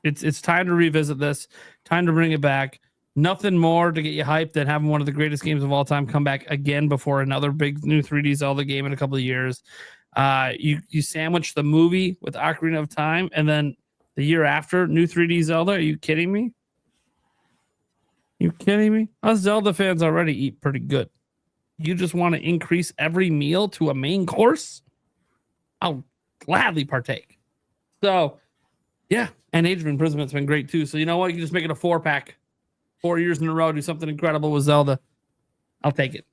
It's time to revisit this. Time to bring it back. Nothing more to get you hyped than having one of the greatest games of all time come back again before another big new 3D Zelda game in a couple of years. You sandwich the movie with Ocarina of Time, and then the year after, new 3D Zelda. Are you kidding me? You kidding me? Us Zelda fans already eat pretty good. You just want to increase every meal to a main course? I'll gladly partake. So, yeah. And Age of Imprisoment's been great too. So, you know what? You can just make it a 4-pack. 4 years in a row, do something incredible with Zelda. I'll take it.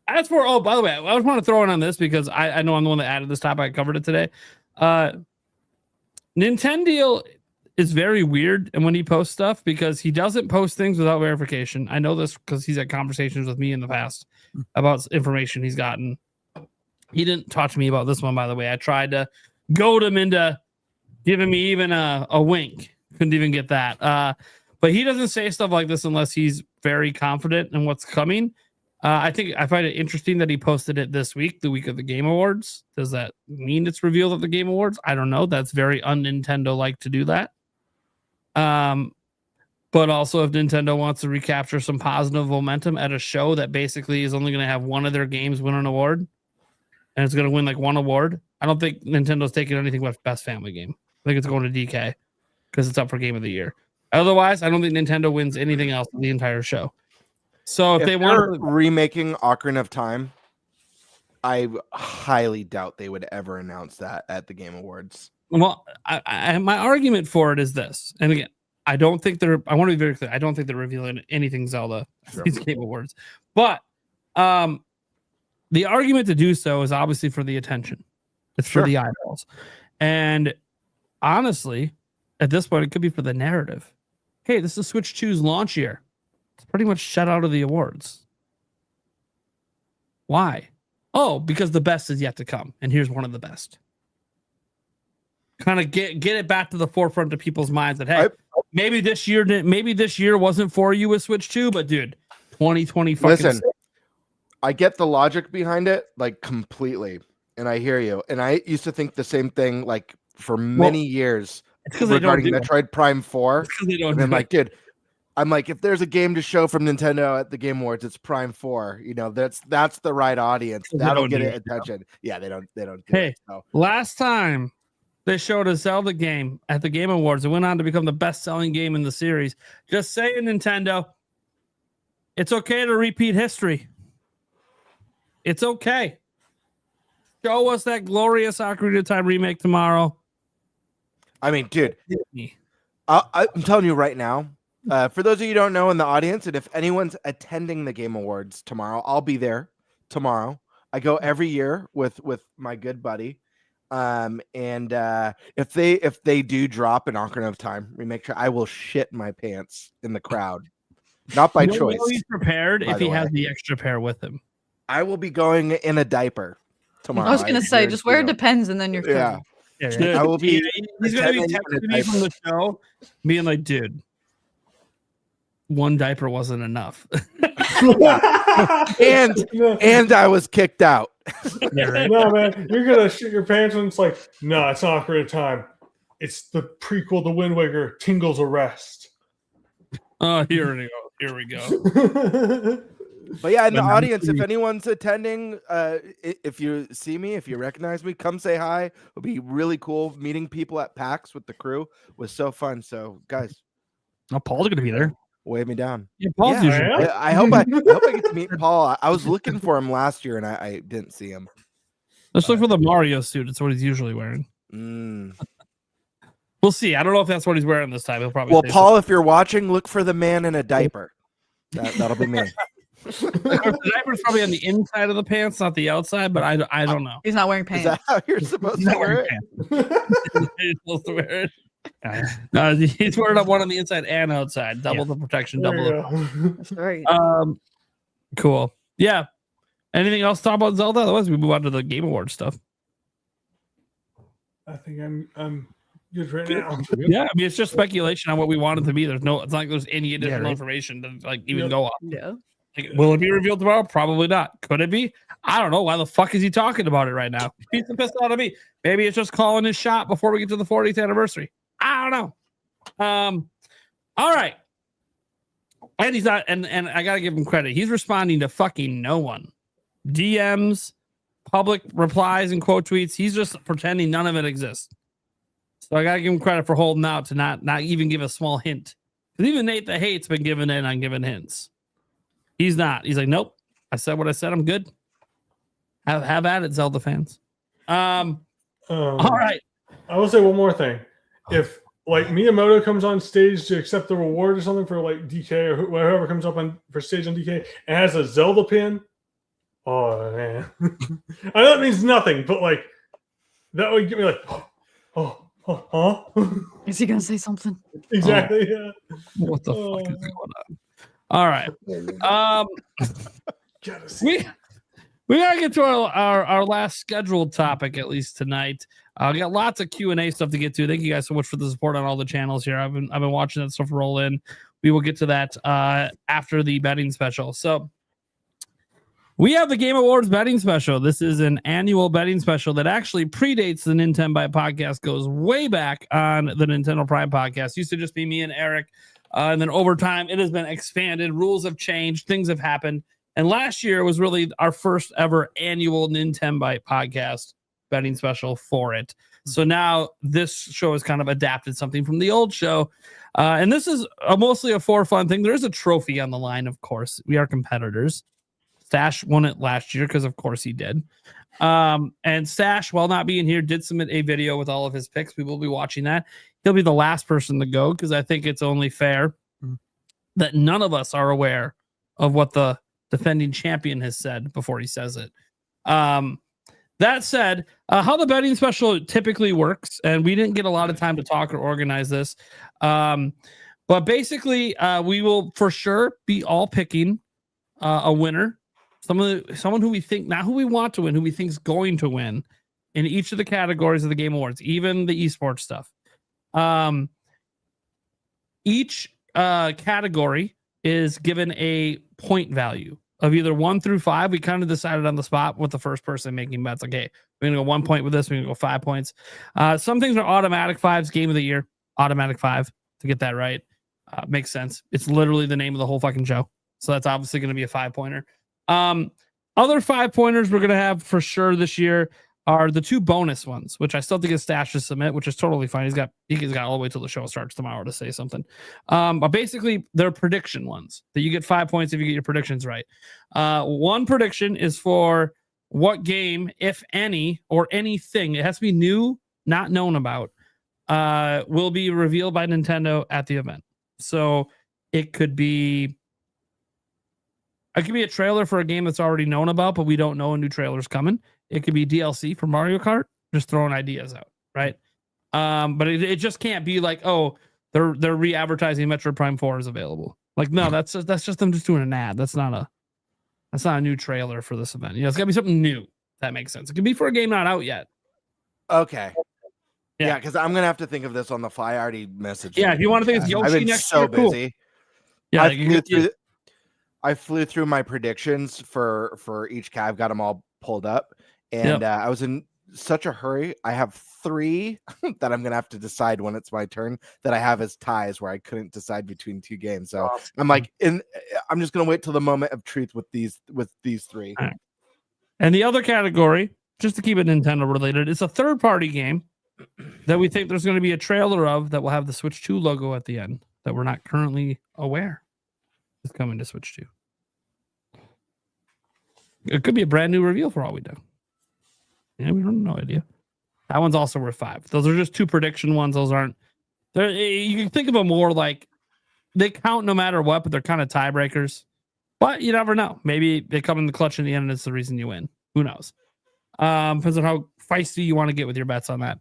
As for, by the way, I just want to throw in on this because I know I'm the one that added this topic. I covered it today. Nintendo is very weird and when he posts stuff because he doesn't post things without verification. I know this because he's had conversations with me in the past about information he's gotten. He didn't talk to me about this one, by the way. I tried to goad him into giving me even a wink. Couldn't even get that. But he doesn't say stuff like this unless he's very confident in what's coming. I find it interesting that he posted it this week, the week of the Game Awards. Does that mean it's revealed at the Game Awards? I don't know. That's very un-Nintendo-like to do that. But also if Nintendo wants to recapture some positive momentum at a show that basically is only going to have one of their games win an award, and it's going to win like one award, I don't think Nintendo's taking anything but Best Family Game. I think it's going to DK because it's up for Game of the Year. Otherwise, I don't think Nintendo wins anything else in the entire show. So if they want remaking Ocarina of Time, I highly doubt they would ever announce that at the Game Awards. Well, my argument for it is this, and again, I want to be very clear. I don't think they're revealing anything Zelda at these Game Awards, but the argument to do so is obviously for the attention. It's for the eyeballs, and honestly, at this point, it could be for the narrative. Hey, this is Switch 2's launch year. It's pretty much shut out of the awards. Why? Oh, because the best is yet to come, and here's one of the best. Kind of get it back to the forefront of people's minds that hey, maybe this year wasn't for you with Switch 2, but dude, 2020 fucking. Listen, I get the logic behind it, like completely, and I hear you. And I used to think the same thing, like for many years regarding Metroid Prime 4. And I'm like, dude, if there's a game to show from Nintendo at the Game Awards, it's Prime 4. You know, that's the right audience. That'll get attention. Yeah, they don't. Hey, last time they showed a Zelda game at the Game Awards, it went on to become the best-selling game in the series. Just saying, Nintendo, it's okay to repeat history. It's okay. Show us that glorious Ocarina of Time remake tomorrow. I mean, dude, I'm telling you right now, for those of you who don't know in the audience, and if anyone's attending the Game Awards tomorrow, I'll be there tomorrow. I go every year with my good buddy. And if they do drop in Ocarina of Time remake, I will shit my pants in the crowd. Not by choice. He's prepared if he has the extra pair with him. I will be going in a diaper tomorrow. I was gonna say, just wear Depends and then you're yeah. covered. I will be. He's gonna be texting me from the show, being like, "Dude, one diaper wasn't enough." and I was kicked out. Yeah, right. No, man, you're gonna shit your pants, and it's like, no, it's not Ocarina of Time. It's the prequel to Wind Waker, Tingle's Arrest. Oh, here we go. Here we go. But yeah, in the audience, if anyone's attending, if you see me, if you recognize me, come say hi. It'll be really cool. Meeting people at PAX with the crew was so fun. So, guys, Paul's gonna be there. Wave me down. Yeah, Paul's usually. I hope I get to meet Paul. I was looking for him last year and I didn't see him. Let's look for the Mario suit. It's what he's usually wearing. We'll see. I don't know if that's what he's wearing this time. He'll probably. Well, Paul, if you're watching, look for the man in a diaper. That'll be me. The diaper's probably on the inside of the pants, not the outside. But I don't know. He's not wearing pants. Is that how you're supposed to wear it? He's supposed to wear it. No, he's wearing one on the inside and outside. Double the protection. Double the. That's right. Cool. Yeah. Anything else to talk about Zelda? Otherwise, we move on to the Game Awards stuff. I think I'm good right now. Yeah, I mean, it's just speculation on what we want it to be. It's not like there's any additional information to like even go off. Yeah. Like, will it be revealed tomorrow? Probably not. Could it be? I don't know. Why the fuck is he talking about it right now? He's pissed out of me. Maybe it's just calling his shot before we get to the 40th anniversary. I don't know. All right. And he's not, and I gotta give him credit. He's responding to fucking no one. DMs, public replies, and quote tweets. He's just pretending none of it exists. So I gotta give him credit for holding out to not even give a small hint. Because even Nate the Hate's been giving in on giving hints. He's not. He's like, nope. I said what I said. I'm good. Have at it, Zelda fans. All right. I will say one more thing. If like Miyamoto comes on stage to accept the reward or something for like DK or whoever comes up on for stage on DK and has a Zelda pin, oh man, I know that means nothing, but like that would get me like, huh? Is he gonna say something? Exactly. Yeah. What the fuck is going on? All right. We gotta get to our last scheduled topic at least tonight. We got lots of Q&A stuff to get to. Thank you guys so much for the support on all the channels here. I've been watching that stuff roll in. We will get to that after the betting special. So we have the Game Awards betting special. This is an annual betting special that actually predates the Nintenbyte Podcast. Goes way back on the Nintendo Prime Podcast. Used to just be me and Eric. And then over time, it has been expanded. Rules have changed. Things have happened. And last year was really our first ever annual Nintenbyte Podcast betting special for it. So now this show has kind of adapted something from the old show. And this is mostly a for fun thing. There is a trophy on the line, of course. We are competitors. Stash won it last year because, of course, he did. And Stash, while not being here, did submit a video with all of his picks. We will be watching that. He'll be the last person to go because I think it's only fair that none of us are aware of what the defending champion has said before he says it. That said, how the betting special typically works, and we didn't get a lot of time to talk or organize this, but basically we will for sure be all picking a winner, someone who we think, not who we want to win, who we think is going to win in each of the categories of the Game Awards, even the esports stuff. Each category is given a point value of either 1 through 5. We kind of decided on the spot with the first person making bets. Like, hey, we're gonna go 1 point with this. We're gonna go 5 points. Some things are automatic 5s. Game of the year, automatic 5 to get that right. Makes sense. It's literally the name of the whole fucking show. So that's obviously going to be a 5-pointer. Other 5-pointers we're going to have for sure this year are the 2 bonus ones, which I still think is Stash to submit, which is totally fine. He's got all the way till the show starts tomorrow to say something. But basically, they're prediction ones that you get 5 points if you get your predictions right. One prediction is for what game, if any, or anything, it has to be new, not known about, will be revealed by Nintendo at the event. So it could be It could be a trailer for a game that's already known about, but we don't know a new trailer's coming. It could be DLC for Mario Kart, just throwing ideas out, right? But it just can't be like, oh, they're re-advertising Metroid Prime 4 is available. Like, no, that's just them just doing an ad. That's not a new trailer for this event. It's gotta be something new. That makes sense. It could be for a game not out yet. Okay. Yeah, because I'm gonna have to think of this on the fly. I already messaged. Yeah, if you want to think it's Yoshi I've been next so year, cool. busy. Yeah, I flew through my predictions for each cat. I've got them all pulled up, and I was in such a hurry. I have 3 that I'm gonna have to decide when it's my turn. That I have as ties where I couldn't decide between 2 games. So I'm like, I'm just gonna wait till the moment of truth with these 3. Right. And the other category, just to keep it Nintendo related, it's a third-party game that we think there's going to be a trailer of that will have the Switch 2 logo at the end that we're not currently aware is coming to Switch 2. It could be a brand new reveal for all we know. Yeah, we don't have no idea. That one's also worth 5. Those are just 2 prediction ones. Those aren't. You can think of them more like they count no matter what, but they're kind of tiebreakers. But you never know. Maybe they come in the clutch in the end and it's the reason you win. Who knows? Depends on how feisty you want to get with your bets on that.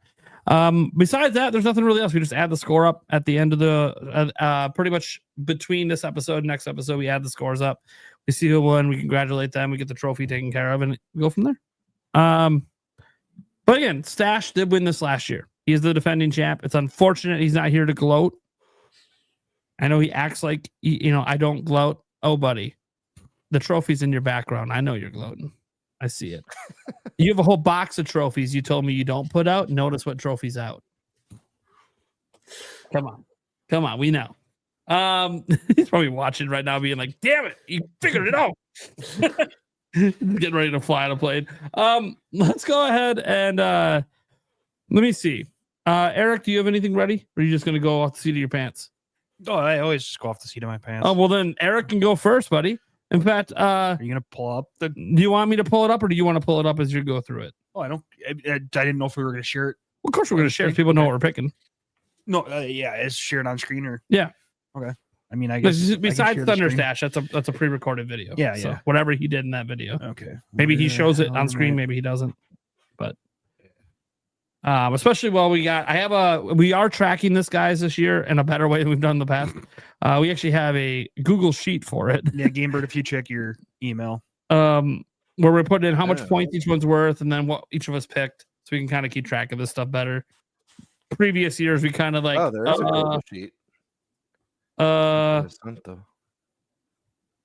Besides that, there's nothing really else. We just add the score up at the end of the pretty much between this episode and next episode. We add the scores up. We see who won. We congratulate them. We get the trophy taken care of, and we go from there. But again, Stash did win this last year. He is the defending champ. It's unfortunate he's not here to gloat. I know he acts like I don't gloat. Oh, buddy, the trophy's in your background. I know you're gloating. I see it. You have a whole box of trophies you told me you don't put out. Notice what trophy's out. Come on. We know. He's probably watching right now being like, damn it, you figured it out. Getting ready to fly on a plane. Let's go ahead and let me see. Eric, do you have anything ready? Or are you just going to go off the seat of your pants? Oh, I always just go off the seat of my pants. Oh, well then Eric can go first, buddy. In fact, are you gonna pull up the? Do you want me to pull it up, or do you want to pull it up as you go through it? Oh, I didn't know if we were gonna share it. Well, of course, we're gonna share it. People know what we're picking. No, yeah, it's shared on screen or yeah. Okay. I mean, I guess besides Thunderstash, that's a pre-recorded video. Yeah, so yeah. Whatever he did in that video. Okay. Maybe he shows it on screen. Maybe he doesn't. But especially while we are tracking this, guys, this year in a better way than we've done in the past. We actually have a Google sheet for it. Yeah, Gamebird, if you check your email, where we're putting in how much points each one's worth, and then what each of us picked, so we can kind of keep track of this stuff better. Previous years, we kind of like there is a Google sheet.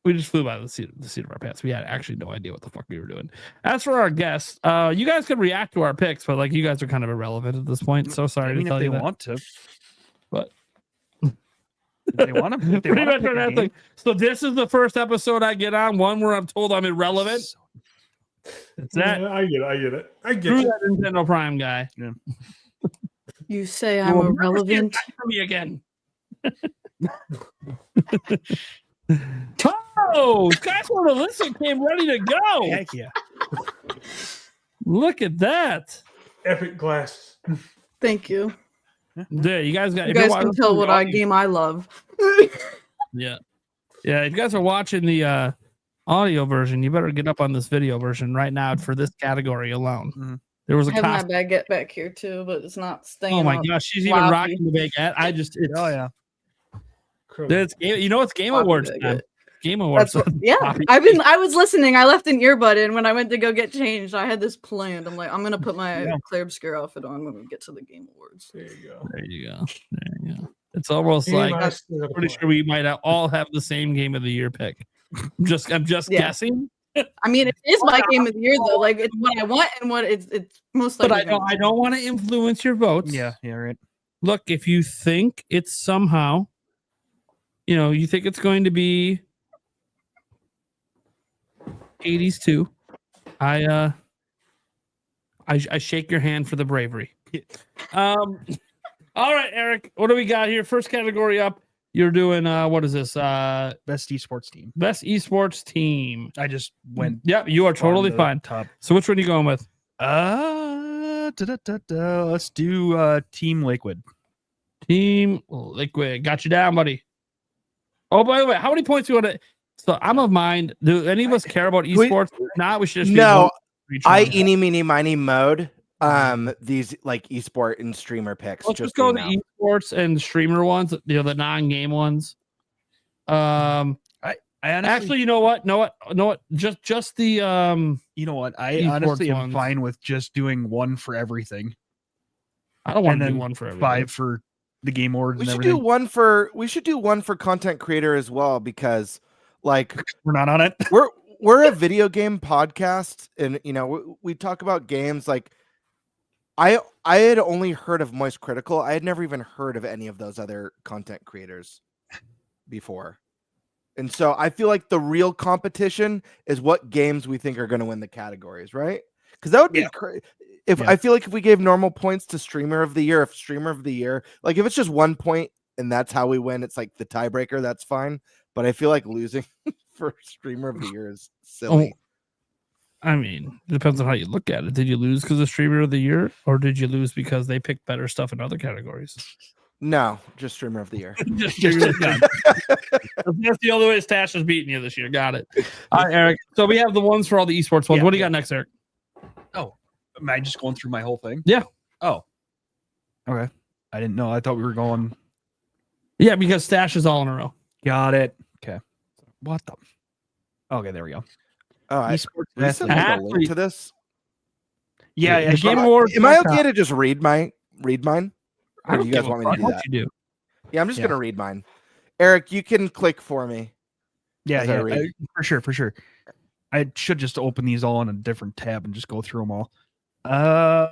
We just flew by the seat of our pants. We had actually no idea what the fuck we were doing. As for our guests, you guys can react to our picks, but like you guys are kind of irrelevant at this point. So sorry to tell you that. Want to, but if they want to. Pretty much our thing. So this is the first episode I get on, one where I'm told I'm irrelevant. It's that. Yeah, I get it. That Nintendo Prime guy. Yeah. You say I'm irrelevant. For me again. Oh, guys want to listen, came ready to go. Heck yeah. Look at that. Epic glass. Thank you. Yeah, you guys can tell what game I love. Yeah. Yeah, if you guys are watching the audio version, you better get up on this video version right now for this category alone. Mm-hmm. There was a I have my baguette back here too, but it's not staying. Oh my gosh, she's even rocking the baguette. Oh yeah. It's Game Awards time. Game Awards. I was listening. I left an earbud in when I went to go get changed. I had this planned. I'm like, I'm gonna put my Claire Obscure outfit on when we get to the Game Awards. There you go. It's almost like I'm pretty sure we might all have the same Game of the Year pick. I'm just guessing. I mean, it is my Game of the Year though. Like it's what I want and what it's most likely. But I don't want to influence your votes. Yeah, right. Look, if you think it's somehow, you think it's going to be 80s too. I shake your hand for the bravery. All right, Eric, what do we got here? First category up. You're doing what is this? Best esports team. Best esports team. I just went. Yep, you are totally fine. Top. So which one are you going with? Let's do Team Lakewood. Team Liquid. Got you down, buddy. Oh, by the way, how many points do you want to? So I'm of mind. Do any of us care about esports? If not, we should just No, do each I one. eeny meeny miny mode. These like esport and streamer picks. Let's just just go so to you know. esports and streamer ones. The non-game ones. I honestly, Actually, you know what? Just the you know what? I esports honestly am ones. fine with just doing one for everything. I don't want And to do then one for everything. 5 for the game awards We and should everything. do one for content creator as well, because like We're not on it. we're a video game podcast, and you know we talk about games. Like I had only heard of Moist Critical. I had never even heard of any of those other content creators before. And so I feel like the real competition is what games we think are going to win the categories, right? Because that would be I feel like if we gave normal points to streamer of the year, if streamer of the year, like if it's just 1 point and that's how we win, it's like the tiebreaker, that's fine. But I feel like losing for streamer of the year is silly. I mean, it depends on how you look at it. Did you lose because of streamer of the year, or did you lose because they picked better stuff in other categories? No, just streamer of the year. Just that's the only way Stash is beating you this year. Got it. All right, Eric. So we have the ones for all the esports ones. What do you got next, Eric? Oh, am I just going through my whole thing? Yeah. Oh, okay. I didn't know. I thought we were going. Yeah, because Stash is all in a row. Got it. Okay. What the? Okay, there we go. Oh, Esports you sent me a link to this. Yeah, Game Awards. Am I okay to just read mine? I Or don't do you guys give a want me to fuck do what that? you do. Yeah, I'm just gonna read mine. Eric, you can click for me. Yeah, as I read. for sure. I should just open these all on a different tab and just go through them all. I'm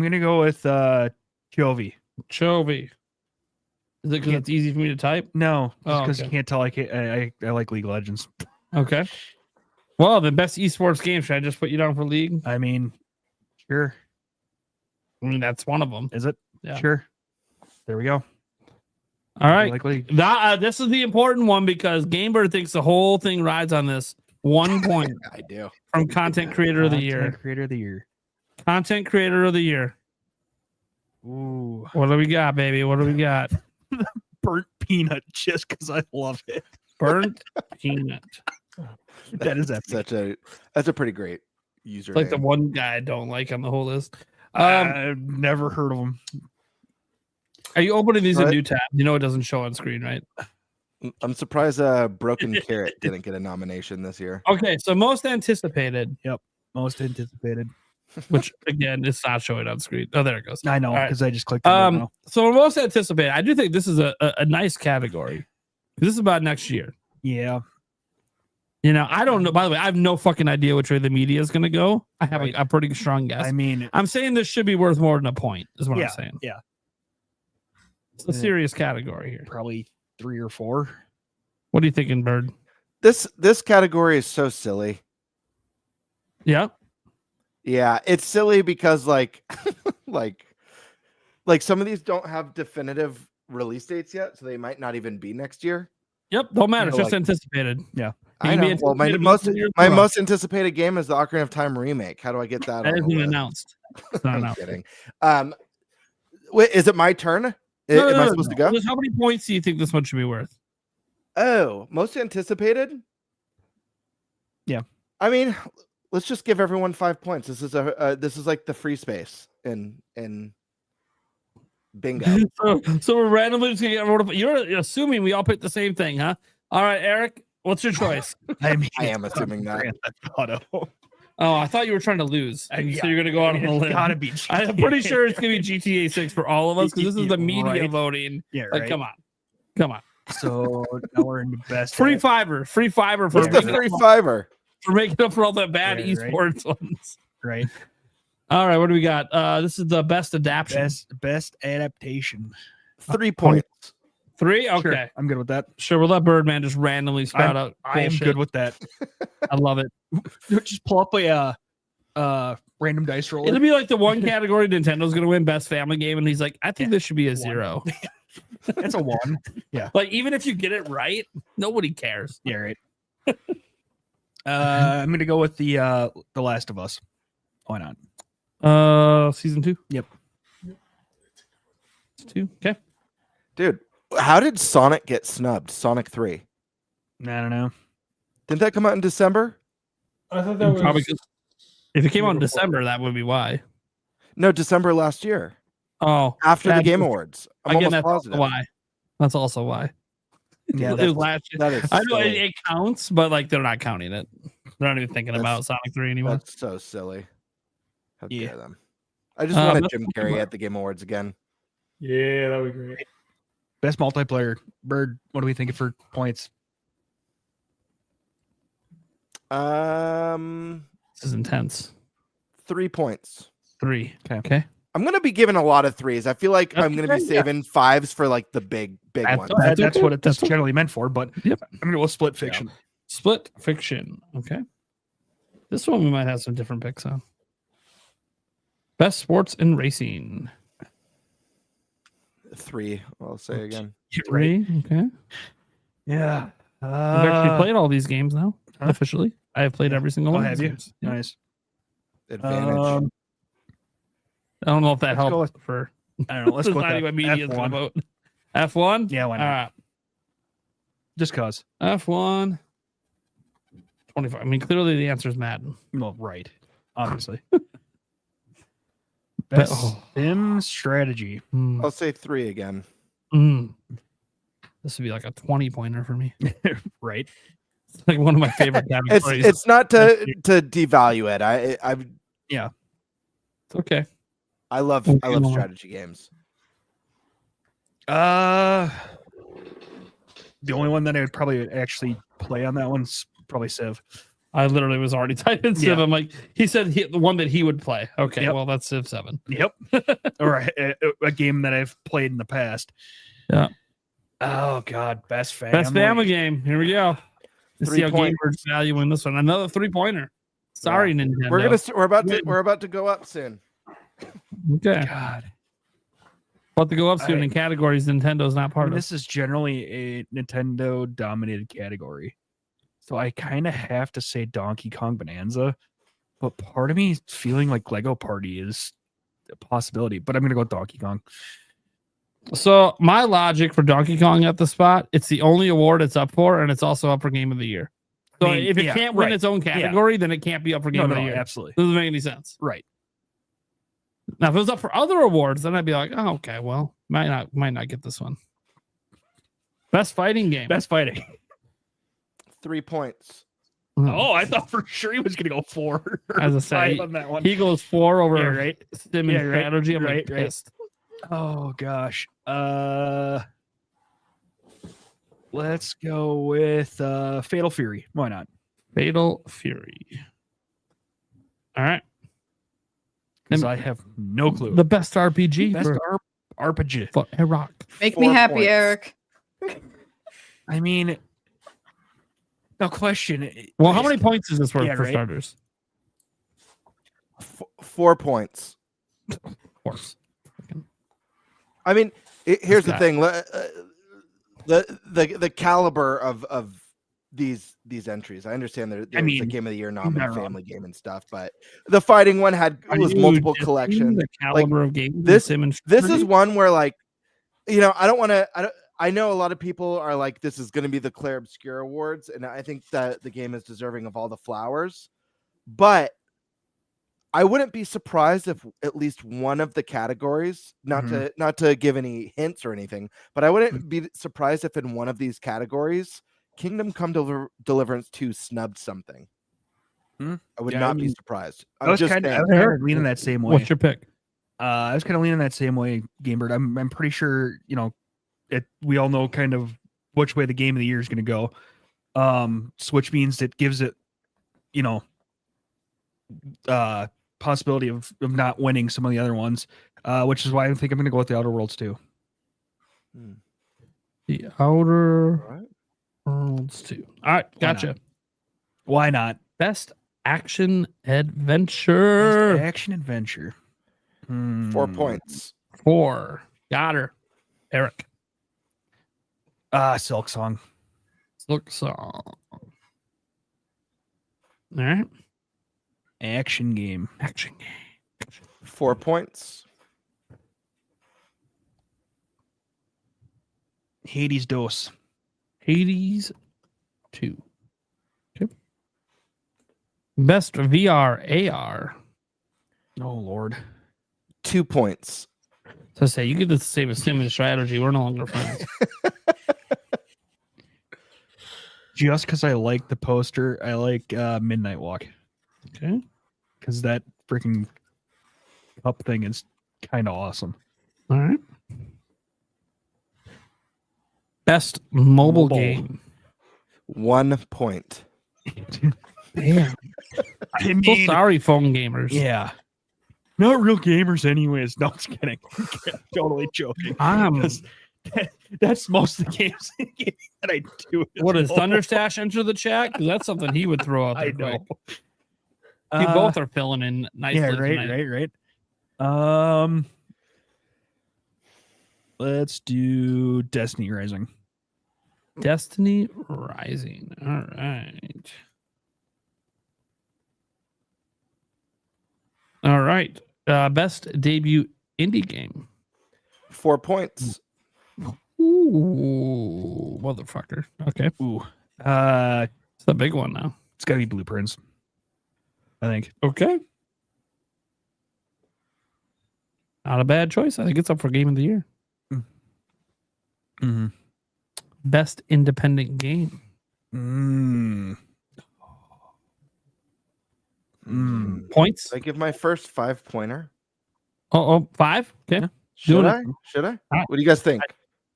gonna go with Chovy. Chovy. Is it because it's easy for me to type? No, Oh, because okay. you can't tell. I like League of Legends. Okay. Well, the best esports game. Should I just put you down for League? I mean, sure. I mean, that's one of them. Is it? Yeah. Sure. There we go. All right. Like League. This is the important one because Gamebird thinks the whole thing rides on this. 1 point I do. from Content Creator of the Year. Content Creator of the Year. Content Creator of the Year. Ooh. What do we got, baby? What do we got? Burnt peanut, just because I love it. Burnt peanut. That is epic. That's a pretty great user. It's like the one guy I don't like on the whole list. I've never heard of them. Are you opening these in Right. new tab? You know it doesn't show on screen, right? I'm surprised Broken Carrot didn't get a nomination this year. Okay, so most anticipated, Yep. Most anticipated. which again it's not showing on screen. Oh, there it goes. I know All right. because I just clicked on it now. So most anticipated, I do think this is a nice category. This is about next year. Yeah. You know, I don't know. By the way, I have no fucking idea which way the media is going to go. I have a pretty strong guess. I mean, I'm saying this should be worth more than a point, is what yeah, I'm saying. yeah. It's a serious category here. Probably 3 or 4. What are you thinking, Bird? This category is so silly. Yeah. Yeah, it's silly because like like some of these don't have definitive release dates yet, so they might not even be next year. Yep. Don't matter. You It's know, just like- anticipated. Yeah. I know. Well, my most anticipated game is the Ocarina of Time remake. How do I get that? That on the isn't list? announced. It's not I'm announced. kidding. Wait, is it my turn? Am I supposed to go? How many points do you think this one should be worth? Oh, most anticipated? Yeah. I mean, let's just give everyone 5 points. This is like the free space in bingo. So we're randomly just gonna get everyone. You're assuming we all picked the same thing, huh? All right, Eric, what's your choice? I mean, I am assuming that. Grand Theft Auto. Oh, I thought you were trying to lose. So you're gonna go out on a It's limb. gotta be I'm pretty sure it's gonna be GTA 6 for all of us because this is the media Right. voting. Yeah, Like, right. come on. So now we're in the best. Free fiver for What's the making free up, fiver? for making up for all the bad Right, right. esports ones. Right. All right, what do we got? This is the best adaptation. Best adaptation. 3 points. 3? Okay. Sure, I'm good with that. Sure, we'll let Birdman just randomly spout out. I am bullshit. good with that. I love it. Just pull up a random dice roller. It'll be like the one category Nintendo's gonna win best family game, and he's like, I think this should be a 0. That's a 1. Yeah. Like, even if you get it right, nobody cares. Yeah, right. I'm gonna go with the Last of Us. Why not? Season 2. Yep. 2. Okay. Dude, how did Sonic get snubbed? Sonic 3. I don't know. Didn't that come out in December? I thought that was Probably if it came out in December, that would be why. No, December last year. Oh, After the that's- Game Awards. I'm again, almost that's also positive. why. That's also why. Yeah, It was last year. That is I know silly. it counts, but like they're not counting it. They're not even thinking about Sonic 3 anymore. That's so silly. How Yeah. dare them? I just wanted that's Jim Carrey at the Game Awards again. Yeah, that would be great. Best multiplayer. Bird, what are we thinking for points? This is intense. 3 points. 3. Okay. I'm gonna be giving a lot of 3s. I feel like I'm gonna be saving 5s for like the big ones. That's what it's generally meant for. But Yep. I'm gonna go with Split Fiction. Yeah. Split Fiction. Okay. This one we might have some different picks on. Best sports and racing. 3, I'll say again. 3. Okay. Yeah. I've actually played all these games now officially. I have played every single one. have of these you? games. Yeah. Nice. Advantage. I don't know if that Let's go helps for. I don't know. Let's go with deciding that. what media is going to F1. vote. F1. Yeah, why not? All right. Just cause. F1. 25. I mean, clearly the answer is Madden. Well, right. Obviously. Best sim strategy. I'll say 3 again. This would be like a 20 pointer for me. Right. It's like one of my favorite categories. It's not to devalue it. I yeah. It's okay. I love strategy games. The only one that I would probably actually play on that one's probably Civ. I literally was already typing Civ. Yeah. I'm like, he said the one that he would play. Okay, Yep. well, that's Civ 7. Yep. Or a game that I've played in the past. Yeah. Oh God, best family. Best family game. Here we go. Let's 3 see how points. gamers value in this one. Another 3-pointer. Sorry, Nintendo. We're about to go up soon. Okay. God. About to go up soon in categories Nintendo's not part of. This is generally a Nintendo dominated category. So I kind of have to say Donkey Kong Bonanza, but part of me is feeling like Lego Party is a possibility, but I'm going to go Donkey Kong. So my logic for Donkey Kong at the spot, it's the only award it's up for, and it's also up for Game of the Year. So I mean, if it yeah, can't win right. its own category, then it can't be up for Game of the Year. Absolutely. Doesn't make any sense. Right. Now, if it was up for other awards, then I'd be like, oh, okay, well, might not get this one. Best fighting game. Best fighting. 3 points. Oh, I thought for sure he was going to go 4. As I say, on that one. he goes 4 over Yeah, right. Stim and Yeah, right, strategy. I'm like right. pissed. Oh gosh. Let's go with Fatal Fury. Why not? Fatal Fury. All right. Because I have no clue. The best RPG. Best for RPG. for Iraq. Make me 4 happy, points. Eric. I mean, no question. Well, how many points is this worth Yeah, for right. starters? 4 points. Of course. I mean, here's the that? thing: the caliber of these entries. I understand there's the mean, Game of the Year not nominated wrong. family game and stuff, but the fighting one was multiple Just collections. The caliber of games. This and this is strategy? one where, like, I don't want to. I know a lot of people are like, this is going to be the Claire Obscure Awards, and I think that the game is deserving of all the flowers, but I wouldn't be surprised if at least one of the categories, not to give any hints or anything, but I wouldn't be surprised if in one of these categories, Kingdom Come Deliverance 2 snubbed something. I would not be surprised. I was kind of leaning that same way. What's your pick? I was kind of leaning that same way, Gamebird. I'm pretty sure, we all know kind of which way the Game of the Year is going to go. So which means it gives it, possibility of not winning some of the other ones, which is why I think I'm going to go with the Outer Worlds too. The Outer Worlds 2. All right, gotcha. Why not? Best action adventure. Best action adventure. 4 points. 4. Got her. Eric. Silk Song. Silk Song. All right. Action game. Action game. 4 points. Hades Dos. Hades Best VR AR. Oh Lord. 2 points. So say you get the same assuming strategy. We're no longer friends. Just because I like the poster, I like Midnight Walk. Okay. Because that freaking up thing is kind of awesome. All right. Best mobile game. 1 point. Damn. I So mean, sorry, phone gamers. yeah. Not real gamers, anyways. No, I'm just kidding. Totally joking. That's most of the games that I do. What does Thunderstash enter the chat? Because that's something he would throw out there. I know. Quick. You both are filling in nicely. Yeah, tonight. right. Let's do Destiny Rising. Destiny Rising. All right. All right. Best debut indie game. 4 points. Ooh, motherfucker. Okay. Ooh. It's the big one now. It's gotta be Blueprints, I think. Okay. Not a bad choice. I think it's up for game of the year. Mm-hmm. Best independent game. Points? Did I give my first 5-pointer? Oh, 5? Okay. Should Doing I? it. Should I? Right. What do you guys think?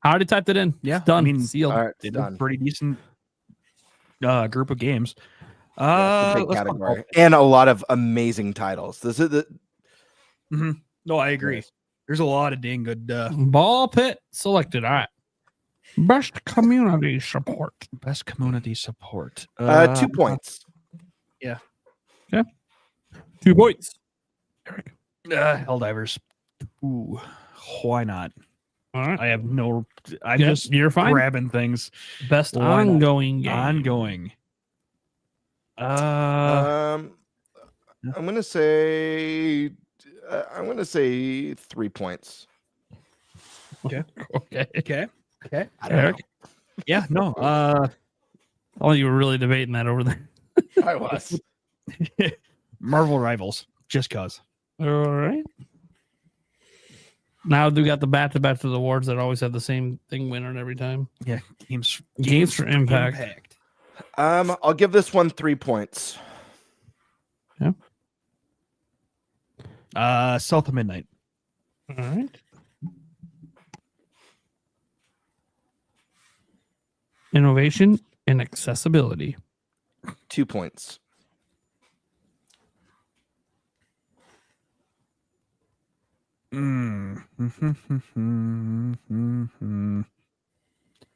I already typed it in. Yeah, It's done. I mean, Sealed. All right, It's done. a pretty decent group of games. Yeah, it's a big Let's go. category. And a lot of amazing titles. This is the No, I agree. Yes. There's a lot of dang good Ball pit selected. All right. Best community support. best community support. 2 points. Yeah. 2 points. Helldivers. Ooh, why not? All right. I have no. I'm Yep, just you're fine. grabbing things. Best Why not? ongoing game. Ongoing. I'm gonna say 3 points. Okay. Okay. Eric? Yeah. No. Oh, you were really debating that over there. I was. Marvel Rivals. Just cause. All right. Now we got the back-to-back to the awards that always have the same thing winning every time. Yeah. Games for Impact. I'll give this one 3 points. South of Midnight. All right. Innovation and accessibility. 2 points.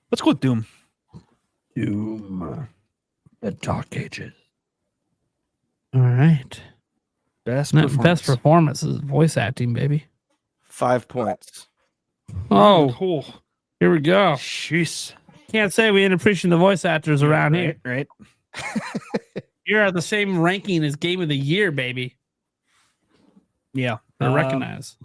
Let's go with Doom. Doom. The Dark Ages. All right. Best Best performance is voice acting, baby. 5 points. Oh, here we go. Jeez. Can't say we ain't appreciating the voice actors around here. Right. You're at the same ranking as Game of the Year, baby. Yeah. I recognize.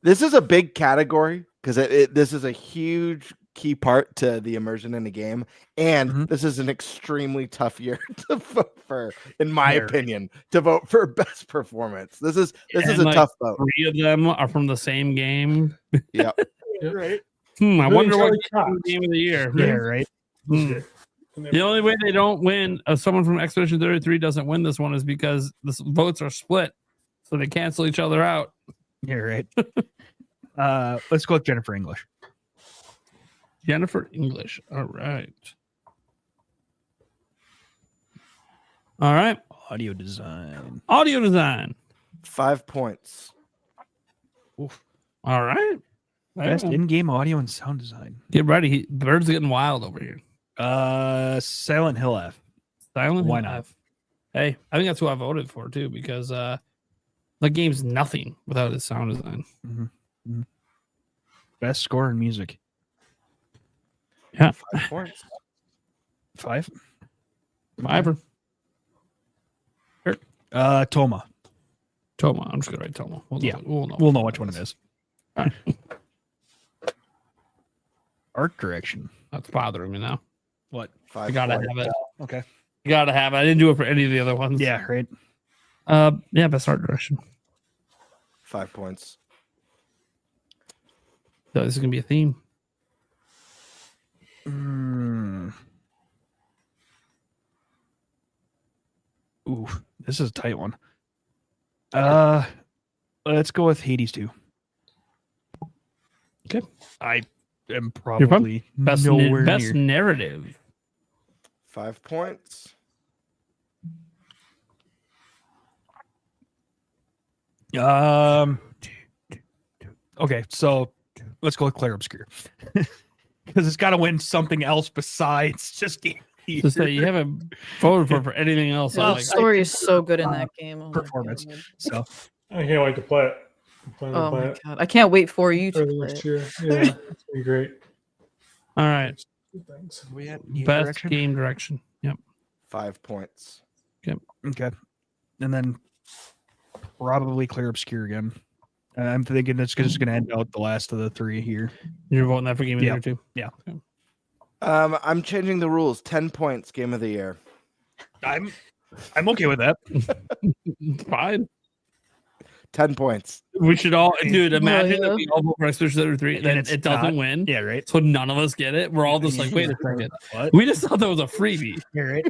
This is a big category because this is a huge key part to the immersion in the game, and this is an extremely tough year to vote for, in my opinion, to vote for best performance. This is a tough vote. 3 of them are from the same game. Yeah. Right. I wonder what Game of the Year. Yeah, right. The only way they don't win, someone from Expedition 33 doesn't win this one, is because the votes are split, so they cancel each other out. Yeah, right. Let's go with Jennifer English. Jennifer English. All right. All right. Audio design. Audio design. 5 points. Oof. All right. Best in-game audio and sound design. Get ready. Bird's getting wild over here. Silent Hill F. Silent Why Hill not? F. Hey, I think that's who I voted for too, because the game's nothing without its sound design. Best score and music. Yeah. 5 points. 5. 5. Toma. Toma. I'm just gonna write Toma. We'll know which one it is. All right. Art direction. That's bothering me now. What? 5 I gotta points. have it. Okay. You gotta have it. I didn't do it for any of the other ones. Yeah, right. Yeah, best art direction. 5 points. So this is gonna be a theme. Ooh, this is a tight one. Let's go with Hades 2. Okay. I am probably best nowhere best near. narrative. 5 points. Okay, so let's go with Claire Obscure. Because it's got to win something else besides just game. To say you haven't voted for anything else. The story is so good in that game. Oh my performance. God. So I can't wait to play it. I'm planning to Oh play my it god, I can't wait for you to early play next it. year. Yeah, it's gonna be great. All right. Thanks. We had Best game direction. Yep. 5 points. okay, and then probably Claire Obscure again. I'm thinking it's just going to end out the last of the three here. You're voting that for game of the Yeah. year too. Yeah. I'm changing the rules. 10 points, game of the year. I'm okay with that. Fine. 10 points. We should all, dude. Imagine yeah. that we all vote for Expedition 3, And then it's it doesn't not. win. Yeah, right. So none of us get it. We're all just like, wait a second. What? We just thought that was a freebie. Yeah, right.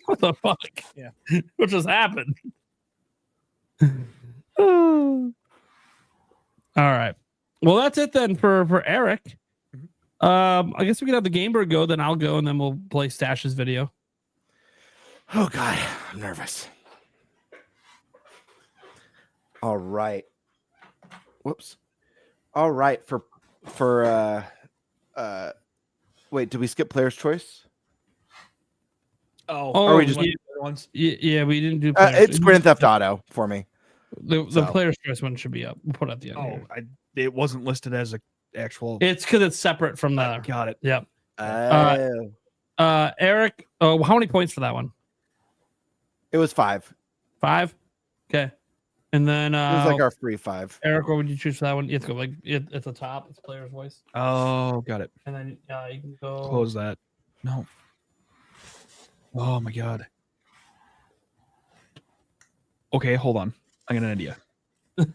What the fuck? Yeah. What just happened? All right. Well, that's it then for Eric. I guess we can have the Game Bird go, then I'll go, and then we'll play Stash's video. Oh, God. I'm nervous. All right. Whoops. All right. Wait, did we skip player's choice? Oh, Or we just ones? Yeah, we didn't do. it's Grand Theft Auto for me. The so. player's choice one should be up. We'll put it at the end. Oh, here. it wasn't listed as a actual. It's because it's separate from the. Got it. Yep. Oh. Eric. Oh, how many points for that one? It was 5. 5. Okay. And then It was like our free 5. Eric, what would you choose for that one? You have to go like at the top. It's player's voice. Oh, got it. And then you can go. Close that. No. Oh my god. Okay, hold on. I got an idea. You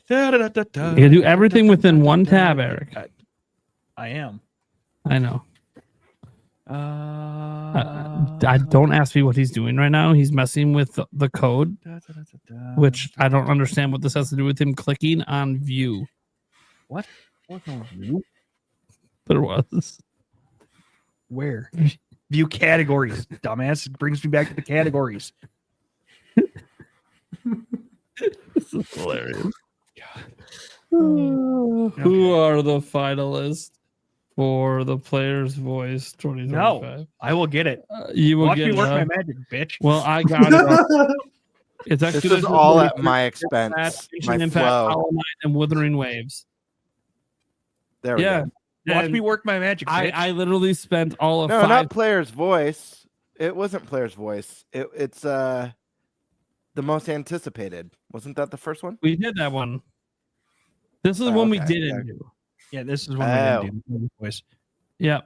can do everything within one tab, Eric. I am. I know. I don't ask me what he's doing right now. He's messing with the code, which I don't understand what this has to do with him clicking on view. What? What's on view? But it was. Where? View categories, dumbass. It brings me back to the categories. This is hilarious. Who are the finalists for the Player's Voice 2025? No, I will get it. You will Watch get me work it, my magic, bitch. Well, I got it. It's This actually is all at my expense. My Impact, flow. Hollow Knight, and Withering Waves. There we Yeah. go. Watch And me work my magic, bitch. I literally spent all of No, 5. not player's voice. It wasn't player's voice. It's the most anticipated. Wasn't that the first one? We did that one. This is Oh, one we okay, didn't okay. do. Yeah, this is one Oh. we didn't do. Voice. Yeah.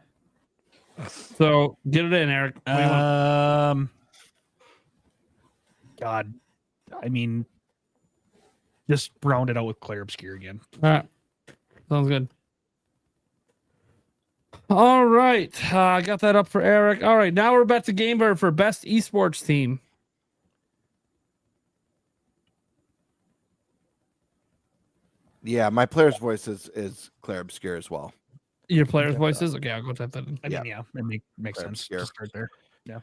So get it in, Eric. What do you want? God, I mean, just round it out with Claire Obscure again. All right. Sounds good. All right. I got that up for Eric. All right. Now we're back to Game Bird for best esports team. Yeah, my player's voice is Claire Obscure as well. Your player's voices? Okay, I'll go type that in. I mean, yeah, it makes Claire sense Obscure. to start there. Yeah.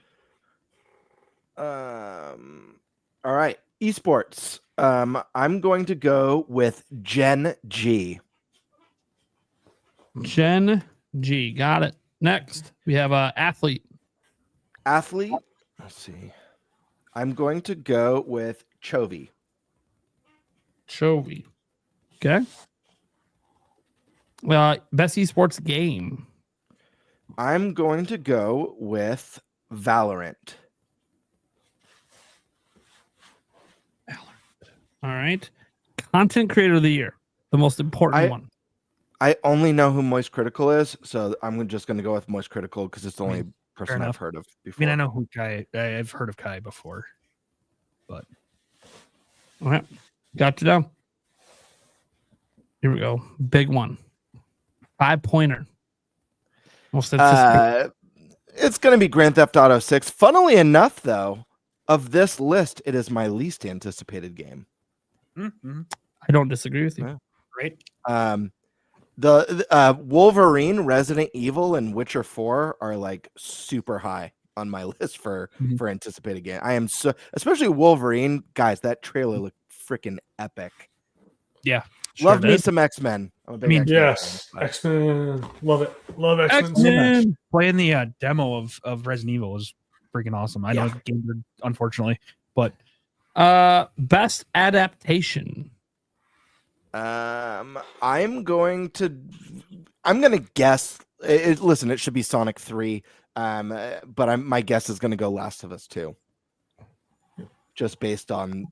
All right. Esports. I'm going to go with Gen G. Gen G. Got it. Next, we have athlete. Athlete. Let's see. I'm going to go with Chovy. Chovy. Okay. Best esports game. I'm going to go with Valorant. All right. Content creator of the year. The most important one. I only know who Moist Critical is, so I'm just going to go with Moist Critical because it's the only person I've enough. heard of I before. mean, I know who Kai. I've heard of Kai before, but All right, got you down. Here we go. Big one. 5-pointer. Most anticipated. It's going to be Grand Theft Auto 6. Funnily enough, though, of this list, it is my least anticipated game. I don't disagree with you. Yeah. Great. The Wolverine, Resident Evil, and Witcher 4 are like super high on my list for anticipated game. I am so, especially Wolverine, guys. That trailer looked freaking epic. Yeah, love me some X-Men. Yes, X-Men. Love it. Love X-Men so much. Playing the demo of Resident Evil was freaking awesome. I know the game did, unfortunately, but best adaptation. I'm gonna guess. Listen, it should be Sonic 3. But my guess is gonna go Last of Us 2, just based on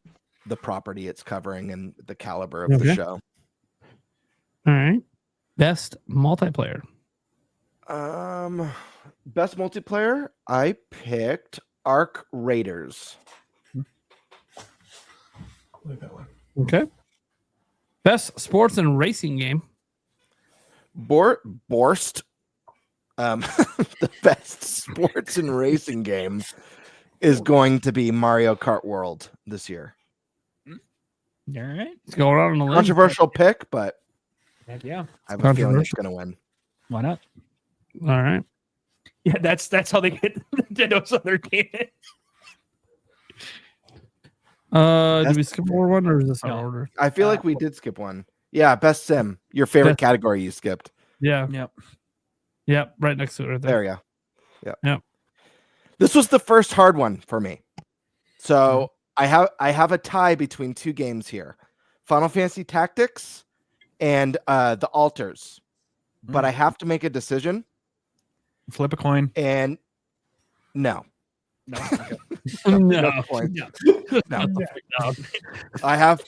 the property it's covering and the caliber of the show. All right. Best multiplayer. Best multiplayer. I picked Arc Raiders. Like that one. Okay. Best sports and racing game. Borst. The best sports and racing game is going to be Mario Kart World this year. All right. It's going on the list. Controversial pick, but yeah, I have a feeling it's going to win. Why not? All right. Yeah, that's how they get Nintendo's other game. Did we skip over one, or is this our order? I feel like we did skip one. Yeah, best sim. Your favorite category you skipped. Yeah. Yep. Right next to it. Right There you go. Yep. This was the first hard one for me. So I have a tie between two games here. Final Fantasy Tactics and the Altars. But I have to make a decision. Flip a coin. And no. No. Okay. No. I have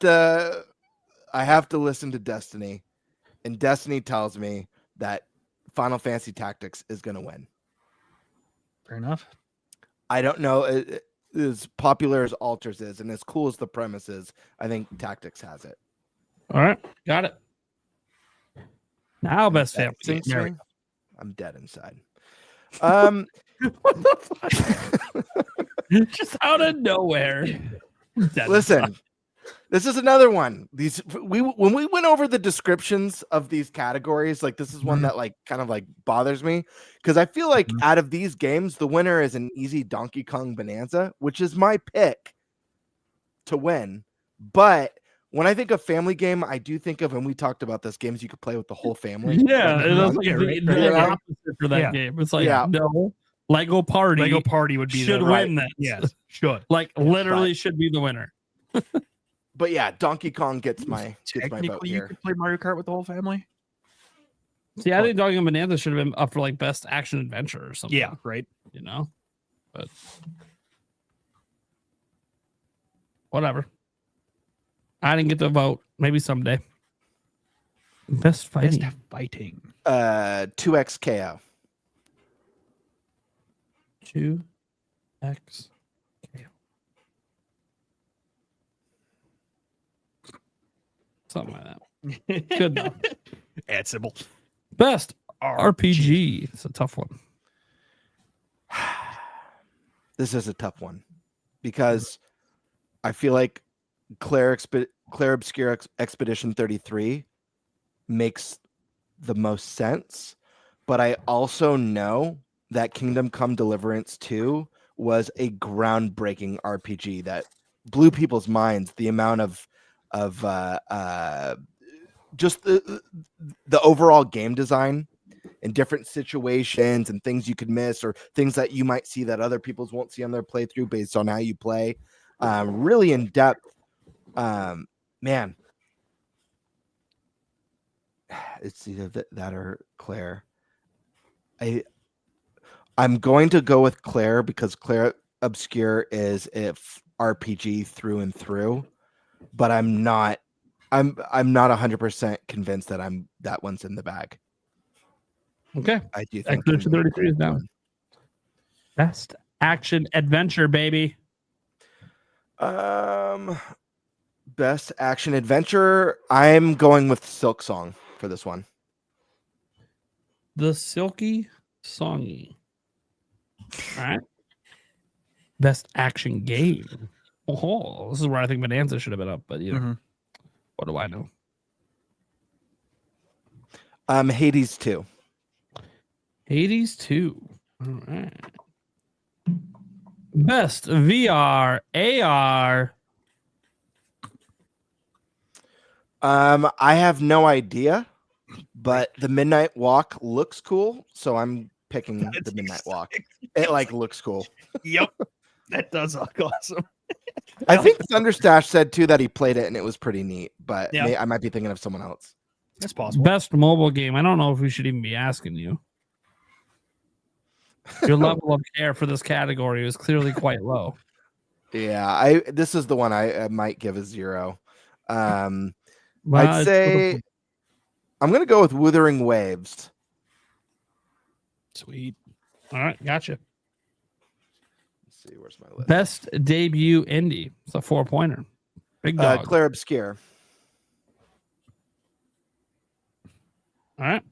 to listen to Destiny. And Destiny tells me that Final Fantasy Tactics is going to win. Fair enough. I don't know as popular as Altars is and as cool as the premise is. I think Tactics has it. All right. Got it. Now best family game. I'm dead inside. What the fuck? Just out of nowhere. Listen, this is another one. When we went over the descriptions of these categories, like this is one that like kind of like bothers me because I feel like out of these games, the winner is an easy Donkey Kong Bonanza, which is my pick to win. But when I think of family game, I do think of, and we talked about this, games you could play with the whole family. Yeah, it was like the opposite for that game. It's like no, Lego Party. Lego Party would be should win that. Yes, should like literally should be the winner. But yeah, Donkey Kong gets my vote here. You could play Mario Kart with the whole family. See, I think Donkey Kong Bonanza should have been up for like best action adventure or something. Yeah, right. You know, but whatever. I didn't get to vote. Maybe someday. Best fighting. Best fighting. 2X KO. 2X. Something like that. Good enough. Add symbol. Best RPG. It's a tough one. This is a tough one because I feel like Claire Obscure Expedition 33 makes the most sense, but I also know that Kingdom Come Deliverance 2 was a groundbreaking RPG that blew people's minds. The amount of just the overall game design and different situations and things you could miss or things that you might see that other people won't see on their playthrough based on how you play. Really in depth. Man, it's either that or Claire. I'm going to go with Claire because Claire Obscure is RPG through and through, but I'm not 100% convinced that that one's in the bag. Okay, I do think Expedition 33 is down. Best action adventure, baby. Best action adventure. I'm going with Silk Song for this one. The Silky Songy. All right. Best action game. Oh, this is where I think Bonanza should have been up, but you know, what do I know? Hades 2. Hades 2. All right. Best VR AR. I have no idea, but the Midnight Walk looks cool, so I'm picking the Midnight Walk. It looks cool. Yep, that does look awesome. I think Thunderstash said too that he played it and it was pretty neat, but Yeah. I might be thinking of someone else. That's possible. Best mobile game. I don't know if we should even be asking you. Your level of care for this category is clearly quite low. Yeah, this is the one I might give a 0. Well, I'd say I'm gonna go with Wuthering Waves. Sweet. All right, gotcha. Let's see, where's my list? Best debut indie. It's a 4-pointer. Big dog. Claire Obscure. All right.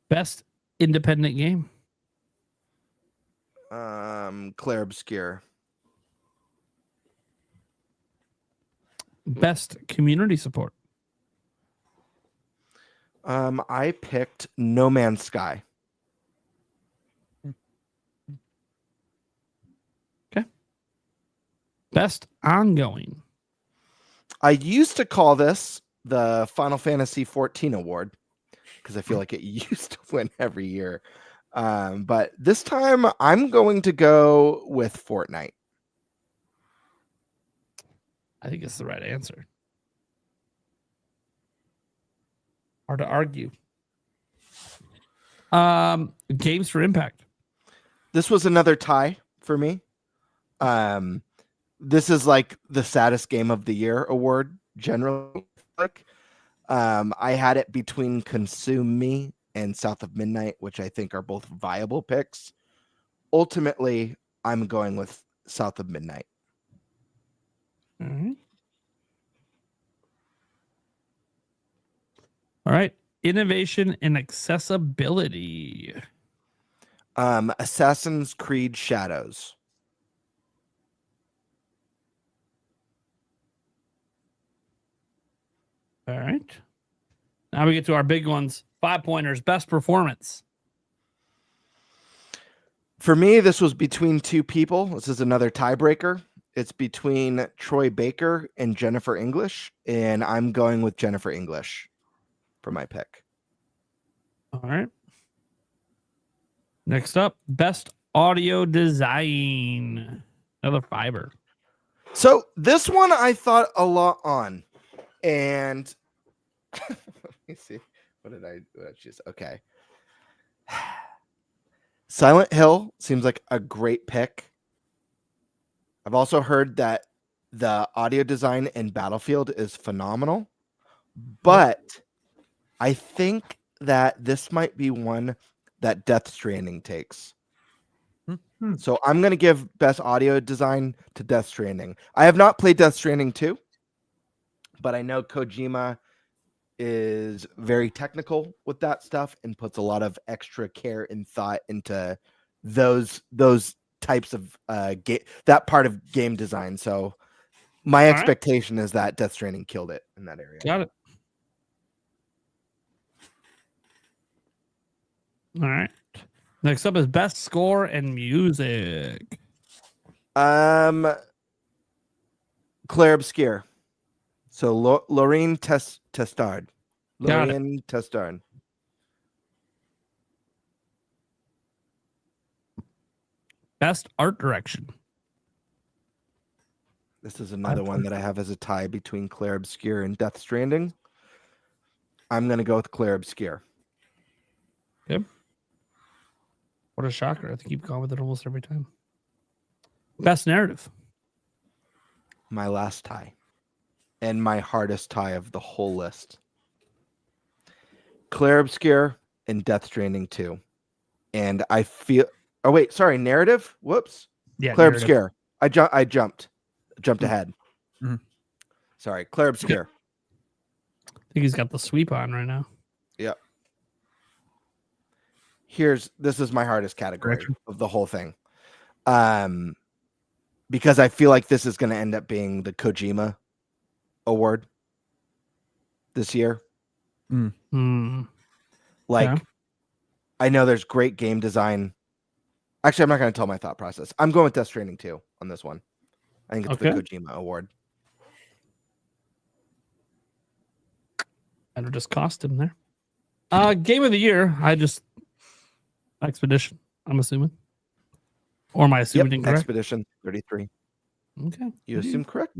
Best independent game. Claire Obscure. Best community support. I picked No Man's Sky. Okay. Best ongoing. I used to call this the Final Fantasy 14 award because I feel like it used to win every year. But this time I'm going to go with Fortnite. I think it's the right answer. Hard to argue. Games for Impact. This was another tie for me. This is like the saddest game of the year award generally. I had it between Consume Me and South of Midnight, which I think are both viable picks. Ultimately, I'm going with South of Midnight. Mm-hmm. All right. Innovation and accessibility. Assassin's Creed Shadows. All right. Now we get to our big ones. 5-pointers. Best performance. For me, this was between two people. This is another tiebreaker. It's between Troy Baker and Jennifer English, and I'm going with Jennifer English for my pick. All right. Next up, best audio design. Another fiber. So this one I thought a lot on, and let me see. What did I choose? Okay. Silent Hill seems like a great pick. I've also heard that the audio design in Battlefield is phenomenal, but I think that this might be one that Death Stranding takes. So I'm going to give best audio design to Death Stranding. I have not played Death Stranding 2, but I know Kojima is very technical with that stuff and puts a lot of extra care and thought into those types of that part of game design. So my expectation is that Death Stranding killed it in that area. Got it. All right. Next up is best score and music. Claire Obscure. So Lorraine Testard. Lorraine Testard. Best art direction. This is another one that I have as a tie between Claire Obscure and Death Stranding. I'm going to go with Claire Obscure. Okay. What a shocker. I have to keep going with it almost every time. Best narrative. My last tie. And my hardest tie of the whole list. Claire Obscure and Death Stranding 2. And I feel Oh wait, sorry, narrative. Whoops. Yeah, Claire narrative. Obscure. I jumped ahead. Mhm. Sorry, Claire Obscure. I think he's got the sweep on right now. Yep. This is my hardest category of the whole thing. Because I feel like this is going to end up being the Kojima award this year. Like, Yeah. I know there's great game design. Actually, I'm not going to tell my thought process. I'm going with Death Stranding 2 on this one. I think it's the Kojima award. And just cost him there. Game of the year. Expedition, I'm assuming. Or am I assuming incorrect? Expedition 33. Okay. You assume correct?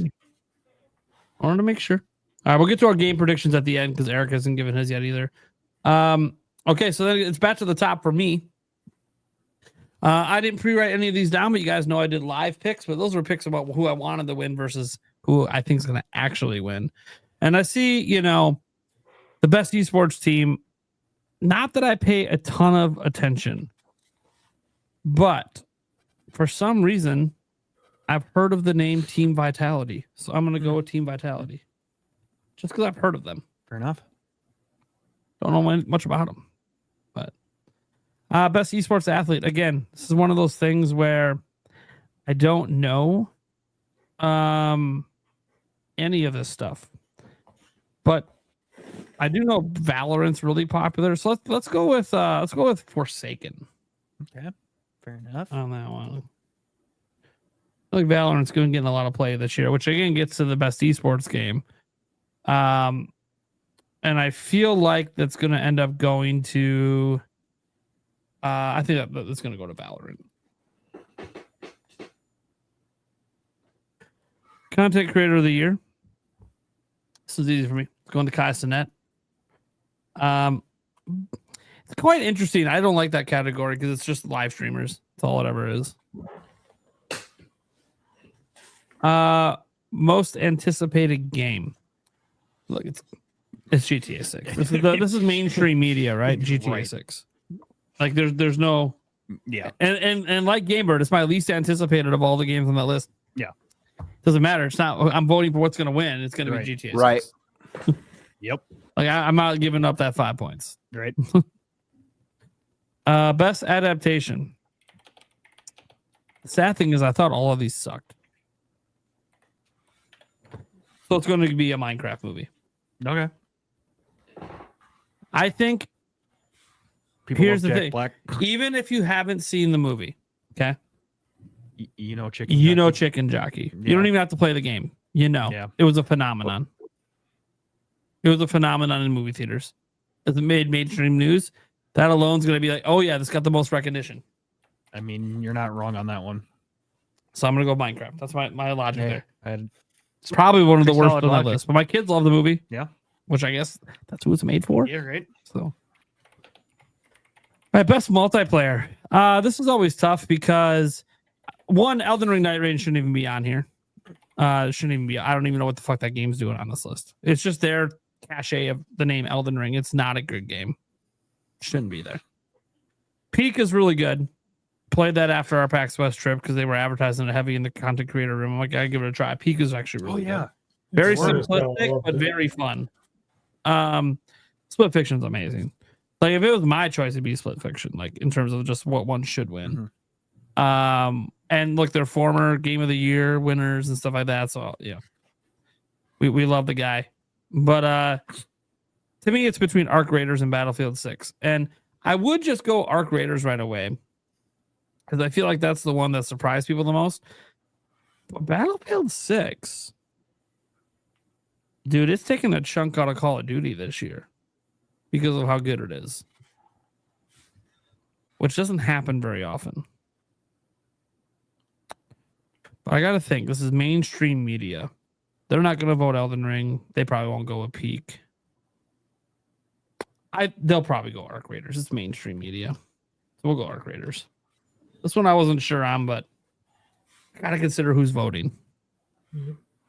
I wanted to make sure. All right, we'll get to our game predictions at the end because Eric hasn't given his yet either. Okay, so then it's back to the top for me. I didn't pre-write any of these down, but you guys know I did live picks, but those were picks about who I wanted to win versus who I think is going to actually win. And I see, the best esports team, not that I pay a ton of attention, but for some reason, I've heard of the name Team Vitality. So I'm going to go with Team Vitality. Just because I've heard of them. Fair enough. Don't know much about them. But best esports athlete. Again, this is one of those things where I don't know any of this stuff. But I do know Valorant's really popular. So let's go with Forsaken. Okay. Fair enough. On that one. I feel like Valorant's going to get a lot of play this year, which again gets to the best esports game. And I feel like that's going to end up going to. I think that's going to go to Valorant. Content creator of the year. This is easy for me. It's going to Kai Cenat. It's quite interesting. I don't like that category because it's just live streamers. That's all it ever is. Most anticipated game. Look, it's GTA 6. This is mainstream media, right? GTA 6. Like there's no And like Game Bird, it's my least anticipated of all the games on that list. Yeah. Doesn't matter. It's not I'm voting for what's gonna win. It's gonna be GTA 6. Right. Yep. Like I'm not giving up that 5 points. Right. Best adaptation. The sad thing is I thought all of these sucked. So it's going to be a Minecraft movie. Okay. I think here's the thing. Black. Even if you haven't seen the movie, okay? Chicken Jockey. Yeah. You don't even have to play the game. Yeah. It was a phenomenon. It was a phenomenon in movie theaters. As it made mainstream news, that alone is going to be like, oh yeah, this got the most recognition. I mean, you're not wrong on that one. So I'm going to go Minecraft. That's my logic there. It's probably one of the worst solid on that logic. list. But my kids love the movie. Yeah. Which I guess that's who it's made for. Yeah, right. So, all right, best multiplayer. This is always tough because one, Elden Ring Night Rain shouldn't even be on here. It shouldn't even be. I don't even know what the fuck that game's doing on this list. It's just their cachet of the name Elden Ring. It's not a good game. Shouldn't be there. Peak is really good. Played that after our PAX West trip because they were advertising it heavy in the content creator room. I'm like, I give it a try. Peak is actually really good. Very simplistic, but very fun. Split Fiction's amazing. Like if it was my choice, it'd be Split Fiction. Like in terms of just what one should win. Mm-hmm. And look, they're former Game of the Year winners and stuff like that. So yeah, we love the guy. But to me, it's between Arc Raiders and Battlefield 6, and I would just go Arc Raiders right away because I feel like that's the one that surprised people the most. But Battlefield 6. Dude, it's taking a chunk out of Call of Duty this year because of how good it is, which doesn't happen very often. But I got to think, this is mainstream media. They're not going to vote Elden Ring. They probably won't go with Peak. They'll probably go Arc Raiders. It's mainstream media. So we'll go Arc Raiders. This one I wasn't sure on, but I got to consider who's voting.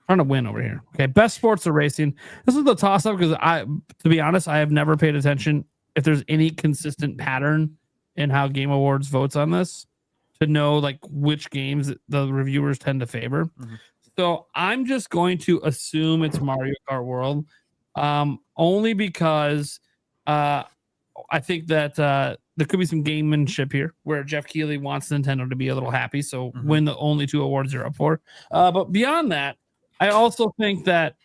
Trying to win over here. Okay, best sports or racing. This is the toss-up because to be honest, I have never paid attention if there's any consistent pattern in how Game Awards votes on this. to know like which games the reviewers tend to favor. So I'm just going to assume it's Mario Kart World, only because I think that there could be some gamemanship here where Jeff Keighley wants Nintendo to be a little happy. So win the only 2 awards you're up for. But beyond that, I also think that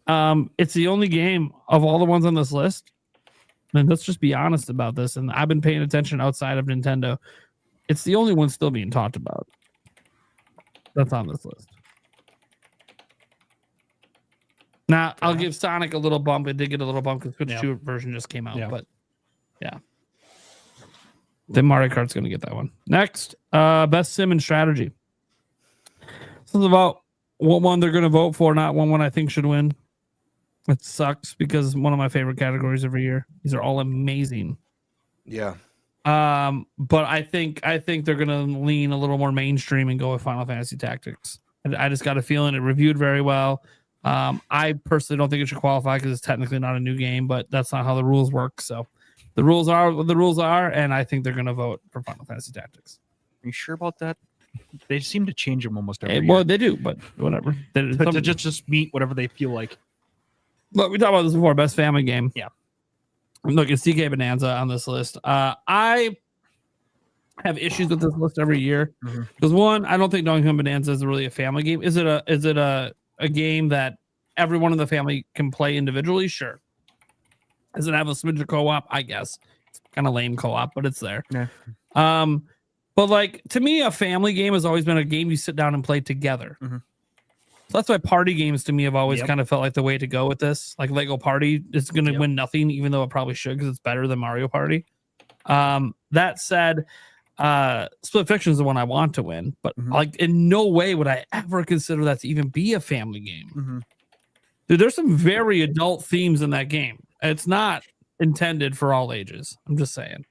it's the only game of all the ones on this list. And let's just be honest about this. And I've been paying attention outside of Nintendo. It's the only one still being talked about that's on this list. Now, I'll give Sonic a little bump. It did get a little bump because Switch 2 version just came out. But yeah. Then Mario Kart's going to get that one. Next, Best Sim and Strategy. This is about what one they're going to vote for, not one I think should win. It sucks because it's one of my favorite categories every year. These are all amazing. Yeah. But I think they're going to lean a little more mainstream and go with Final Fantasy Tactics. I just got a feeling it reviewed very well. I personally don't think it should qualify because it's technically not a new game, but that's not how the rules work. So the rules are what the rules are, and I think they're going to vote for Final Fantasy Tactics. Are you sure about that? They seem to change them almost every year. Well, they do, but whatever. To just meet whatever they feel like. Look, we talked about this before. Best family game. Yeah. Look, it's TGA Bonanza on this list. I have issues with this list every year because one, I don't think Donkey Kong Bonanza is really a family game. Is it a game that everyone in the family can play individually? Sure. Does it have a smidge of co-op? I guess it's kind of lame co-op, but it's there. Yeah. But like to me, a family game has always been a game you sit down and play together. So that's why party games to me have always kind of felt like the way to go with this. Like Lego Party is going to win nothing, even though it probably should because it's better than Mario Party. That said, Split Fiction is the one I want to win, but like in no way would I ever consider that to even be a family game. Dude, there's some very adult themes in that game. It's not intended for all ages. I'm just saying.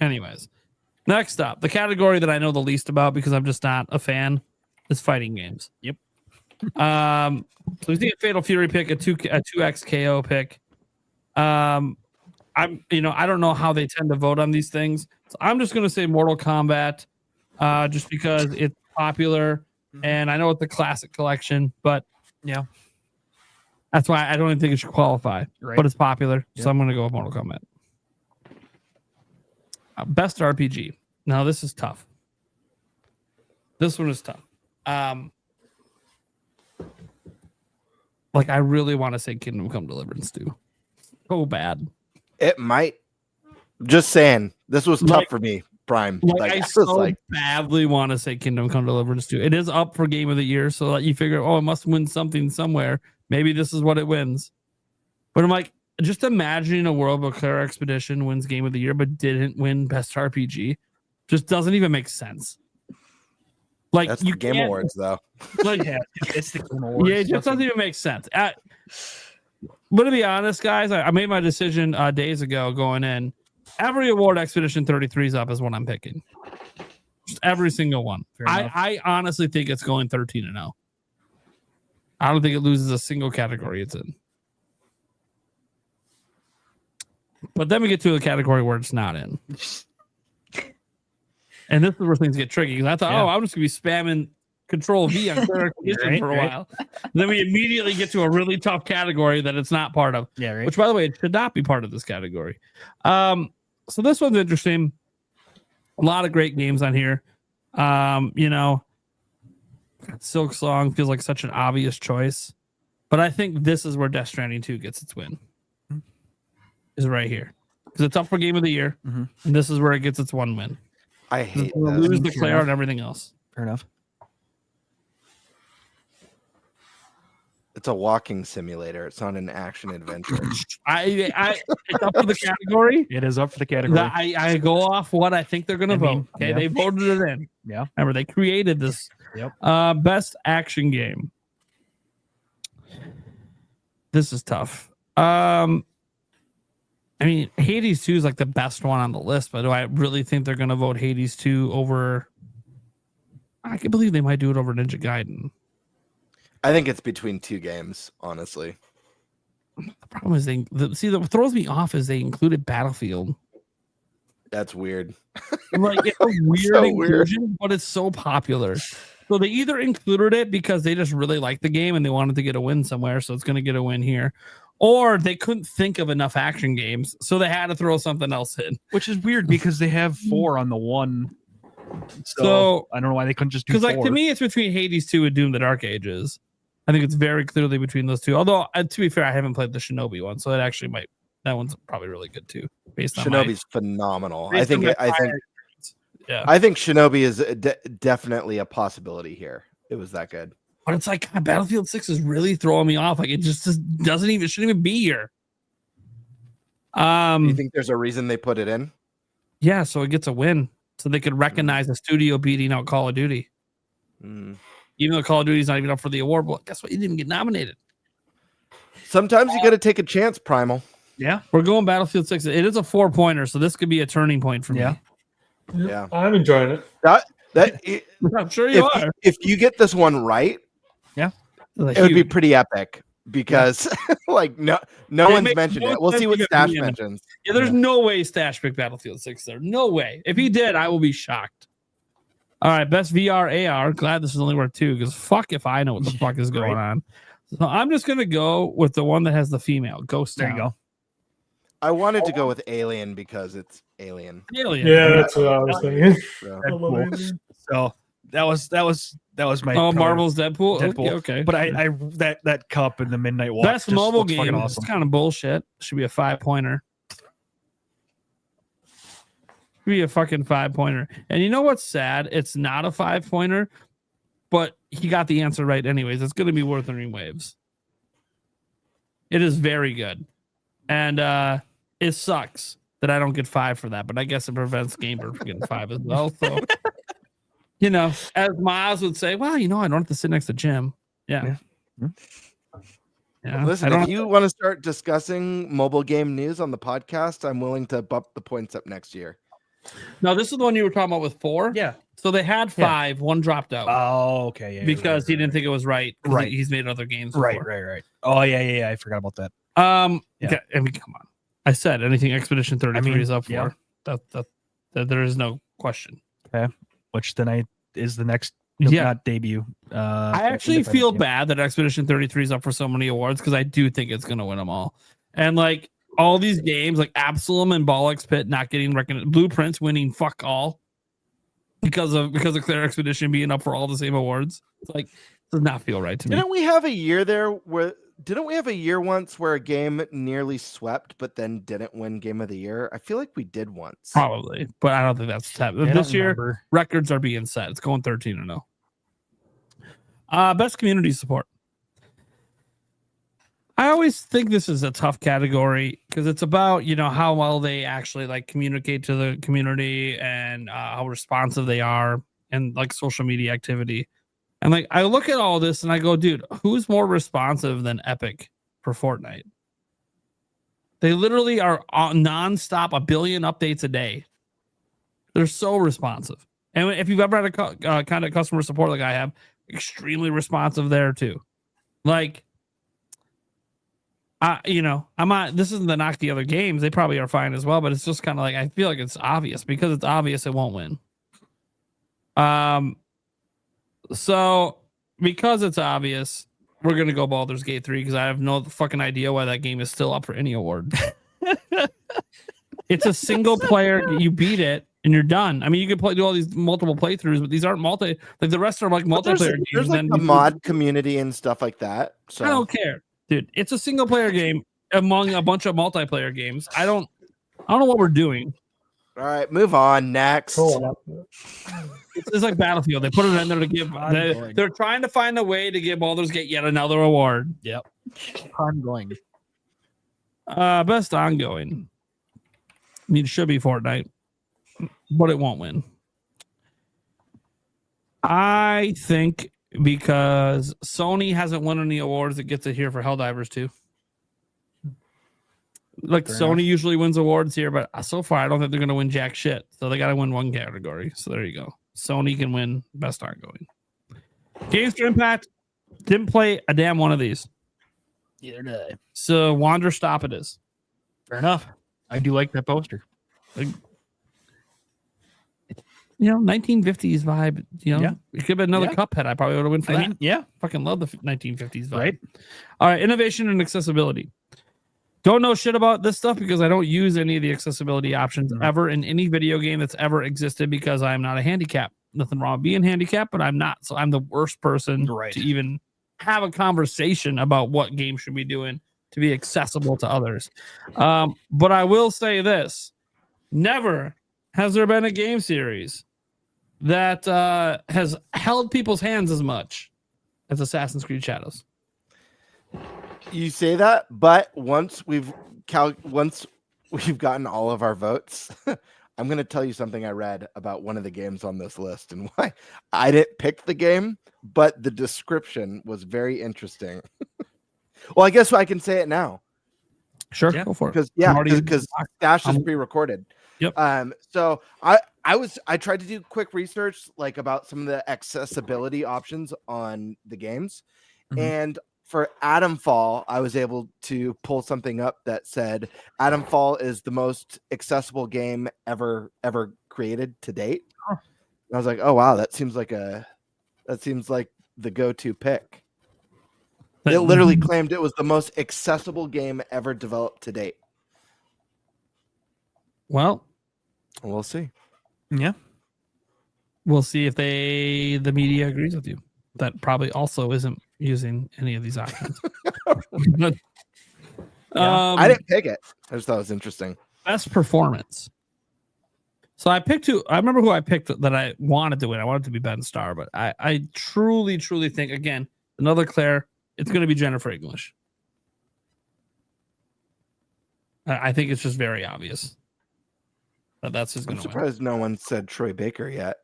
Anyways, next up, the category that I know the least about because I'm just not a fan is fighting games. Yep. So we see a Fatal Fury pick, a 2x KO pick. I don't know how they tend to vote on these things. So I'm just going to say Mortal Kombat, just because it's popular and I know it's the classic collection, but yeah, that's why I don't even think it should qualify. Right. But it's popular, so I'm going to go with Mortal Kombat. Best RPG. Now this is tough. This one is tough. Like I really want to say Kingdom Come Deliverance too. So bad. It might. Just saying, this was tough for me. Prime. I so badly want to say Kingdom Come Deliverance 2. It is up for Game of the Year, so that you figure, it must win something somewhere. Maybe this is what it wins. But I'm like, just imagining a world where Claire Expedition wins Game of the Year, but didn't win Best RPG. Just doesn't even make sense. Like that's the Game Awards, though. Like, it's the Game Awards. Yeah, it just doesn't even make sense. But to be honest, guys, I made my decision days ago going in. Every award Expedition 33 is up is what I'm picking. Just every single one. I honestly think it's going 13-0. I don't think it loses a single category it's in. But then we get to a category where it's not in. And this is where things get tricky. Because I thought, I'm just going to be spamming Control V on Clear Expedition for a while. And then we immediately get to a really tough category that it's not part of. Yeah, right. Which, by the way, it should not be part of this category. So this one's interesting. A lot of great games on here. Silk Song feels like such an obvious choice. But I think this is where Death Stranding 2 gets its win. Is right here. Because it's up for Game of the Year. And this is where it gets its one win. I hate that. Lose the Claire and everything else. Fair enough. It's a walking simulator. It's not an action adventure. It's up for the category. It is up for the category. I go off what I think they're going to vote. Okay, they voted it in. Yeah. Remember, they created this. Yep. Best action game. This is tough. I mean, Hades 2 is like the best one on the list, but do I really think they're going to vote Hades 2 over? I can believe they might do it over Ninja Gaiden. I think it's between two games, honestly. The problem is what throws me off is they included Battlefield. That's weird. Like it's a weird So inclusion, but it's so popular. So they either included it because they just really like the game and they wanted to get a win somewhere, so it's going to get a win here, or they couldn't think of enough action games, so they had to throw something else in. Which is weird because they have 4 on the one. So I don't know why they couldn't just do because 4. like to me, it's between Hades 2 and Doom: The Dark Ages. I think it's very clearly between those two. Although to be fair, I haven't played the Shinobi one, so that one's probably really good too. Based on Shinobi's phenomenal. based on I think Shinobi is definitely a possibility here. It was that good. But it's like God, Battlefield 6 is really throwing me off. Like it just shouldn't even be here. You think there's a reason they put it in? Yeah, so it gets a win, so they could recognize the studio beating out Call of Duty. Even though Call of Duty's not even up for the award, but guess what? You didn't get nominated. Sometimes you got to take a chance, Primal. Yeah, we're going Battlefield 6. It is a 4-pointer, so this could be a turning point for me. Yeah, I'm enjoying it. I'm sure you are. If you get this one right, it would be pretty epic because like no one's mentioned it. We'll see what Stash mentions. Yeah, there's no way Stash picked Battlefield 6 there. No way. If he did, I will be shocked. All right, best VR AR. Glad this is only worth 2 because fuck if I know what the fuck is going on. So I'm just gonna go with the one that has the female Ghost. There you go. I wanted to go with Alien because it's Alien. Yeah, that's what I was thinking. So that was my Marvel's Deadpool. Okay. But I that cup in the Midnight Walk. Best mobile game. Awesome. It's kind of bullshit. Should be a 5-pointer. Be a fucking 5-pointer. And you know what's sad? It's not a 5-pointer, but he got the answer right anyways. It's going to be Wuthering Waves. It is very good. And it sucks that I don't get 5 for that, but I guess it prevents Gamer from getting 5 as well. So, you know, as Miles would say, well, you know, I don't have to sit next to Jim. Yeah. Listen, if you want to start discussing mobile game news on the podcast, I'm willing to bump the points up next year. No, this is the one you were talking about with 4. Yeah. So they had 5. One dropped out. Oh, okay. Yeah, because he didn't think it was right. Right. He's made other games before. Right. Oh, yeah. I forgot about that. Okay, I mean, come on. I said anything Expedition 33 is up for. Yeah. That there is no question. Okay. Which tonight is the next not debut. I actually feel bad that Expedition 33 is up for so many awards because I do think it's going to win them all. And like all these games, like Absalom and Bollock's Pit not getting recognized, Blueprints winning fuck all because of Claire Expedition being up for all the same awards. It's like, it does not feel right to me. Didn't we have a year there where? Didn't we have a year once where a game nearly swept but then didn't win Game of the Year? I feel like we did once. Probably, but I don't think that's this year. Records are being set. It's going 13-0. Best community support. I always think this is a tough category because it's about, you know, how well they actually like communicate to the community and how responsive they are and like social media activity. And like I look at all this and I go, dude, who's more responsive than Epic for Fortnite? They literally are nonstop, 1 billion updates a day. They're so responsive. And if you've ever had a kind of customer support like I have, extremely responsive there too. Like, you know, I'm not. This isn't to knock the other games; they probably are fine as well. But it's just kind of like I feel like it's obvious because it's obvious it won't win. So because it's obvious, we're gonna go Baldur's Gate 3 because I have no fucking idea why that game is still up for any award. It's a single player. You beat it and you're done. I mean, you can do all these multiple playthroughs, but these aren't like the rest are like multiplayer games. There's like a mod community and stuff like that. So I don't care, dude. It's a single player game among a bunch of multiplayer games. I don't know what we're doing. All right, move on. Next. Cool. It's like Battlefield. They put it in there to give. They're trying to find a way to give Baldur's Gate yet another award. Yep. Ongoing. Best ongoing. I mean, it should be Fortnite, but it won't win. I think because Sony hasn't won any awards, it gets it here for Helldivers 2. Like Sony usually wins awards here, but so far I don't think they're going to win jack shit. So they got to win one category. So there you go. Sony can win best ongoing. Games to Impact didn't play a damn one of these. Either did I. So Wander Stop it is. Fair enough. I do like that poster. 1950s vibe. Yeah. It could have been another Yeah. Cuphead. I probably would have went for that. Yeah. Fucking love the 1950s vibe. Right. All right. Innovation and accessibility. Don't know shit about this stuff because I don't use any of the accessibility options ever in any video game that's ever existed because I'm not a handicap. Nothing wrong with being handicapped, but I'm not. So I'm the worst person to even have a conversation about what games should be doing to be accessible to others. But I will say this. Never has there been a game series that has held people's hands as much as Assassin's Creed Shadows. You say that, but once we've gotten all of our votes, I'm going to tell you something I read about one of the games on this list and why I didn't pick the game, but the description was very interesting. Well, I guess I can say it now. Sure, go for it. Because Dash is pre-recorded. Yep. So I tried to do quick research like about some of the accessibility options on the games, and for Atomfall, I was able to pull something up that said Atomfall is the most accessible game ever created to date. Huh. I was like, oh wow, that seems like the go-to pick. It literally claimed it was the most accessible game ever developed to date. Well, we'll see. Yeah. We'll see if the media agrees with you. That probably also isn't using any of these options. I didn't pick it. I just thought it was interesting. Best performance. So I picked I remember who I picked that I wanted to win. I wanted to be Ben Starr, but I truly think, again, another Claire, it's going to be Jennifer English. I think it's just very obvious that that's just going to win. I'm surprised no one said Troy Baker yet.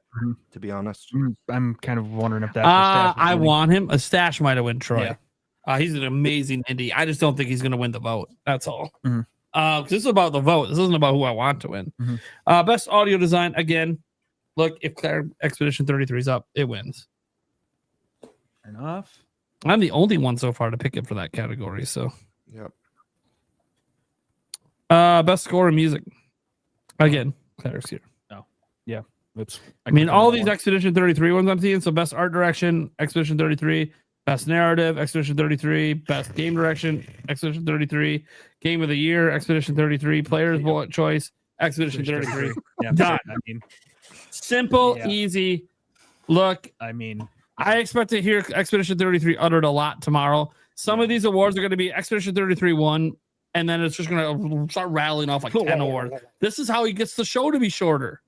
To be honest, I'm kind of wondering if that's. I want him. A stash might have won Troy. Yeah. He's an amazing indie. I just don't think he's going to win the vote. That's all. Because this is about the vote. This isn't about who I want to win. Best audio design. Again, look, if Claire Expedition 33 is up, it wins. Fair enough. I'm the only one so far to pick it for that category. So, yep. Best score and music. Again, Claire's here. Oh, yeah. Oops. I mean, all these Expedition 33 ones I'm seeing. So, best art direction, Expedition 33. Best narrative, Expedition 33. Best game direction, Expedition 33. Game of the year, Expedition 33. Player's bullet choice, Expedition 33. Yeah, done. I mean, simple, easy. Look, I mean, I expect to hear Expedition 33 uttered a lot tomorrow. Some of these awards are going to be Expedition 33 won, and then it's just going to start rattling off like 10 awards. This is how he gets the show to be shorter.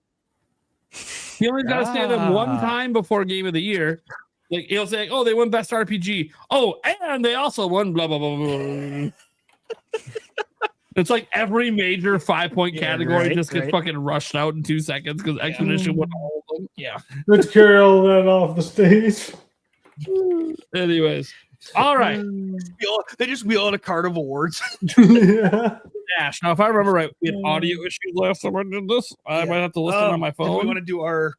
He only got to say them one time before Game of the Year. Like he'll say, "Oh, they won Best RPG. Oh, and they also won blah blah blah blah." It's like every major 5-point category just gets fucking rushed out in 2 seconds because Expedition won all of them. Yeah, let's carry all that off the stage. Anyways, all right. They just wheel out a card of awards. Dash. Now, if I remember right, we had audio issues last time I did this. I might have to listen on my phone. Do we want to do our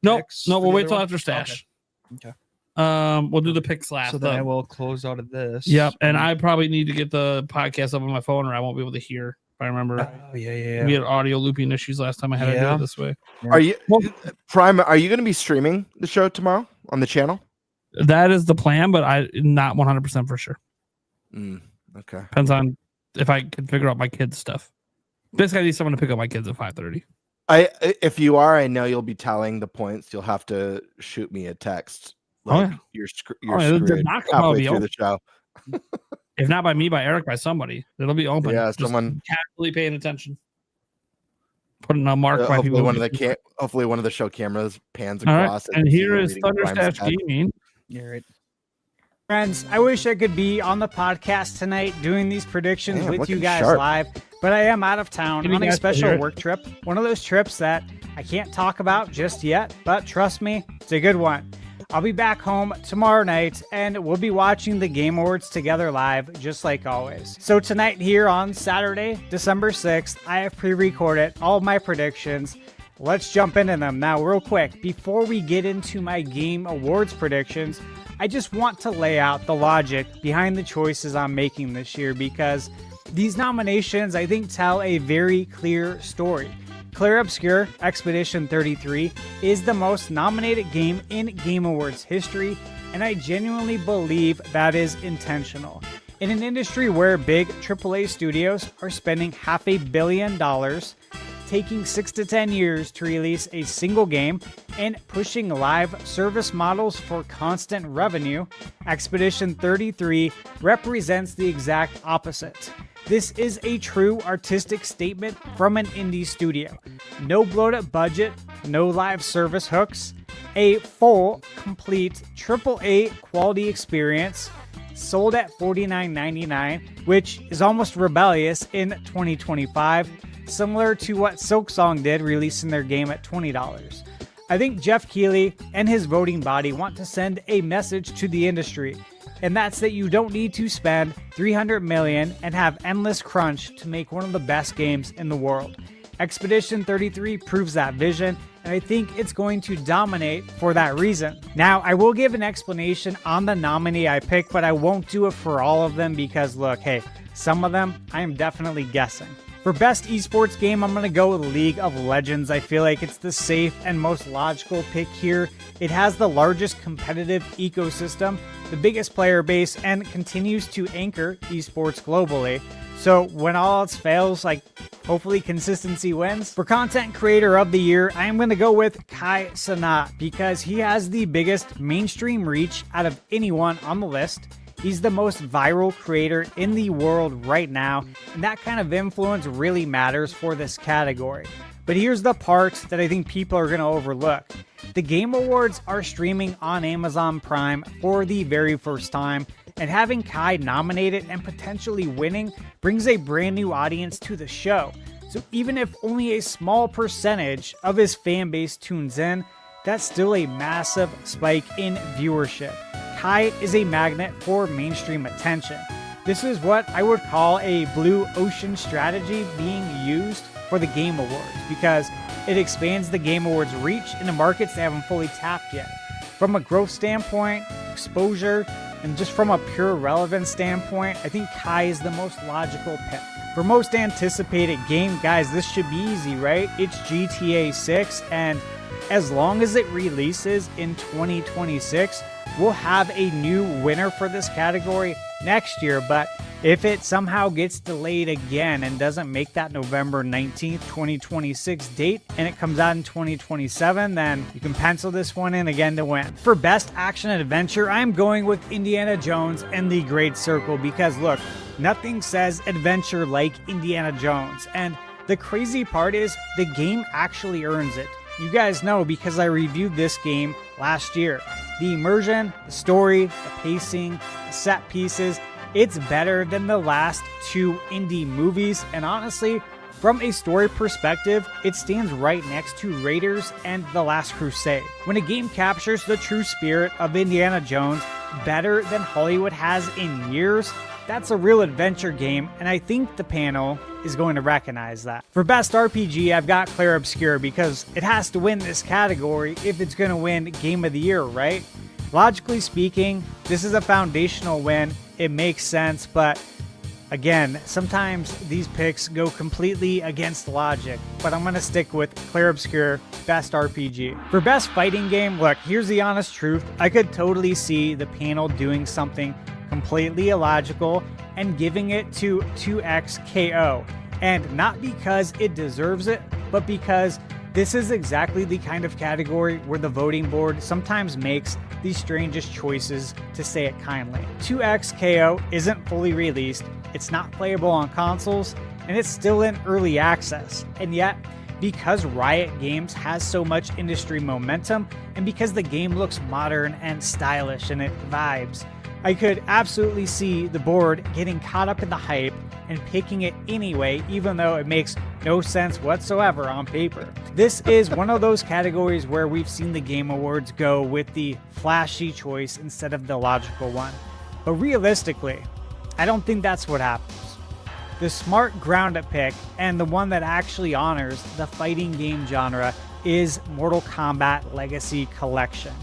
picks? No, we'll wait till after Stash. Okay. We'll do the picks last. So then I will close out of this. Yep, and I probably need to get the podcast up on my phone, or I won't be able to hear. If I remember. Oh yeah. We had audio looping issues last time I had to do it this way. Are you Prime? Are you going to be streaming the show tomorrow on the channel? That is the plan, but I'm not 100% for sure. Okay. Depends on if I can figure out my kids' stuff. Basically, I need someone to pick up my kids at 5:30. If you are, I know you'll be tallying the points. You'll have to shoot me a text. Like you're screwed halfway through the show. If not by me, by Eric, by somebody. It'll be open. Yeah, just someone casually paying attention. Putting a mark by hopefully people. Hopefully one of the show cameras pans All across. Right. And here is Thunderstash Gaming. You're right. Friends, I wish I could be on the podcast tonight doing these predictions with you guys sharp. live, but I am out of town on a special work trip. One of those trips that I can't talk about just yet, but trust me, it's a good one. I'll be back home tomorrow night, and we'll be watching the Game Awards together live, just like always. So tonight here on Saturday, December 6th, I have pre-recorded all of my predictions. Let's jump into them. Now, real quick, before we get into my Game Awards predictions, I just want to lay out the logic behind the choices I'm making this year, because these nominations, I think, tell a very clear story. Clair Obscur Expedition 33 is the most nominated game in Game Awards history, and I genuinely believe that is intentional. In an industry where big AAA studios are spending $500 million, taking 6 to 10 years to release a single game, and pushing live service models for constant revenue, Expedition 33 represents the exact opposite. This is a true artistic statement from an indie studio. No bloated budget, no live service hooks, a full, complete AAA quality experience, sold at $49.99, which is almost rebellious in 2025, similar to what Silksong did releasing their game at $20. I think Jeff Keighley and his voting body want to send a message to the industry, and that's that you don't need to spend $300 million and have endless crunch to make one of the best games in the world. Expedition 33 proves that vision, and I think it's going to dominate for that reason. Now, I will give an explanation on the nominee I picked, but I won't do it for all of them because, look, hey, some of them I am definitely guessing. For best esports game, I'm going to go with League of Legends. I feel like it's the safe and most logical pick here. It has the largest competitive ecosystem, the biggest player base, and continues to anchor esports globally. So when all else fails, like, hopefully consistency wins. For Content Creator of the Year, I am going to go with Kai Cenat because he has the biggest mainstream reach out of anyone on the list. He's the most viral creator in the world right now, and that kind of influence really matters for this category. But here's the part that I think people are going to overlook. The Game Awards are streaming on Amazon Prime for the very first time, and having Kai nominated and potentially winning brings a brand new audience to the show. So even if only a small percentage of his fan base tunes in, that's still a massive spike in viewership. Kai is a magnet for mainstream attention. This is what I would call a blue ocean strategy being used for the Game Awards because it expands the Game Awards' reach into markets they haven't fully tapped yet. From a growth standpoint, exposure, and just from a pure relevance standpoint, I think Kai is the most logical pick. For most anticipated game, guys, this should be easy, right? It's GTA 6, and as long as it releases in 2026, we'll have a new winner for this category next year, but if it somehow gets delayed again and doesn't make that November 19th, 2026 date, and it comes out in 2027, then you can pencil this one in again to win. For Best Action Adventure, I'm going with Indiana Jones and the Great Circle because, look, nothing says adventure like Indiana Jones, and the crazy part is the game actually earns it. You guys know because I reviewed this game last year. The immersion, the story, the pacing, the set pieces, it's better than the last two indie movies, and honestly, from a story perspective, it stands right next to Raiders and The Last Crusade. When a game captures the true spirit of Indiana Jones better than Hollywood has in years, that's a real adventure game, and I think the panel is going to recognize that. For Best RPG, I've got Clair Obscur because it has to win this category if it's going to win Game of the Year, right? Logically speaking, this is a foundational win. It makes sense, but again, sometimes these picks go completely against logic, but I'm going to stick with Clair Obscur, Best RPG. For Best Fighting Game, look, here's the honest truth. I could totally see the panel doing something completely illogical and giving it to 2XKO. And not because it deserves it, but because this is exactly the kind of category where the voting board sometimes makes the strangest choices, to say it kindly. 2XKO isn't fully released, it's not playable on consoles, and it's still in early access. And yet, because Riot Games has so much industry momentum, and because the game looks modern and stylish and it vibes, I could absolutely see the board getting caught up in the hype and picking it anyway, even though it makes no sense whatsoever on paper. This is one of those categories where we've seen the Game Awards go with the flashy choice instead of the logical one. But realistically, I don't think that's what happens. The smart ground-up pick, and the one that actually honors the fighting game genre, is Mortal Kombat Legacy Collection.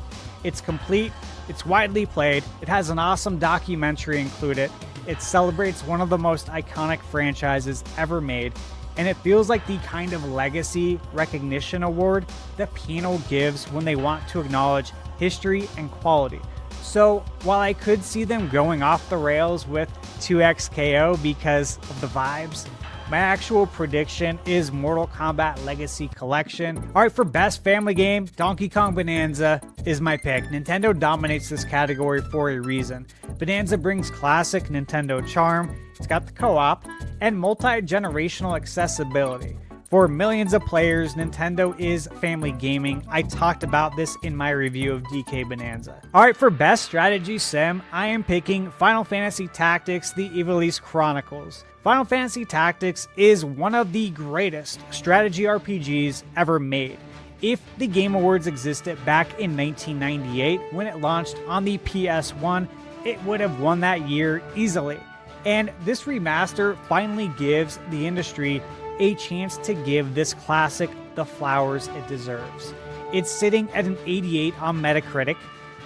It's complete, it's widely played, it has an awesome documentary included, it celebrates one of the most iconic franchises ever made, and it feels like the kind of legacy recognition award the panel gives when they want to acknowledge history and quality. So while I could see them going off the rails with 2XKO because of the vibes, my actual prediction is Mortal Kombat Legacy Collection. All right, for best family game, Donkey Kong Bonanza is my pick. Nintendo dominates this category for a reason. Bonanza brings classic Nintendo charm, it's got the co-op, and multi-generational accessibility. For millions of players, Nintendo is family gaming. I talked about this in my review of DK Bonanza. All right, for best strategy sim, I am picking Final Fantasy Tactics: The Ivalice Chronicles. Final Fantasy Tactics is one of the greatest strategy RPGs ever made. If the Game Awards existed back in 1998 when it launched on the PS1, it would have won that year easily. And this remaster finally gives the industry a chance to give this classic the flowers it deserves. It's sitting at an 88 on Metacritic,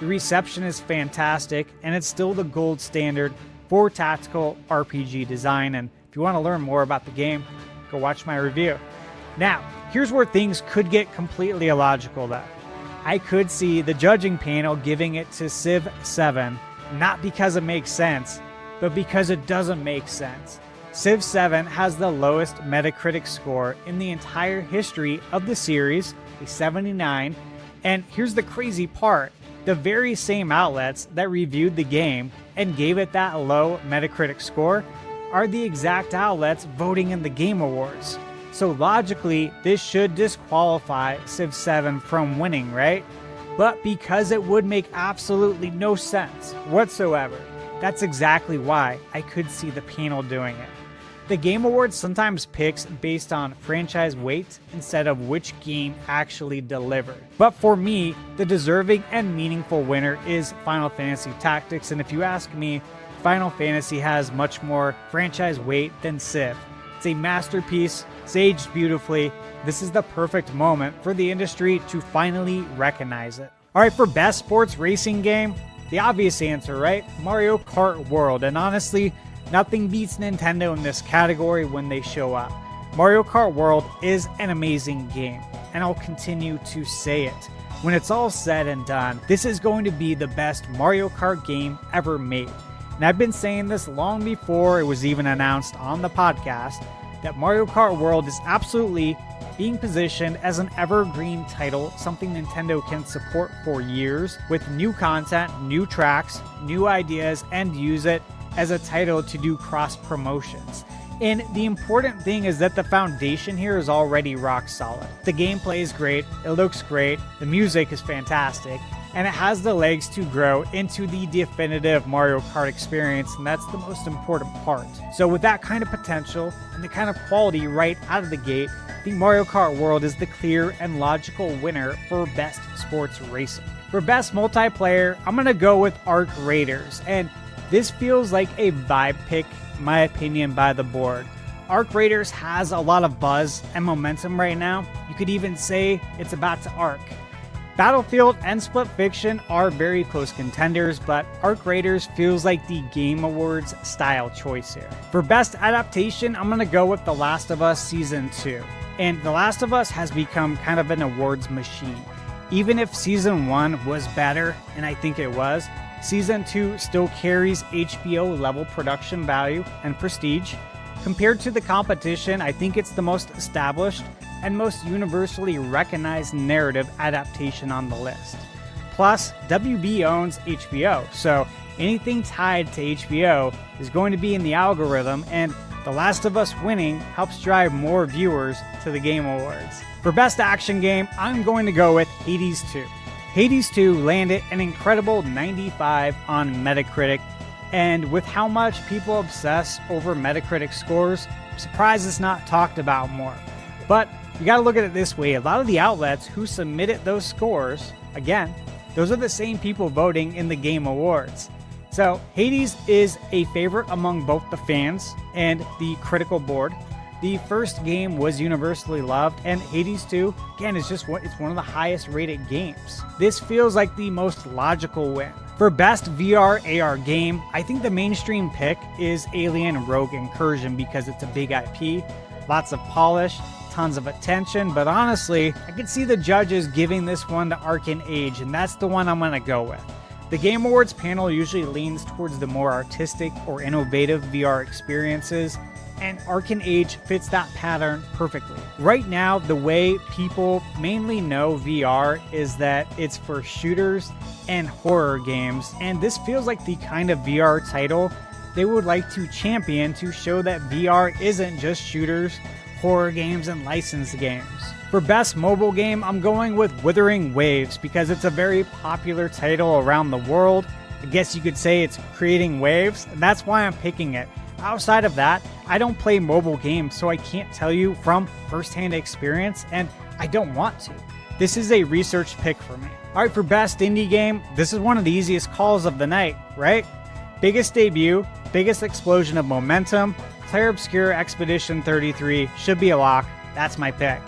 the reception is fantastic, and it's still the gold standard for tactical RPG design. And if you want to learn more about the game, go watch my review. Now, here's where things could get completely illogical though. I could see the judging panel giving it to Civ 7, not because it makes sense, but because it doesn't make sense. Civ 7 has the lowest Metacritic score in the entire history of the series, a 79, and here's the crazy part. The very same outlets that reviewed the game and gave it that low Metacritic score are the exact outlets voting in the Game Awards. So logically, this should disqualify Civ 7 from winning, right? But because it would make absolutely no sense whatsoever, that's exactly why I could see the panel doing it. The Game Awards sometimes picks based on franchise weight instead of which game actually delivered. But for me, the deserving and meaningful winner is Final Fantasy Tactics, and if you ask me, Final Fantasy has much more franchise weight than Civ. It's a masterpiece, it's aged beautifully. This is the perfect moment for the industry to finally recognize it. Alright, for best sports racing game, the obvious answer, right? Mario Kart World, and honestly, nothing beats Nintendo in this category when they show up. Mario Kart World is an amazing game, and I'll continue to say it. When it's all said and done, this is going to be the best Mario Kart game ever made. And I've been saying this long before it was even announced on the podcast, that Mario Kart World is absolutely being positioned as an evergreen title, something Nintendo can support for years with new content, new tracks, new ideas, and use it as a title to do cross promotions. And the important thing is that the foundation here is already rock solid. The gameplay is great, it looks great, the music is fantastic, and it has the legs to grow into the definitive Mario Kart experience, and that's the most important part. So with that kind of potential and the kind of quality right out of the gate, I think Mario Kart World is the clear and logical winner for best sports racing. For best multiplayer, I'm gonna go with Arc Raiders, and this feels like a vibe pick, in my opinion, by the board. Arc Raiders has a lot of buzz and momentum right now. You could even say it's about to arc. Battlefield and Split Fiction are very close contenders, but Arc Raiders feels like the Game Awards style choice here. For best adaptation, I'm gonna go with The Last of Us Season 2. And The Last of Us has become kind of an awards machine. Even if Season 1 was better, and I think it was, Season 2 still carries HBO level production value and prestige. Compared to the competition, I think it's the most established and most universally recognized narrative adaptation on the list. Plus, WB owns HBO, so anything tied to HBO is going to be in the algorithm, and The Last of Us winning helps drive more viewers to the Game Awards. For Best Action Game, I'm going to go with Hades 2. Hades 2 landed an incredible 95 on Metacritic, and with how much people obsess over Metacritic scores, I'm surprised it's not talked about more. But you gotta look at it this way, a lot of the outlets who submitted those scores, again, those are the same people voting in the Game Awards. So Hades is a favorite among both the fans and the critical board. The first game was universally loved, and Hades 2, again, it's one of the highest rated games. This feels like the most logical win. For Best VR AR Game, I think the mainstream pick is Alien Rogue Incursion because it's a big IP, lots of polish, tons of attention, but honestly, I could see the judges giving this one to Arcane Age, and that's the one I'm gonna go with. The Game Awards panel usually leans towards the more artistic or innovative VR experiences, and Arcane Age fits that pattern perfectly. Right now, the way people mainly know VR is that it's for shooters and horror games, and this feels like the kind of VR title they would like to champion to show that VR isn't just shooters, horror games, and licensed games. For best mobile game, I'm going with Wuthering Waves because it's a very popular title around the world. I guess you could say it's creating waves, and that's why I'm picking it. Outside of that, I don't play mobile games, so I can't tell you from firsthand experience, and I don't want to. This is a research pick for me. Alright, for best indie game, this is one of the easiest calls of the night, right? Biggest debut, biggest explosion of momentum, Clair Obscur Expedition 33 should be a lock. That's my pick.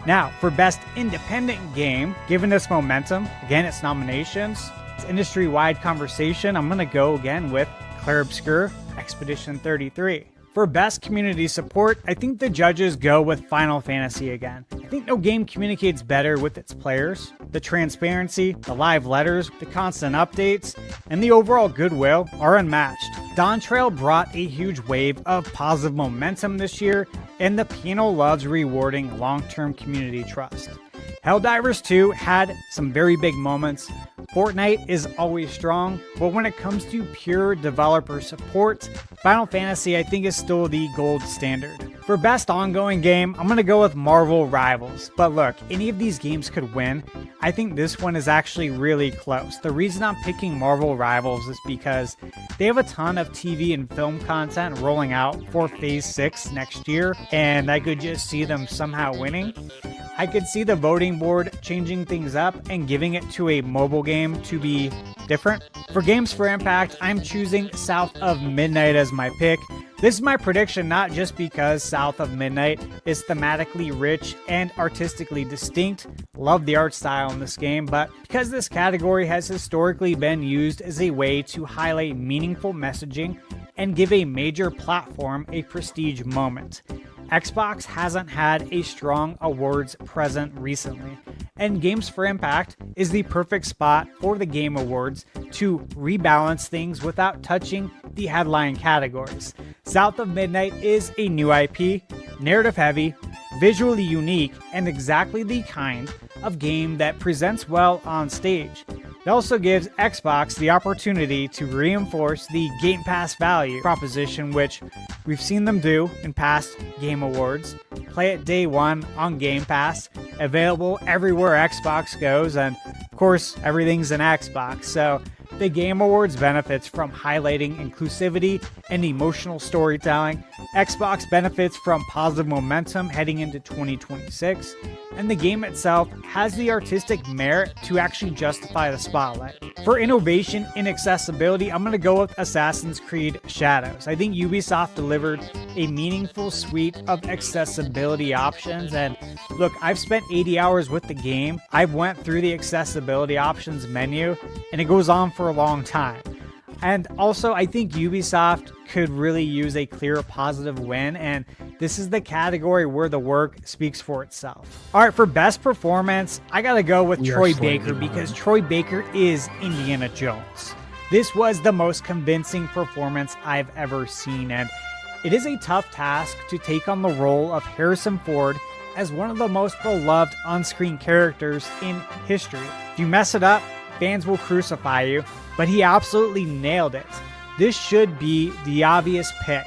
Now, for best independent game, given this momentum, again, its nominations, its industry-wide conversation, I'm going to go again with Clair Obscur Expedition 33. For best community support, I think the judges go with Final Fantasy again. I think no game communicates better with its players. The transparency, the live letters, the constant updates, and the overall goodwill are unmatched. Dawn Trail brought a huge wave of positive momentum this year, and the panel loves rewarding long-term community trust. Helldivers 2 had some very big moments. Fortnite is always strong, but when it comes to pure developer support, Final Fantasy I think is still the gold standard. For best ongoing game, I'm going to go with Marvel Rivals. But look, any of these games could win. I think this one is actually really close. The reason I'm picking Marvel Rivals is because they have a ton of TV and film content rolling out for Phase 6 next year, and I could just see them somehow winning. I could see the voting board changing things up and giving it to a mobile game to be different. For Games for Impact, I'm choosing South of Midnight as my pick. This is my prediction not just because South of Midnight is thematically rich and artistically distinct, love the art style in this game, but because this category has historically been used as a way to highlight meaningful messaging and give a major platform a prestige moment. Xbox hasn't had a strong awards present recently, and Games for Impact is the perfect spot for the Game Awards to rebalance things without touching the headline categories. South of Midnight is a new IP, narrative heavy, visually unique, and exactly the kind of game that presents well on stage. It also gives Xbox the opportunity to reinforce the Game Pass value proposition, which we've seen them do in past Game Awards. Play it day one on Game Pass, available everywhere Xbox goes, and of course, everything's an Xbox, so the Game Awards benefits from highlighting inclusivity and emotional storytelling. Xbox benefits from positive momentum heading into 2026, and the game itself has the artistic merit to actually justify the spotlight. For innovation in accessibility, I'm going to go with Assassin's Creed Shadows. I think Ubisoft delivered a meaningful suite of accessibility options, and look, I've spent 80 hours with the game. I've went through the accessibility options menu, and it goes on for a long time. And also, I think Ubisoft could really use a clear positive win, and this is the category where the work speaks for itself. All right, for best performance, I gotta go with Troy Baker because Troy Baker is Indiana Jones. This was the most convincing performance I've ever seen, and it is a tough task to take on the role of Harrison Ford as one of the most beloved on-screen characters in history. If you mess it up, fans will crucify you, but he absolutely nailed it. This should be the obvious pick,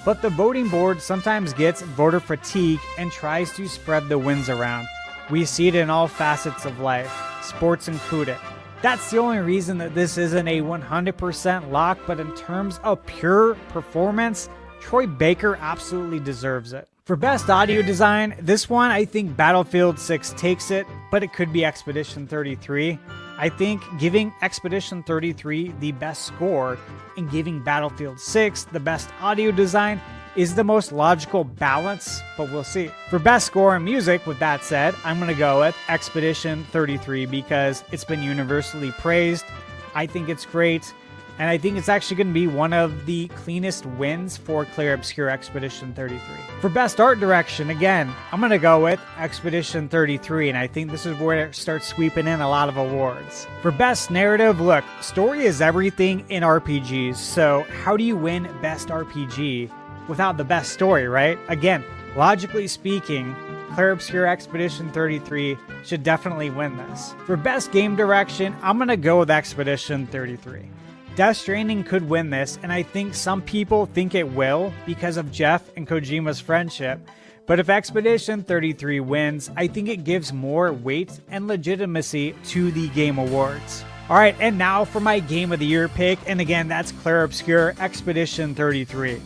but the voting board sometimes gets voter fatigue and tries to spread the wins around. We see it in all facets of life, sports included. That's the only reason that this isn't a 100% lock, but in terms of pure performance, Troy Baker absolutely deserves it. For best audio design, this one I think Battlefield 6 takes it, but it could be Expedition 33. I think giving Expedition 33 the best score and giving Battlefield 6 the best audio design is the most logical balance, but we'll see. For best score and music, with that said, I'm going to go with Expedition 33 because it's been universally praised. I think it's great. And I think it's actually going to be one of the cleanest wins for Clair Obscur Expedition 33. For best art direction, again, I'm going to go with Expedition 33, and I think this is where it starts sweeping in a lot of awards. For best narrative, look, story is everything in RPGs, so how do you win best RPG without the best story, right? Again, logically speaking, Clair Obscur Expedition 33 should definitely win this. For best game direction, I'm going to go with Expedition 33. Death Stranding could win this, and I think some people think it will because of Jeff and Kojima's friendship. But if Expedition 33 wins, I think it gives more weight and legitimacy to the Game Awards. Alright, and now for my Game of the Year pick, and again, that's Clair Obscur Expedition 33.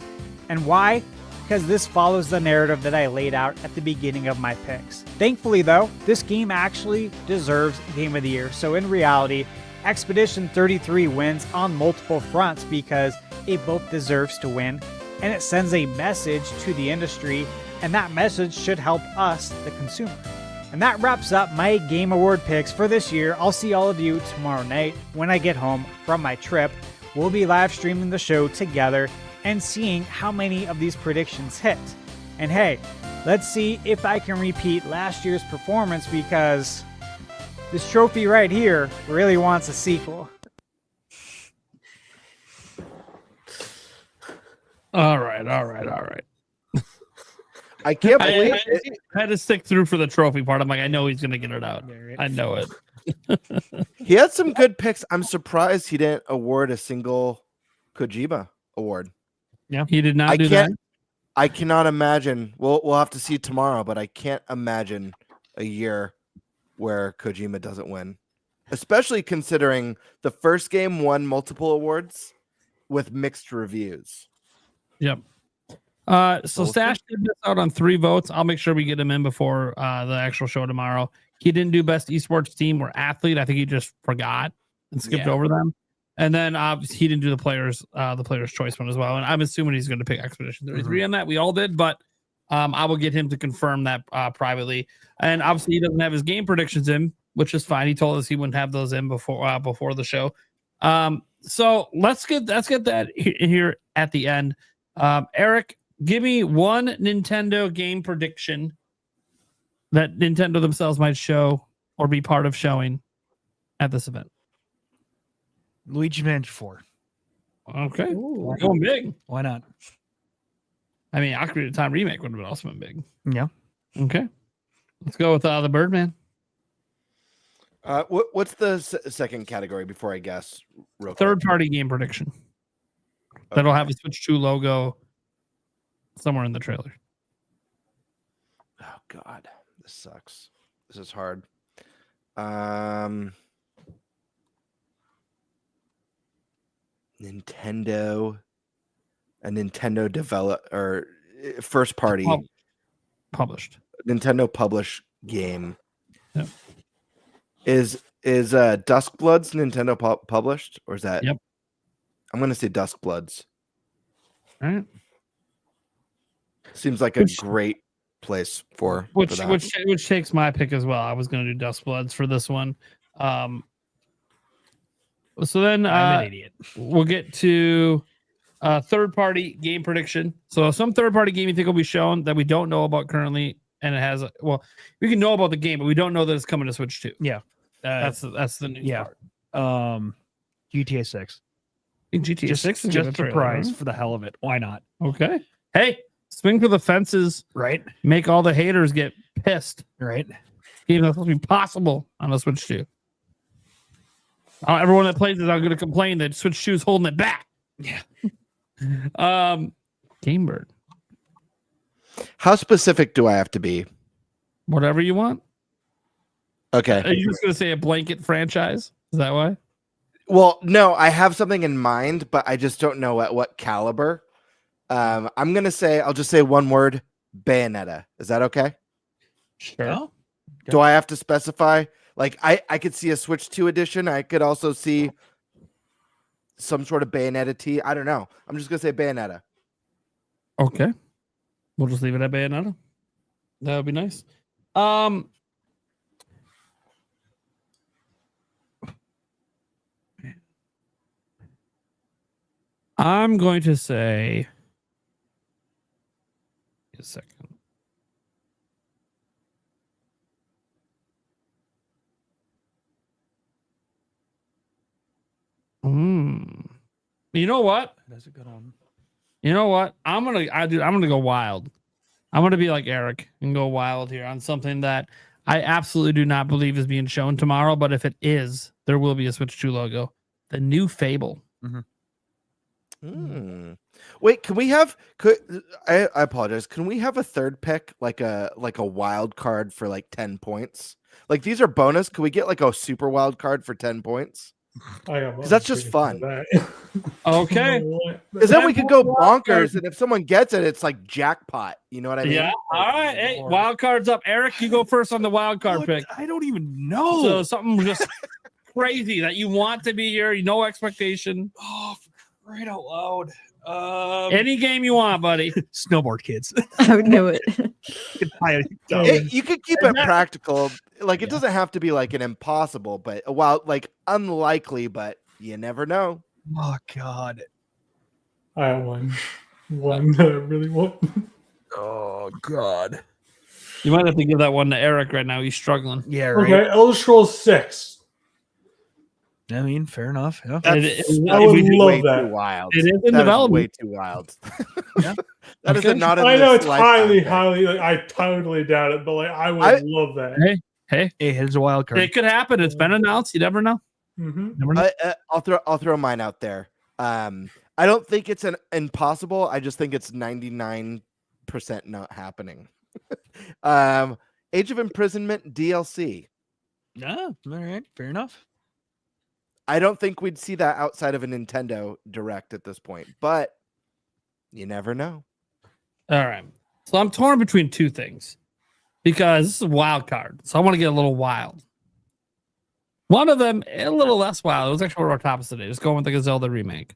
And why? Because this follows the narrative that I laid out at the beginning of my picks. Thankfully though, this game actually deserves Game of the Year, so in reality, Expedition 33 wins on multiple fronts because it both deserves to win, and it sends a message to the industry, and that message should help us, the consumer. And that wraps up my Game Award picks for this year. I'll see all of you tomorrow night when I get home from my trip. We'll be live streaming the show together and seeing how many of these predictions hit. And hey, let's see if I can repeat last year's performance because this trophy right here really wants a sequel. All right. I can't believe I had to stick through for the trophy part. I'm like, I know he's going to get it out. I know it. he had some good picks. I'm surprised he didn't award a single Kojima award. Yeah, he did not do that. I cannot imagine. We'll have to see tomorrow, but I can't imagine a year where Kojima doesn't win, especially considering the first game won multiple awards with mixed reviews. Yep. So Stash did miss out on 3 votes. I'll make sure we get him in before the actual show tomorrow. He didn't do best esports team or athlete. I think he just forgot and skipped over them. And then he didn't do the player's choice one as well. And I'm assuming he's going to pick Expedition 33 on that. We all did, but I will get him to confirm that privately. And obviously, he doesn't have his game predictions in, which is fine. He told us he wouldn't have those in before the show. So let's get that here at the end. Eric, give me one Nintendo game prediction that Nintendo themselves might show or be part of showing at this event. Luigi Mansion 4. Okay, we're going big. Why not? I mean, Ocarina of Time remake would have also been big. Yeah. Okay. Let's go with the Birdman. What's the second category before I guess? Third-party game prediction. Okay. That'll have a Switch 2 logo somewhere in the trailer. Oh God, this sucks. This is hard. Nintendo develop or first party published. Nintendo published game. Yep. Is Duskbloods Nintendo published, or is that? Yep. I'm gonna say Duskbloods. All right. Seems like a great place for that. Which takes my pick as well. I was gonna do Duskbloods for this one. So then I'm an idiot. We'll get to third-party game prediction. So some third-party game you think will be shown that we don't know about currently, and it has we can know about the game, but we don't know that it's coming to Switch 2. Yeah, that's the news part. GTA 6. I think GTA 6 is just surprise for the hell of it. Why not? Okay. Hey, swing for the fences. Right. Make all the haters get pissed. Right. Even though it's supposed to be possible on a Switch 2. Everyone that plays it is going to complain that Switch 2 is holding it back. Yeah. Game Bird. How specific do I have to be? Whatever you want. Okay. Are you just going to say a blanket franchise? Is that why? Well, no, I have something in mind, but I just don't know at what caliber. I'm going to say, I'll just say one word, Bayonetta. Is that okay? Sure. Oh, do I have to specify? Like, I could see a Switch 2 edition. I could also see some sort of Bayonetta T. I don't know. I'm just going to say Bayonetta. Okay. We'll just leave it at Bayonetta. That would be nice. I'm going to say a second. You know what? That's a good one. You know what? I'm gonna go wild. I'm gonna be like Eric and go wild here on something that I absolutely do not believe is being shown tomorrow. But if it is, there will be a Switch 2 logo. The new Fable. Wait, can we have? I apologize. Can we have a third pick, like a wild card for like 10 points? Like these are bonus. Can we get like a super wild card for 10 points? Because that's just fun. Okay. Because then we could go bonkers, and if someone gets it, it's like jackpot. You know what I mean? Yeah. All right. Hey, wild cards up. Eric, you go first on the wild card pick. I don't even know. So something just crazy that you want to be here. No expectation. Oh, right out loud. Any game you want, buddy. Snowboard Kids. I knew it. You could keep it practical. Like it doesn't have to be like an impossible, but like unlikely, but you never know. Oh God. I have one that I really want. Oh God. You might have to give that one to Eric right now. He's struggling. Yeah, right. Okay, Elder Scrolls 6. I mean, fair enough. Yeah. I would love that. Too wild. It is in That development. is way too wild. Yeah. That is not. I know it's highly. highly. Like, I totally doubt it, but like I would love that. Hey, here's a wild card. it could happen. It's been announced. You never know. Never know. I'll throw mine out there. I don't think it's an impossible. I just think it's 99% not happening. Age of Imprisonment DLC. Yeah. All right. Fair enough. I don't think we'd see that outside of a Nintendo Direct at this point, but you never know. All right. So I'm torn between two things because this is a wild card. So I want to get a little wild. One of them, a little less wild. It was actually one of our topics today. Just going with like a Zelda remake.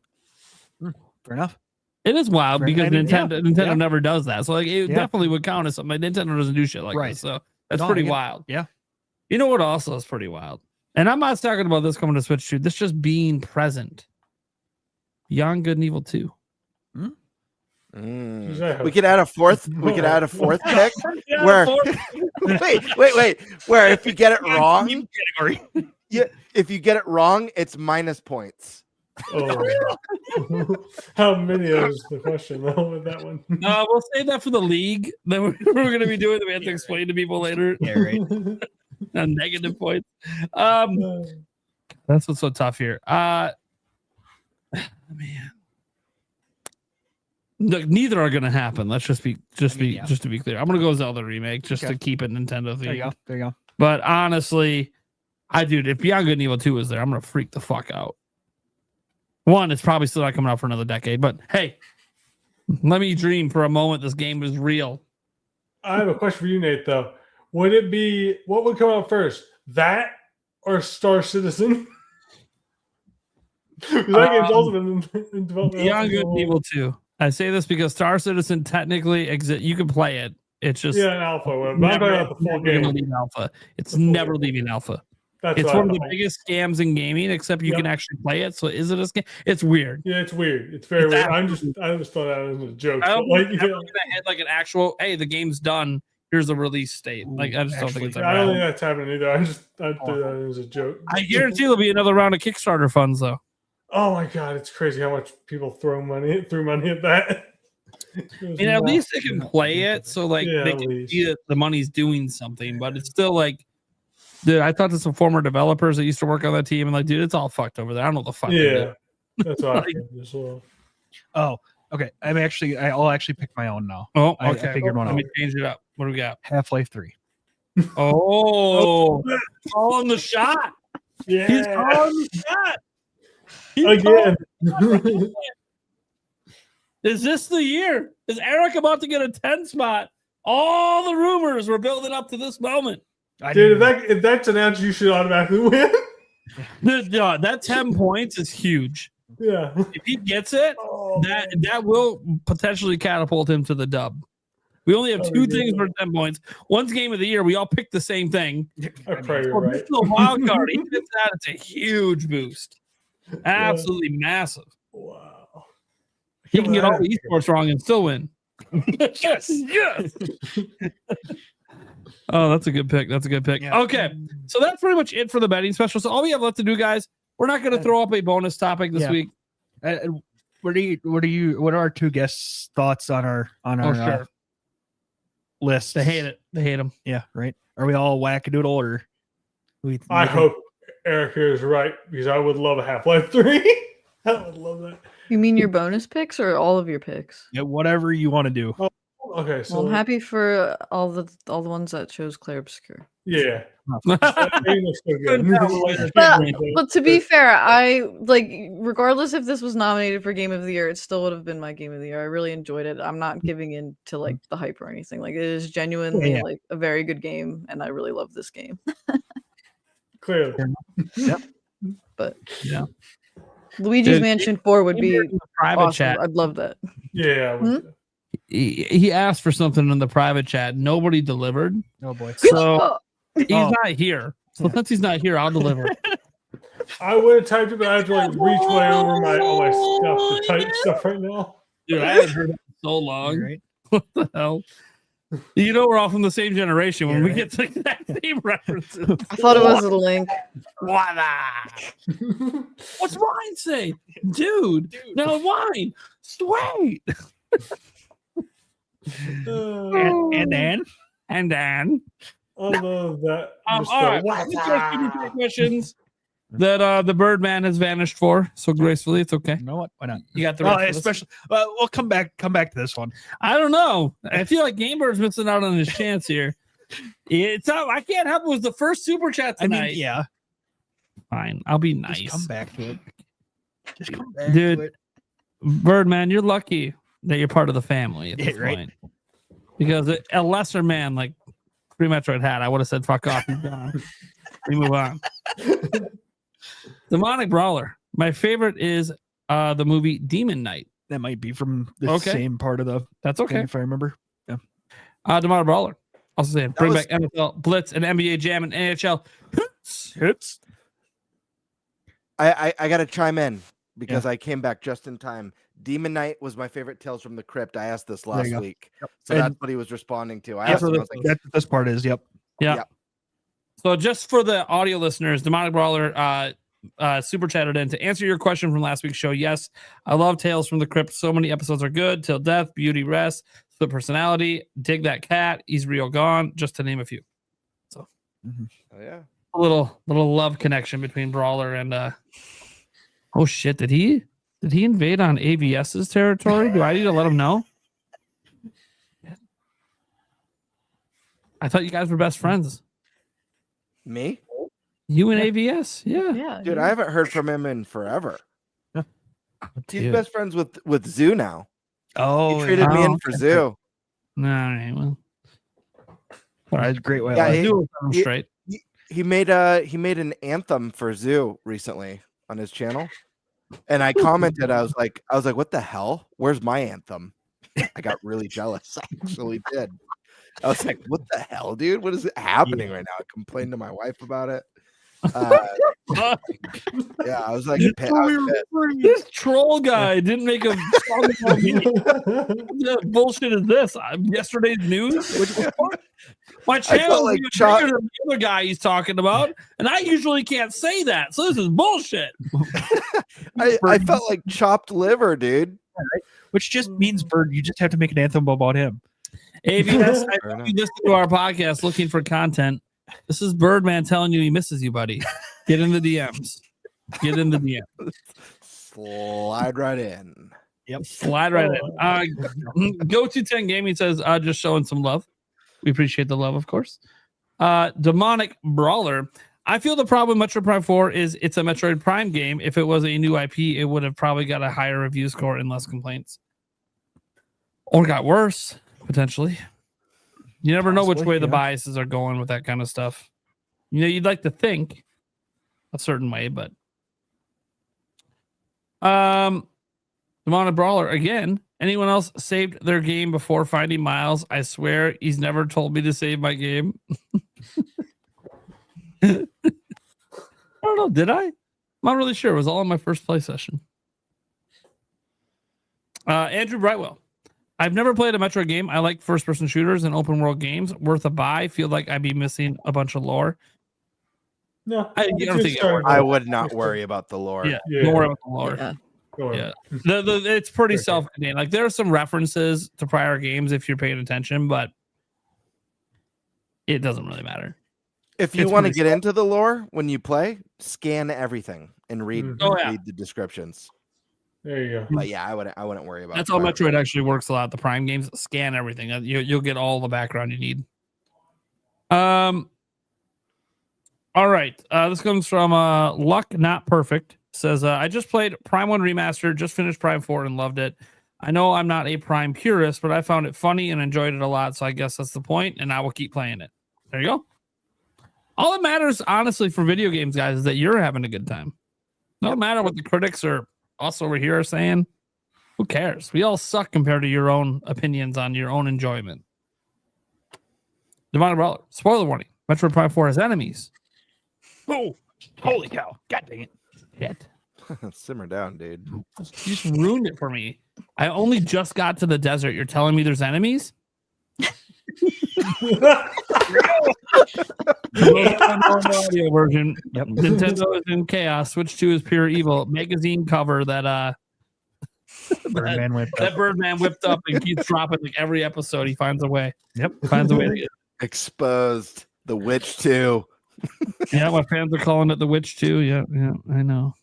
Fair enough. It is wild because Nintendo yeah. never does that. So like it definitely would count as something. Like, Nintendo doesn't do shit like this. So that's pretty wild. Yeah. You know what also is pretty wild? And I'm not talking about this coming to Switch 2. This just being present. Beyond Good and Evil 2. We could add a fourth. We could add a fourth pick. Where? Wait. Where if you get it wrong, if you get it wrong, it's minus points. Oh. How many is the question though with that one? We'll save that for the league that we're going to be doing. That we have to explain to people later. Yeah, right. Negative points. That's what's so tough here. Man, look, neither are going to happen. Let's just to be clear. I'm going to go Zelda remake just to keep it Nintendo themed. There you go. But honestly, if Beyond Good and Evil 2 is there, I'm going to freak the fuck out. One, it's probably still not coming out for another decade, but hey, let me dream for a moment. This game is real. I have a question for you, Nate, though. Would it be, what would come out first? That or Star Citizen? That game's also been in development. Beyond Good and Evil 2. I say this because Star Citizen technically exists. You can play it. It's just an alpha. I'm talking about the full game. Leaving alpha. It's never leaving alpha. It's one of the biggest scams in gaming, except you can actually play it. So is it a scam? It's weird. Yeah, it's weird. It's very weird. I just thought that was a joke. I don't think I had like an actual, hey, the game's done. Here's the release date. Like I just don't think it's ever I don't think happened. that's happening either. I thought that was a joke. I guarantee there'll be another round of Kickstarter funds though. Oh my god, it's crazy how much people threw money at that. And at least they can play it, so like they can see that the money's doing something. But it's still like, dude, I talked to some former developers that used to work on that team, and like, dude, it's all fucked over there. I don't know what the fuck. Yeah, that's what I think as well. Oh, okay. I'll actually pick my own now. Oh, okay. I figured one out. Let me change it up. What do we got? Half-Life 3. Oh, calling the shot. Yeah, he's calling the shot. Again. Is this the year? Is Eric about to get a 10 spot? All the rumors were building up to this moment. Dude, if that's announced, you should automatically win. That 10 points is huge. Yeah. If he gets it, that will potentially catapult him to the dub. We only have two things for 10 points. One's game of the year. We all picked the same thing. I pray you're right. This is a wild card. He gets that. It's a huge boost. Absolutely massive. Wow. He can get all the esports wrong and still win. Yes. Yes. Oh, that's a good pick. That's a good pick. Yeah. Okay. So that's pretty much it for the betting special. So all we have left to do, guys, we're not going to throw up a bonus topic this week. What are our two guests' thoughts on our list? They hate it. They hate them. Yeah, right. Are we all wackadoodle or I hope Eric here is right because I would love a Half-Life 3. I would love that. You mean your bonus picks or all of your picks? Yeah, whatever you want to do. Oh, okay, so Well, I'm happy for all the ones that chose Claire Obscure. yeah. That looks so good. But to be fair, I like regardless if this was nominated for Game of the Year, it still would have been my Game of the Year. I really enjoyed it. I'm not giving in to like the hype or anything. Like it is genuinely like a very good game, and I really love this game. Clearly. Yep. But yeah. Luigi's Mansion 4 would be private awesome. chat. I'd love that. Yeah. He asked for something in the private chat. Nobody delivered. Oh boy. So he's not here. So since he's not here, I'll deliver. I would have typed it, but I have to like reach way over all my stuff to type stuff right now. Dude, I haven't heard it in so long. Right. What the hell? You know we're all from the same generation when we get to exact same references. I thought it was a link. What's wine say? Dude, no wine. Sweet. And then. I love that. All right. Questions that the Birdman has vanished for so gracefully. It's okay. You know what? Why not? You got the rest of especially. We'll come back to this one. I don't know. I feel like Gamebird's missing out on his chance here. It's not, I can't help it. It was the first super chat tonight. I mean, yeah. Fine. I'll be nice. Just come back to it. Just come back Dude, to it. Birdman, you're lucky that you're part of the family at this right. point. Because a lesser man like FreeMetroidHat, I would have said, fuck off. He's gone. We move on. Demonic Brawler. My favorite is the movie Demon Knight. That might be from the same part of the. That's okay. Thing, if I remember. Yeah. Demonic Brawler. Also saying, bring back NFL Blitz and NBA Jam and NHL hits. I got to chime in because I came back just in time. Demon Knight was my favorite Tales from the Crypt. I asked this last week. Yep. So that's what he was responding to. I asked him, I was like, that's what this part is. Yep. Yeah. So just for the audio listeners, Demonic Brawler super chatted in to answer your question from last week's show. Yes, I love Tales from the Crypt. So many episodes are good. Till Death, Beauty Rest, Split Personality, Dig That Cat, He's Real Gone, just to name a few. So oh yeah, a little love connection between Brawler and oh shit, did he invade on AVS's territory? Do I need to let him know? I thought you guys were best friends. Me? You and AVS? Yeah. Dude, I haven't heard from him in forever. He's Dude. best friends with Zoo now. Oh, he traded me in for Zoo. All right, well. All right, great way. Yeah, straight. He made an anthem for Zoo recently on his channel. And I commented, I was like, what the hell? Where's my anthem? I got really jealous. I actually did. I was like, what the hell, dude? What is happening right now? I complained to my wife about it. Yeah, I was like, this troll guy didn't make a song about me. What bullshit is this? Yesterday's news? My channel like is bigger than the other guy he's talking about, and I usually can't say that. So this is bullshit. I felt like chopped liver, dude. Which just means, Bird, you just have to make an anthem about him. AVS, I know you listen to our podcast looking for content. This is Birdman telling you he misses you, buddy. Get in the DMs. Get in the DMs. Slide right in. Yep. Slide right in. Go to 10 Gaming says, just showing some love. We appreciate the love, of course. Demonic Brawler. I feel the problem with Metroid Prime 4 is it's a Metroid Prime game. If it was a new IP, it would have probably got a higher review score and less complaints. Or got worse, potentially. You never know which way the biases are going with that kind of stuff. You know, you'd like to think a certain way, but Demonic Brawler again. Anyone else saved their game before finding Miles? I swear he's never told me to save my game. I don't know. Did I? I'm not really sure. It was all in my first play session. Andrew Brightwell. I've never played a Metroid game. I like first-person shooters and open-world games. Worth a buy. Feel like I'd be missing a bunch of lore. No, I don't think I would not worry about the lore. Yeah, don't worry about the lore. Yeah, it's pretty self-contained. Like there are some references to prior games if you're paying attention, but it doesn't really matter. If you want to get into the lore when you play, scan everything and read the descriptions. There you go. But yeah, I wouldn't worry about. That's how Metroid actually works a lot. The Prime games scan everything. You'll get all the background you need. All right. This comes from Luck Not Perfect. Says I just played Prime 1 Remastered, just finished Prime 4 and loved it. I know I'm not a Prime purist, but I found it funny and enjoyed it a lot. So I guess that's the point, and I will keep playing it. There you go. All that matters, honestly, for video games, guys, is that you're having a good time. No matter what the critics or us over here are saying. Who cares? We all suck compared to your own opinions on your own enjoyment. Divine Brawler. Spoiler warning. Metroid Prime 4 has enemies. Oh, holy cow. God dang it. Shit. Simmer down, dude. You just ruined it for me. I only just got to the desert. You're telling me there's enemies? Audio version. Yep. Nintendo is in chaos. Switch 2 is pure evil. Magazine cover that Birdman whipped up and keeps dropping like every episode. He finds a way. Yep. Finds a way to get Exposed. The Witch 2. Yeah, my fans are calling it The Witch 2. Yeah, I know.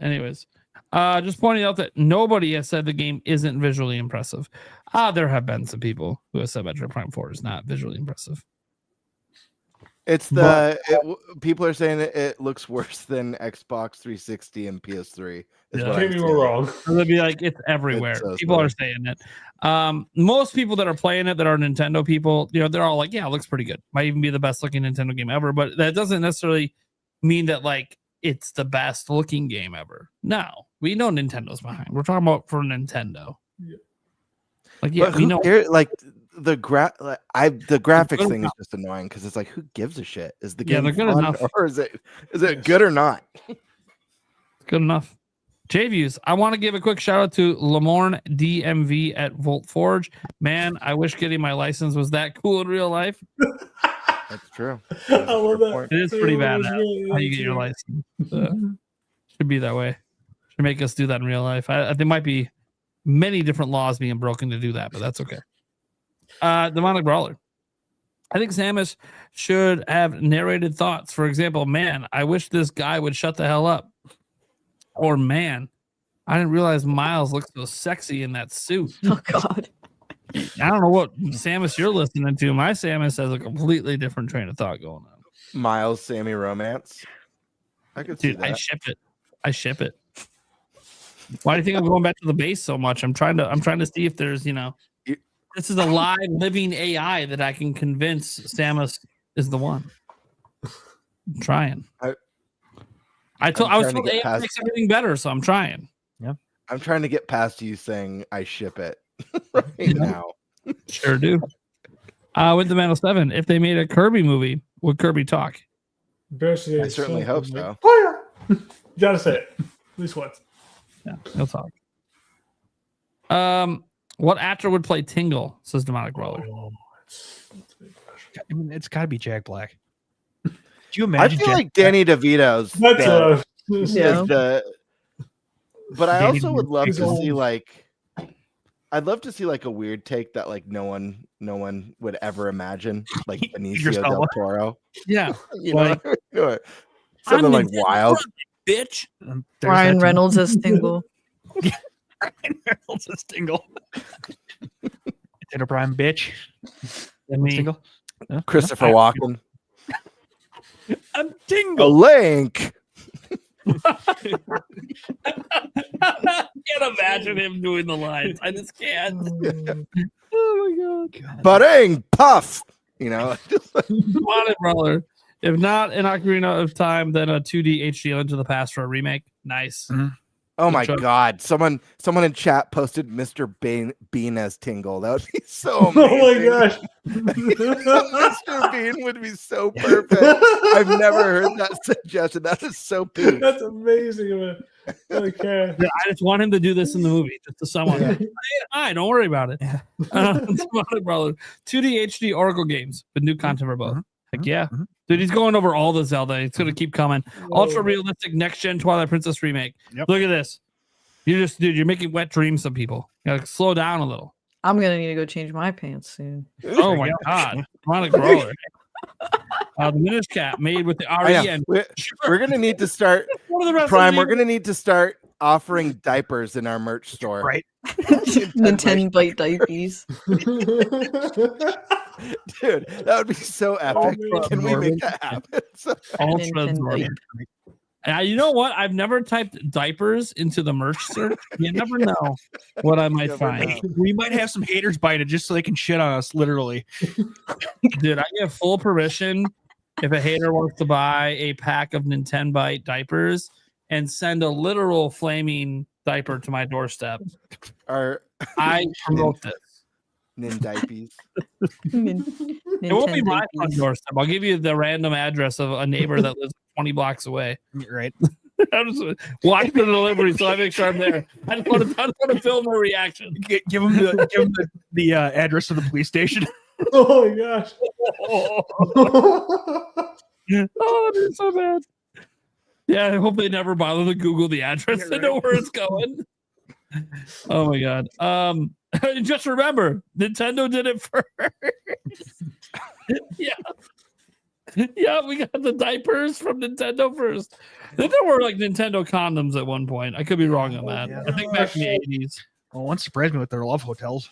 Anyways. Just pointing out that nobody has said the game isn't visually impressive. There have been some people who have said Metroid Prime 4 is not visually impressive. It's people are saying that it looks worse than Xbox 360 and PS3. Maybe we're wrong. They'll be like, it's everywhere. People are saying it. Most people that are playing it that are Nintendo people, they're all like, yeah, it looks pretty good. Might even be the best looking Nintendo game ever, but that doesn't necessarily mean that like it's the best looking game ever. No, we know Nintendo's behind. We're talking about for Nintendo. Yeah. Like, yeah, but we know. The graphics thing is just annoying because it's like, who gives a shit? Is the game they're good fun, enough, or is it good or not? Good enough. J-Views. I want to give a quick shout out to Lamorne DMV at Volt Forge. Man, I wish getting my license was that cool in real life. That's true. I love that. It is pretty bad how you get your license. Should be that way. Should make us do that in real life. There might be many different laws being broken to do that, but that's okay. Demonic Brawler. I think Samus should have narrated thoughts. For example, man, I wish this guy would shut the hell up. Or man, I didn't realize Miles looked so sexy in that suit. Oh God. I don't know what Samus you're listening to. My Samus has a completely different train of thought going on. Miles Sammy romance. I could see that. I ship it. Why do you think I'm going back to the base so much? I'm trying to see if there's, this is a live living AI that I can convince Samus is the one. I'm trying. I was told AI makes everything better, so I'm trying. Yeah. I'm trying to get past you saying I ship it right now. Sure do. With the Man 7, if they made a Kirby movie, would Kirby talk? I certainly hope so. You gotta say it. At least once. Yeah, he'll talk. What actor would play Tingle? Says Demonic Roller. I mean, it's got to be Jack Black. Do you imagine? I feel like Danny DeVito's. But I also would love to see I'd love to see like a weird take that like no one would ever imagine, like Benicio del Toro. Yeah, something like wild. Bitch. Ryan Reynolds as Tingle. Ryan Reynolds as Tingle. Nintendo Prime bitch. Tingle. Christopher Walken. I'm Tingle. A Link. I can't imagine him doing the lines. I just can't. Oh my god. Budding puff. Demonic Brawler. If not an Ocarina of Time, then a 2D HD Into the Past for a remake. Nice. Mm-hmm. Oh my God! Someone in chat posted Mr. Bean as Tingle. That would be so amazing. Oh my gosh, Mr. Bean would be so perfect. I've never heard that suggestion. That is so peak. That's amazing. Okay. Yeah, I just want him to do this in the movie, just to someone. Hey, hi, don't worry about it. Brother. 2D HD Oracle games with new content for both. Heck yeah. Dude, he's going over all the Zelda. It's going to keep coming. Ultra realistic next gen Twilight Princess remake. Yep. Look at this. You're making wet dreams of people. You gotta slow down a little. I'm gonna need to go change my pants soon. Oh my God. I'm on a grower. The Minish Cap made with the RE. We're going to need to start, Prime, we're going to need to start offering diapers in our merch store. Right. Nintenbyte diapers. Dude, that would be so epic. Can we make that happen? You know what? I've never typed diapers into the merch search. You never know what I might find. We might have some haters bite it just so they can shit on us, literally. Dude, I get full permission if a hater wants to buy a pack of Nintenbyte diapers and send a literal flaming diaper to my doorstep. I promote this. Nindipies. It won't be my front doorstep. I'll give you the random address of a neighbor that lives 20 blocks away. Right. I'm just watch the delivery so I make sure I'm there. I just want to film a reaction. Give him the address of the police station. Oh my gosh. Oh, it's so bad. Yeah, I hope they never bother to Google the address to know where it's going. Oh my God. Just remember, Nintendo did it first. Yeah, we got the diapers from Nintendo first. Then there were like Nintendo condoms at one point. I could be wrong on that. I think back in the 80s. Well, one surprised me with their love hotels.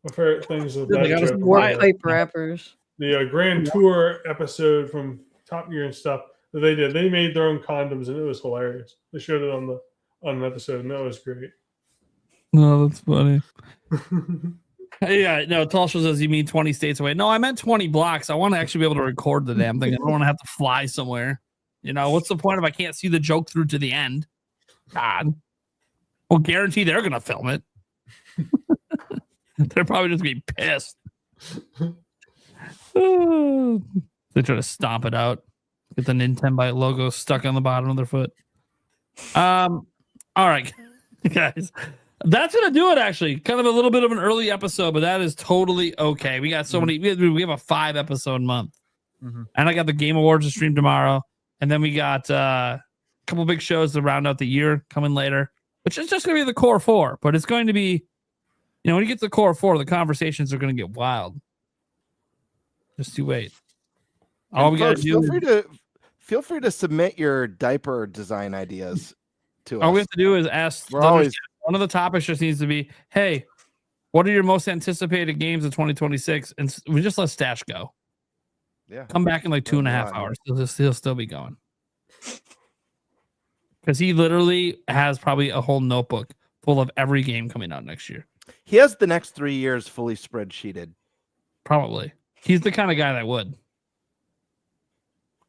My favorite things of They got us that War pipe wrappers. the Grand Tour episode from Top Gear and stuff that they did. They made their own condoms and it was hilarious. They showed it on an episode and that was great. No, that's funny. Yeah, no, Tulsa says you mean 20 states away. No, I meant 20 blocks. I want to actually be able to record the damn thing. I don't want to have to fly somewhere. You know, what's the point if I can't see the joke through to the end? God. Well, guarantee they're going to film it. They're probably just going to be pissed. They try to stomp it out. Get the Nintenbyte logo stuck on the bottom of their foot. All right, guys. That's gonna do it. Actually, kind of a little bit of an early episode, but that is totally okay. We got so many. We have a 5-episode month, and I got the Game Awards to stream tomorrow, and then we got a couple big shows to round out the year coming later, which is just gonna be the core 4. But it's going to be, you know, when you get to the core 4, the conversations are gonna get wild. Just you wait. All we gotta do. Feel free to submit your diaper design ideas to us. All we have to do is ask. One of the topics just needs to be, hey, what are your most anticipated games of 2026? And we just let Stash go. Yeah. Come back in like 2.5 hours. He'll still be going. Because he literally has probably a whole notebook full of every game coming out next year. He has the next 3 years fully spreadsheeted. Probably. He's the kind of guy that would.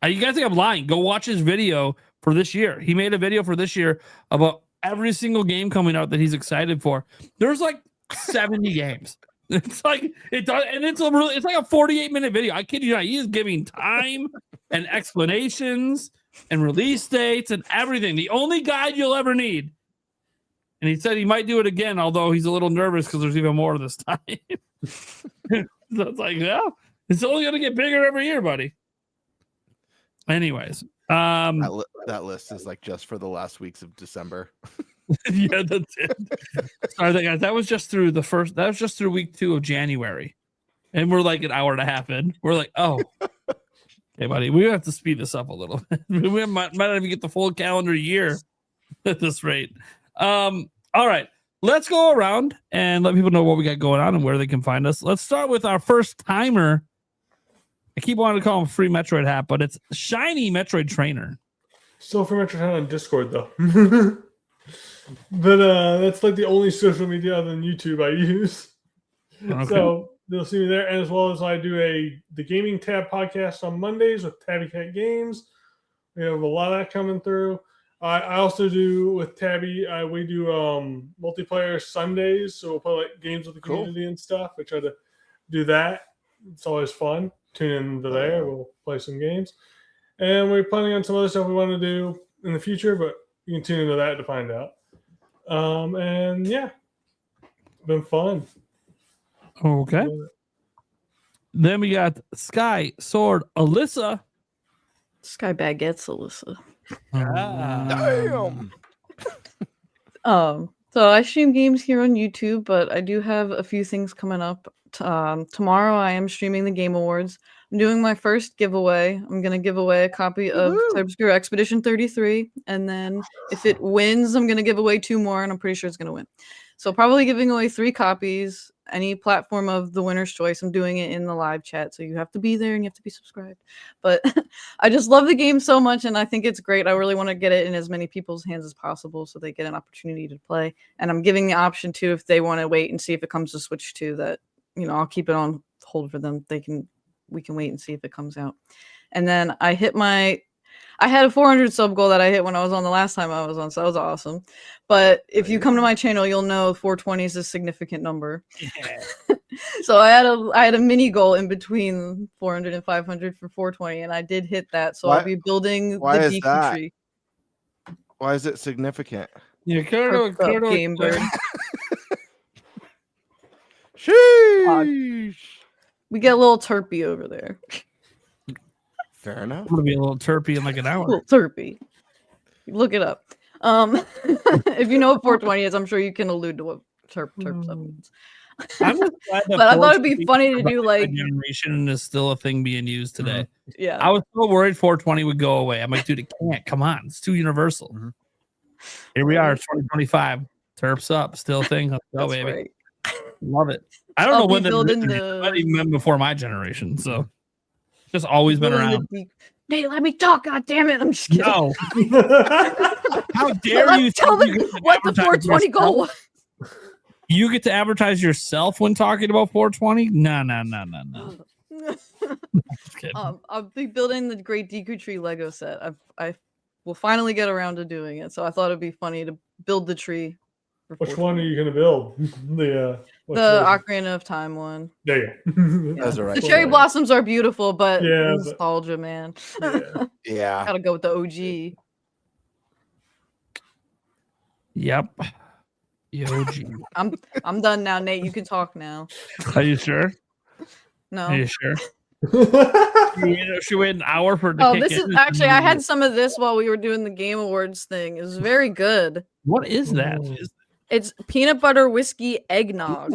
You guys think I'm lying? Go watch his video for this year. He made a video for this year about every single game coming out that he's excited for. There's like 70 games. It's like it does, and it's like a 48-minute video. I kid you not. He is giving time and explanations and release dates and everything. The only guide you'll ever need. And he said he might do it again, although he's a little nervous because there's even more this time. So it's like, yeah, it's only going to get bigger every year, buddy. Anyways, that list is like just for the last weeks of December. Yeah, that's it. Sorry, guys. That was just through week 2 of January, and we're like an hour and a half in. We're like, oh, okay, buddy, we have to speed this up a little bit. We might not even get the full calendar year at this rate. All right, let's go around and let people know what we got going on and where they can find us. Let's start with our first timer. I keep wanting to call him FreeMetroidHat, but it's Shiny Metroid Trainer. Still FreeMetroidHat on Discord though. But that's like the only social media other than YouTube I use. Okay. So they'll see me there, and as well as I do the Gaming Tab podcast on Mondays with Tabby Cat Games. We have a lot of that coming through. I also do with Tabby. We do multiplayer Sundays, so we'll play like games with the community and stuff. We try to do that. It's always fun. Tune into there. We'll play some games, and we're planning on some other stuff we want to do in the future. But you can tune into that to find out. And yeah, been fun. Okay. Then we got Sky Sword Alyssa. Sky Baguettes Alyssa. Damn. So I stream games here on YouTube, but I do have a few things coming up. Tomorrow I am streaming the Game Awards. I'm doing my first giveaway. I'm going to give away a copy of Cybersecure Expedition 33, and then if it wins, I'm going to give away 2 more, and I'm pretty sure it's going to win. So probably giving away 3 copies, any platform of the winner's choice. I'm doing it in the live chat, so you have to be there and you have to be subscribed. But I just love the game so much, and I think it's great. I really want to get it in as many people's hands as possible so they get an opportunity to play. And I'm giving the option too, if they want to wait and see if it comes to Switch 2, that I'll keep it on hold for them. We can wait and see if it comes out. And then I had a 400 sub goal that I hit when I was on the last time I was on, so that was awesome. But if you come to my channel, you'll know 420 is a significant number. Yeah. So I had a mini goal in between 400 and 500 for 420, and I did hit that. So I'll be building the DQ tree. Why is it significant? Yeah, Game Bird. Sheesh. We get a little terpy over there. Fair enough. I'm gonna be a little terpy in like an hour. A little terpy. Look it up. If you know what 420 is, I'm sure you can allude to what terp means. But I thought it'd be funny to do like generation is still a thing being used today. Yeah. I was so worried 420 would go away. I'm like, dude, it can't. Come on, it's too universal. Here we are, 2025. Terps up, still a thing. Let's go, baby. Right. Love it. I don't know when it might even been before my generation, so just always been around. Nate, let me talk. God damn it! I'm just kidding. No. How dare you tell them what the 420 goal was? You get to advertise yourself when talking about 420? No. I'll be building the Great Deku Tree Lego set. I will finally get around to doing it, so I thought it'd be funny to build the tree. Which one are you going to build? The Ocarina of Time one. There you go. That's all right. The cherry blossoms are beautiful, but nostalgia, man. Yeah. Gotta go with the OG. Yep. The OG. I'm done now, Nate. You can talk now. Are you sure? No. Are you sure? Should we wait an hour for it to kick this in? is actually I had some of this while we were doing the Game Awards thing. It was very good. What is that? It's peanut butter whiskey eggnog.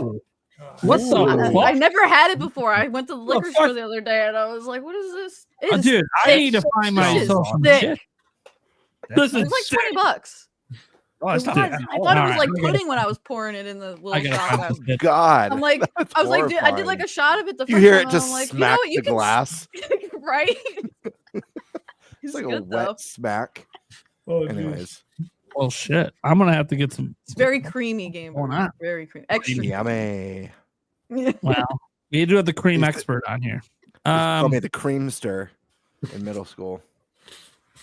What the fuck? I've never had it before. I went to the liquor store the other day and I was like, what is this? Dude, I need to find myself some shit. This is like $20. Oh, I thought it was like pudding when I was pouring it in the little shot. God. I'm like, I was like, dude, I did like a shot of it the first time. You hear it time, just like, smack the glass. Right? It's like a wet smack. Anyways. Well, shit. I'm gonna have to get some. It's very creamy game. Very creamy. Extra yummy. Wow. We do have the cream expert on here. Call me the creamster in middle school.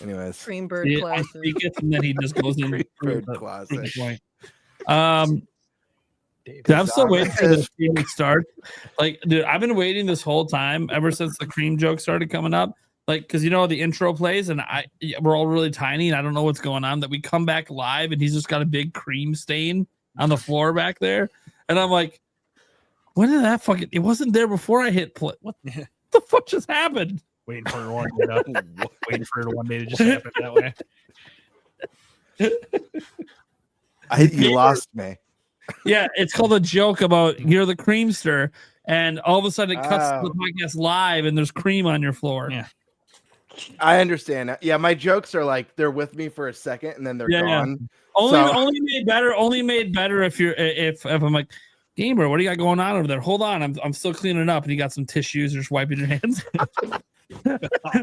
Anyways. Cream Bird classic. He gets and then he just goes in. Cream Bird classic. I'm still waiting for this game to start. Like, dude, I've been waiting this whole time ever since the cream joke started coming up. Like, because the intro plays and we're all really tiny and I don't know what's going on. That we come back live and he's just got a big cream stain on the floor back there, and I'm like, when did that fucking? It wasn't there before I hit play. What the fuck just happened? Waiting for it waiting for it one day to just happen that way. You lost me. Yeah, it's called a joke about you're the creamster, and all of a sudden it cuts to the podcast live, and there's cream on your floor. Yeah, I understand. Yeah, my jokes are like they're with me for a second, and then they're gone. Only made better if I'm like, Gamer, what do you got going on over there? Hold on, I'm still cleaning up, and you got some tissues, you're just wiping your hands.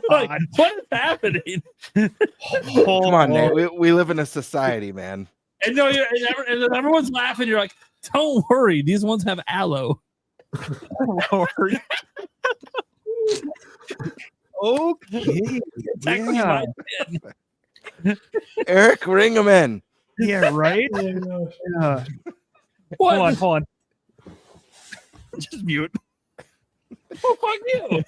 Like, what is happening? Come on, Nate. We live in a society, man. And and everyone's laughing. You're like, don't worry, these ones have aloe. Okay. Yeah. Eric, ring him in. Yeah, right. What? Hold on. Just mute. Oh, fuck you.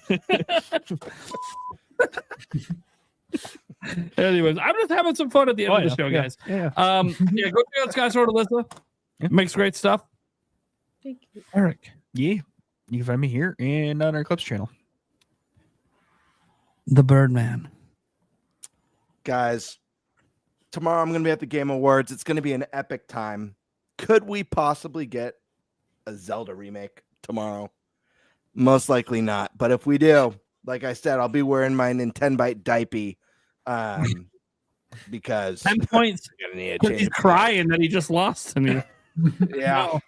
Anyways, I'm just having some fun at the end of the show, guys. Yeah. Go check out Sky Sword Alyssa. Makes great stuff. Thank you. Eric. Yeah. You can find me here and on our Clips channel. The Birdman. Guys, tomorrow I'm going to be at the Game Awards. It's going to be an epic time. Could we possibly get a Zelda remake tomorrow? Most likely not. But if we do, like I said, I'll be wearing my Nintenbyte diaper because 10 points. He's crying that he just lost to me. Yeah.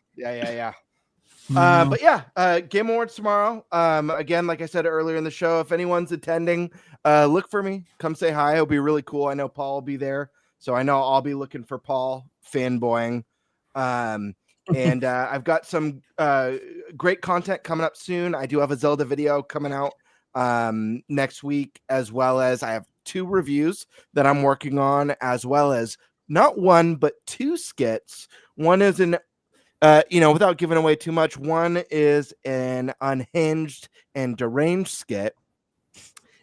But yeah, Game Awards tomorrow. Again, like I said earlier in the show, if anyone's attending, look for me. Come say hi. It'll be really cool. I know Paul will be there, so I know I'll be looking for Paul fanboying. And I've got some great content coming up soon. I do have a Zelda video coming out next week, as well as I have 2 reviews that I'm working on, as well as not 1 but 2 skits. One is an without giving away too much, one is an unhinged and deranged skit,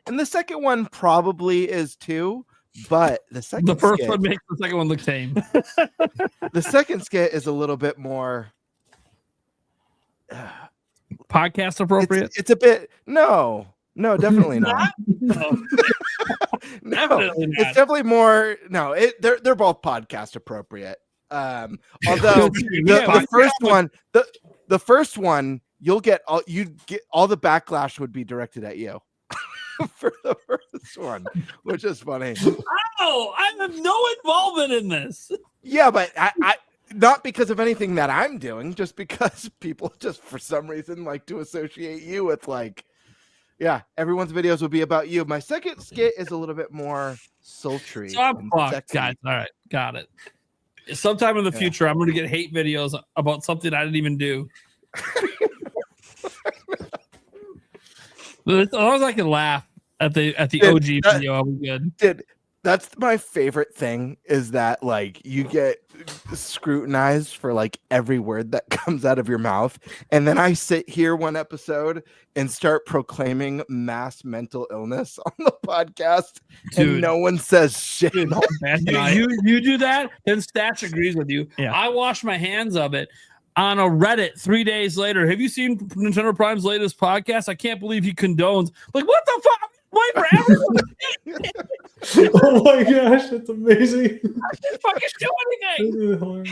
and the second one probably is too. But the first skit, one makes the second one look tame. The second skit is a little bit more podcast appropriate. It's a bit no, definitely not. No. Definitely not. It's definitely more. No, they're both podcast appropriate. Although the first one, the first one, you'd get all the backlash would be directed at you. For the first one, which is funny. Oh, I have no involvement in this. Yeah, but I not because of anything that I'm doing, just because people just for some reason like to associate you with everyone's videos will be about you. My second skit is a little bit more sultry. So I'm fucked, guys. All right, got it. Sometime in the future, I'm going to get hate videos about something I didn't even do. As long as I can laugh at the OG video, I'll be good. That's my favorite thing is that like you get scrutinized for like every word that comes out of your mouth, and then I sit here one episode and start proclaiming mass mental illness on the podcast, and no one says shit. Dude, you do that, then Statch agrees with you. Yeah. I wash my hands of it. On a Reddit 3 days later, have you seen Nintendo Prime's latest podcast? I can't believe he condones. Like, what the fuck? Wait for everyone. Oh my gosh, that's amazing. I didn't fucking do anything.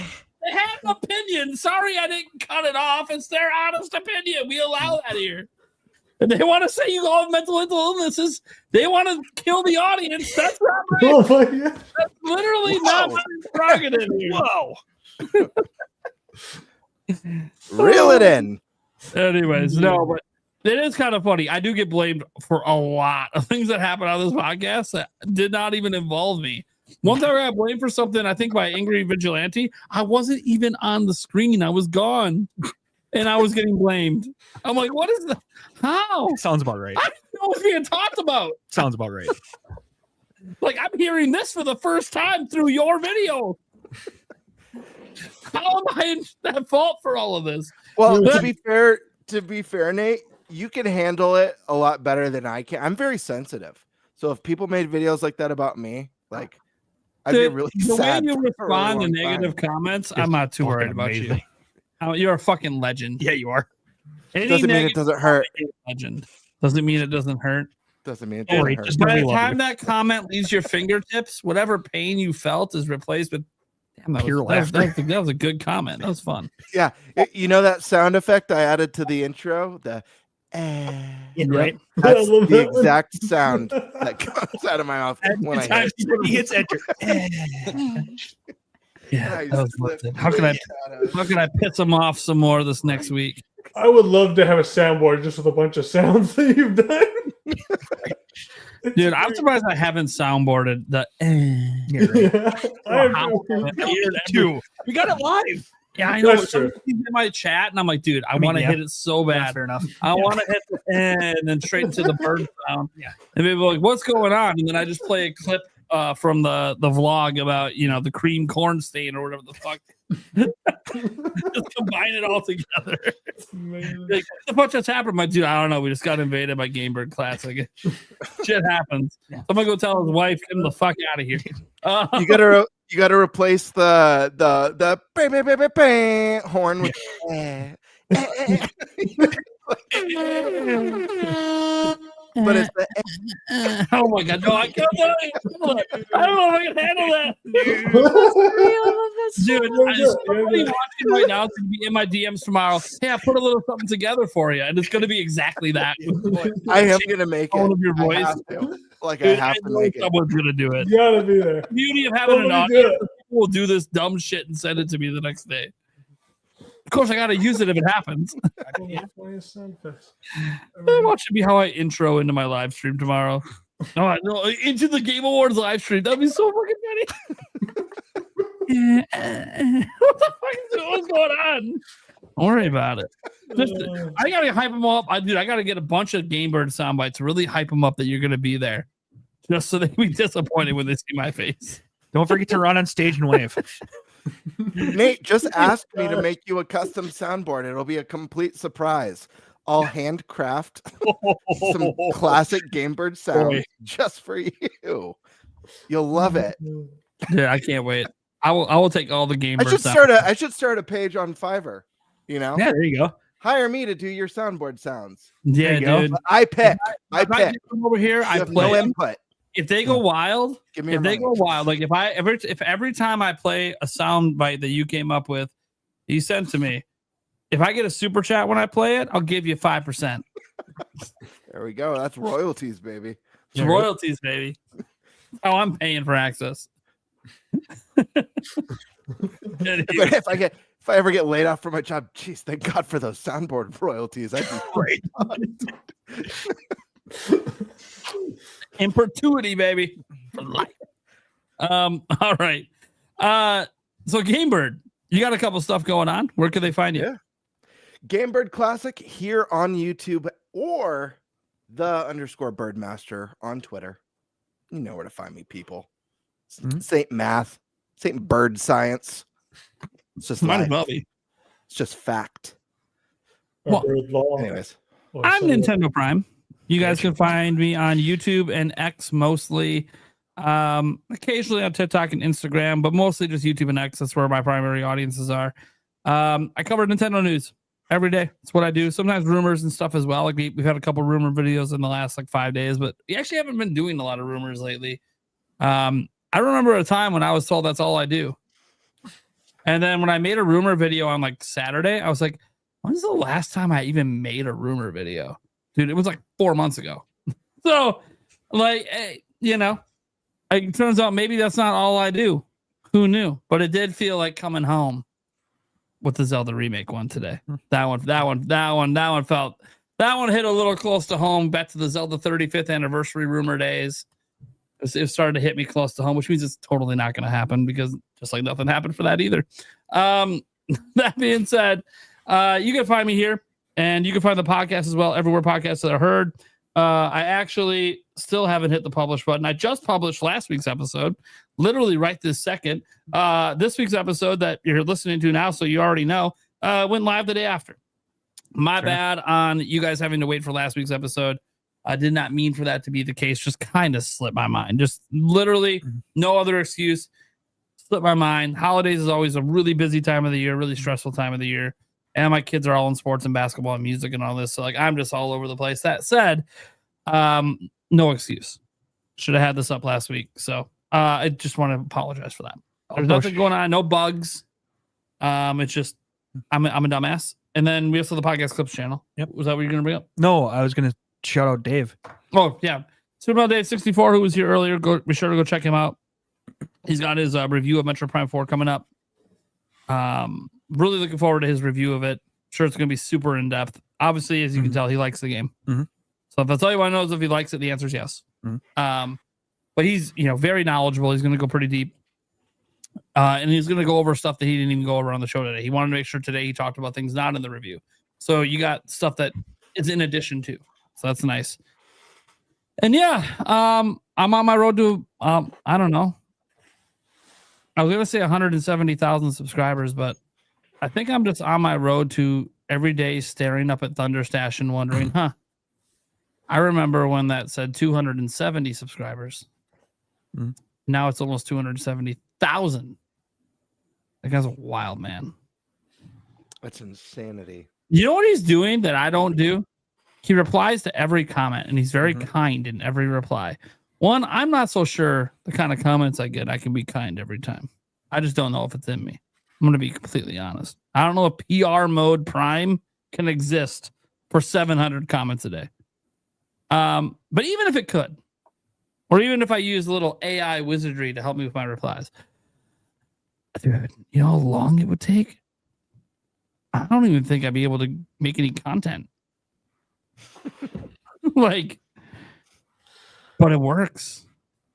They had an opinion. Sorry, I didn't cut it off. It's their honest opinion. We allow that here. And they want to say you all have mental illnesses. They want to kill the audience. That's not right. Oh my God. That's literally not my prerogative here. Whoa. Reel it in. Anyways, no, but it is kind of funny. I do get blamed for a lot of things that happen on this podcast that did not even involve me. One time I got blamed for something, I think by Angry Vigilante. I wasn't even on the screen. I was gone. And I was getting blamed. I'm like, what is the how? Sounds about right. I didn't know what was being talked about. Sounds about right. Like I'm hearing this for the first time through your video. How am I at fault for all of this? Well, to be fair, Nate, you can handle it a lot better than I can. I'm very sensitive. So if people made videos like that about me, like I'd be really sad. The way you respond to negative comments, I'm not too worried about you. You're a fucking legend. Yeah, you are. Doesn't mean it doesn't hurt. Legend. Doesn't mean it doesn't hurt. Doesn't mean it doesn't hurt. By the time that comment leaves your fingertips, whatever pain you felt is replaced with pure laughter. That was a good comment. That was fun. Yeah. You know that sound effect I added to the intro? The right. That's the exact sound that comes out of my mouth when he hits enter. Yeah, how can I piss him off some more this next week? I would love to have a soundboard just with a bunch of sounds that you've done. Dude, I'm surprised I haven't soundboarded the. We got it live. Yeah, I know. He's in my chat, and I'm like, dude, I want to hit it so bad. Yeah, fair enough. I want to hit the and then straight into the bird sound. Yeah, and people are like, what's going on? And then I just play a clip from the vlog about the cream corn stain or whatever the fuck. Just combine it all together. Like, what the fuck just happened, my dude? I don't know. We just got invaded by Game Bird Classic. Shit happens. I'm gonna go tell his wife, get him the fuck out of here. You gotta replace the bang, bang, bang, bang, bang horn with but it's the oh my god, no, I can't do it. I don't know if I can handle that. Dude, somebody watching right now is gonna be in my DMs tomorrow. Hey, I put a little something together for you, and it's gonna be exactly that. I am gonna make it. Of your voice. I have to. Like, I have to make it. Someone's gonna do it. You gotta be there. The beauty of having an audience, people will do this dumb shit and send it to me the next day. Of course, I gotta use it if it happens. Watch me how I intro into my live stream tomorrow. No, into the Game Awards live stream. That'd be so fucking funny. What the fuck what's going on? Don't worry about it. I gotta hype them up. I gotta get a bunch of Game Bird sound bites to really hype them up that you're gonna be there, just so they can be disappointed when they see my face. Don't forget to run on stage and wave. Nate, just ask me to make you a custom soundboard. It'll be a complete surprise. I'll handcraft some classic Game Bird sounds just for you. You'll love it. Yeah, I can't wait. I will take all the Game Bird sounds. I should start a page on Fiverr. Yeah, there you go. Hire me to do your soundboard sounds. Yeah, dude. I pick. I pick. Over here, I play no input. If they go wild, like if every time I play a sound bite that you came up with, you sent to me, if I get a super chat when I play it, I'll give you 5%. There we go. That's royalties, baby. It's royalties, baby. Oh, I'm paying for access. But if I ever get laid off from my job, geez, thank God for those soundboard royalties. I'd be great. In perpetuity, baby. For life. All right. So Game Bird, you got a couple stuff going on. Where can they find you? Yeah. Game Bird Classic here on YouTube or _Birdmaster on Twitter. You know where to find me, people. Saint Math, Saint Bird Science. It's just it's just fact. Well, anyways, I'm Nintendo Prime. You guys can find me on YouTube and X mostly. Occasionally on TikTok and Instagram, but mostly just YouTube and X. That's where my primary audiences are. I cover Nintendo news every day. That's what I do. Sometimes rumors and stuff as well. Like we've had a couple rumor videos in the last 5 days, but we actually haven't been doing a lot of rumors lately. I remember a time when I was told that's all I do. And then when I made a rumor video on Saturday, I was like, when's the last time I even made a rumor video? Dude, it was 4 months ago. So, it turns out maybe that's not all I do. Who knew? But it did feel like coming home with the Zelda remake one today. That one hit a little close to home. Back to the Zelda 35th anniversary rumor days. It started to hit me close to home, which means it's totally not going to happen because just like nothing happened for that either. That being said, you can find me here and you can find the podcast as well, everywhere podcasts are heard. I actually still haven't hit the publish button. I just published last week's episode, literally right this second. This week's episode that you're listening to now, so you already know, went live the day after. My bad on you guys having to wait for last week's episode. I did not mean for that to be the case. Just kind of slipped my mind. Just literally no other excuse. Slipped my mind. Holidays is always a really busy time of the year, really stressful time of the year. And my kids are all in sports and basketball and music and all this. So I'm just all over the place. That said, no excuse. Should have had this up last week. So I just want to apologize for that. There's nothing going on. No bugs. It's just I'm a dumbass. And then we also have the podcast clips channel. Yep. Was that what you're going to bring up? No, I was going to shout out Dave. Oh, yeah. Superman Dave 64, who was here earlier. Be sure to go check him out. He's got his review of Metroid Prime 4 coming up. Really looking forward to his review of it. Sure, it's going to be super in depth. Obviously, as you can tell, he likes the game. So if that's all you want to know is if he likes it, the answer is yes. But he's very knowledgeable. He's going to go pretty deep. And he's going to go over stuff that he didn't even go over on the show today. He wanted to make sure today he talked about things not in the review. So you got stuff that is in addition to. So that's nice. And yeah, I'm on my road to I don't know. I was gonna say 170,000 subscribers, but I think I'm just on my road to every day staring up at Thunderstash and wondering, I remember when that said 270 subscribers. Now it's almost 270,000. That guy's a wild man. That's insanity. You know what he's doing that I don't do? He replies to every comment, and he's very kind in every reply. One, I'm not so sure the kind of comments I get, I can be kind every time. I just don't know if it's in me. I'm going to be completely honest. I don't know if PR mode Prime can exist for 700 comments a day. But even if it could, or even if I use a little AI wizardry to help me with my replies, dude, you know how long it would take? I don't even think I'd be able to make any content. Like, but it works.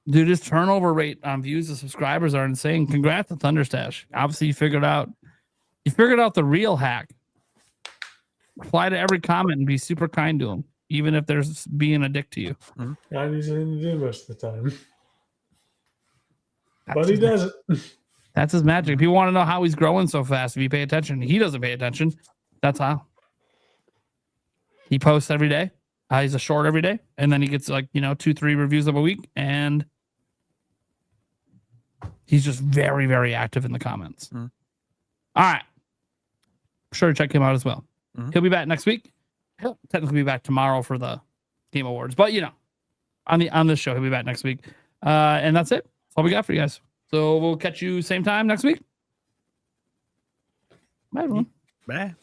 Dude, his turnover rate on views and subscribers are insane. Congrats to Thunderstash. Obviously, you figured out the real hack. Reply to every comment and be super kind to him, even if there's being a dick to you. Not easy to do most of the time. But he does it. That's his magic. If you want to know how he's growing so fast, if you pay attention, he doesn't pay attention. That's how. He posts every day. He's a short every day. And then he gets 2-3 reviews of a week. And he's just very, very active in the comments. All right. Be sure to check him out as well. He'll be back next week. He'll technically be back tomorrow for the Game Awards. But, on this show, he'll be back next week. And that's it. That's all we got for you guys. So we'll catch you same time next week. Bye, everyone. Bye.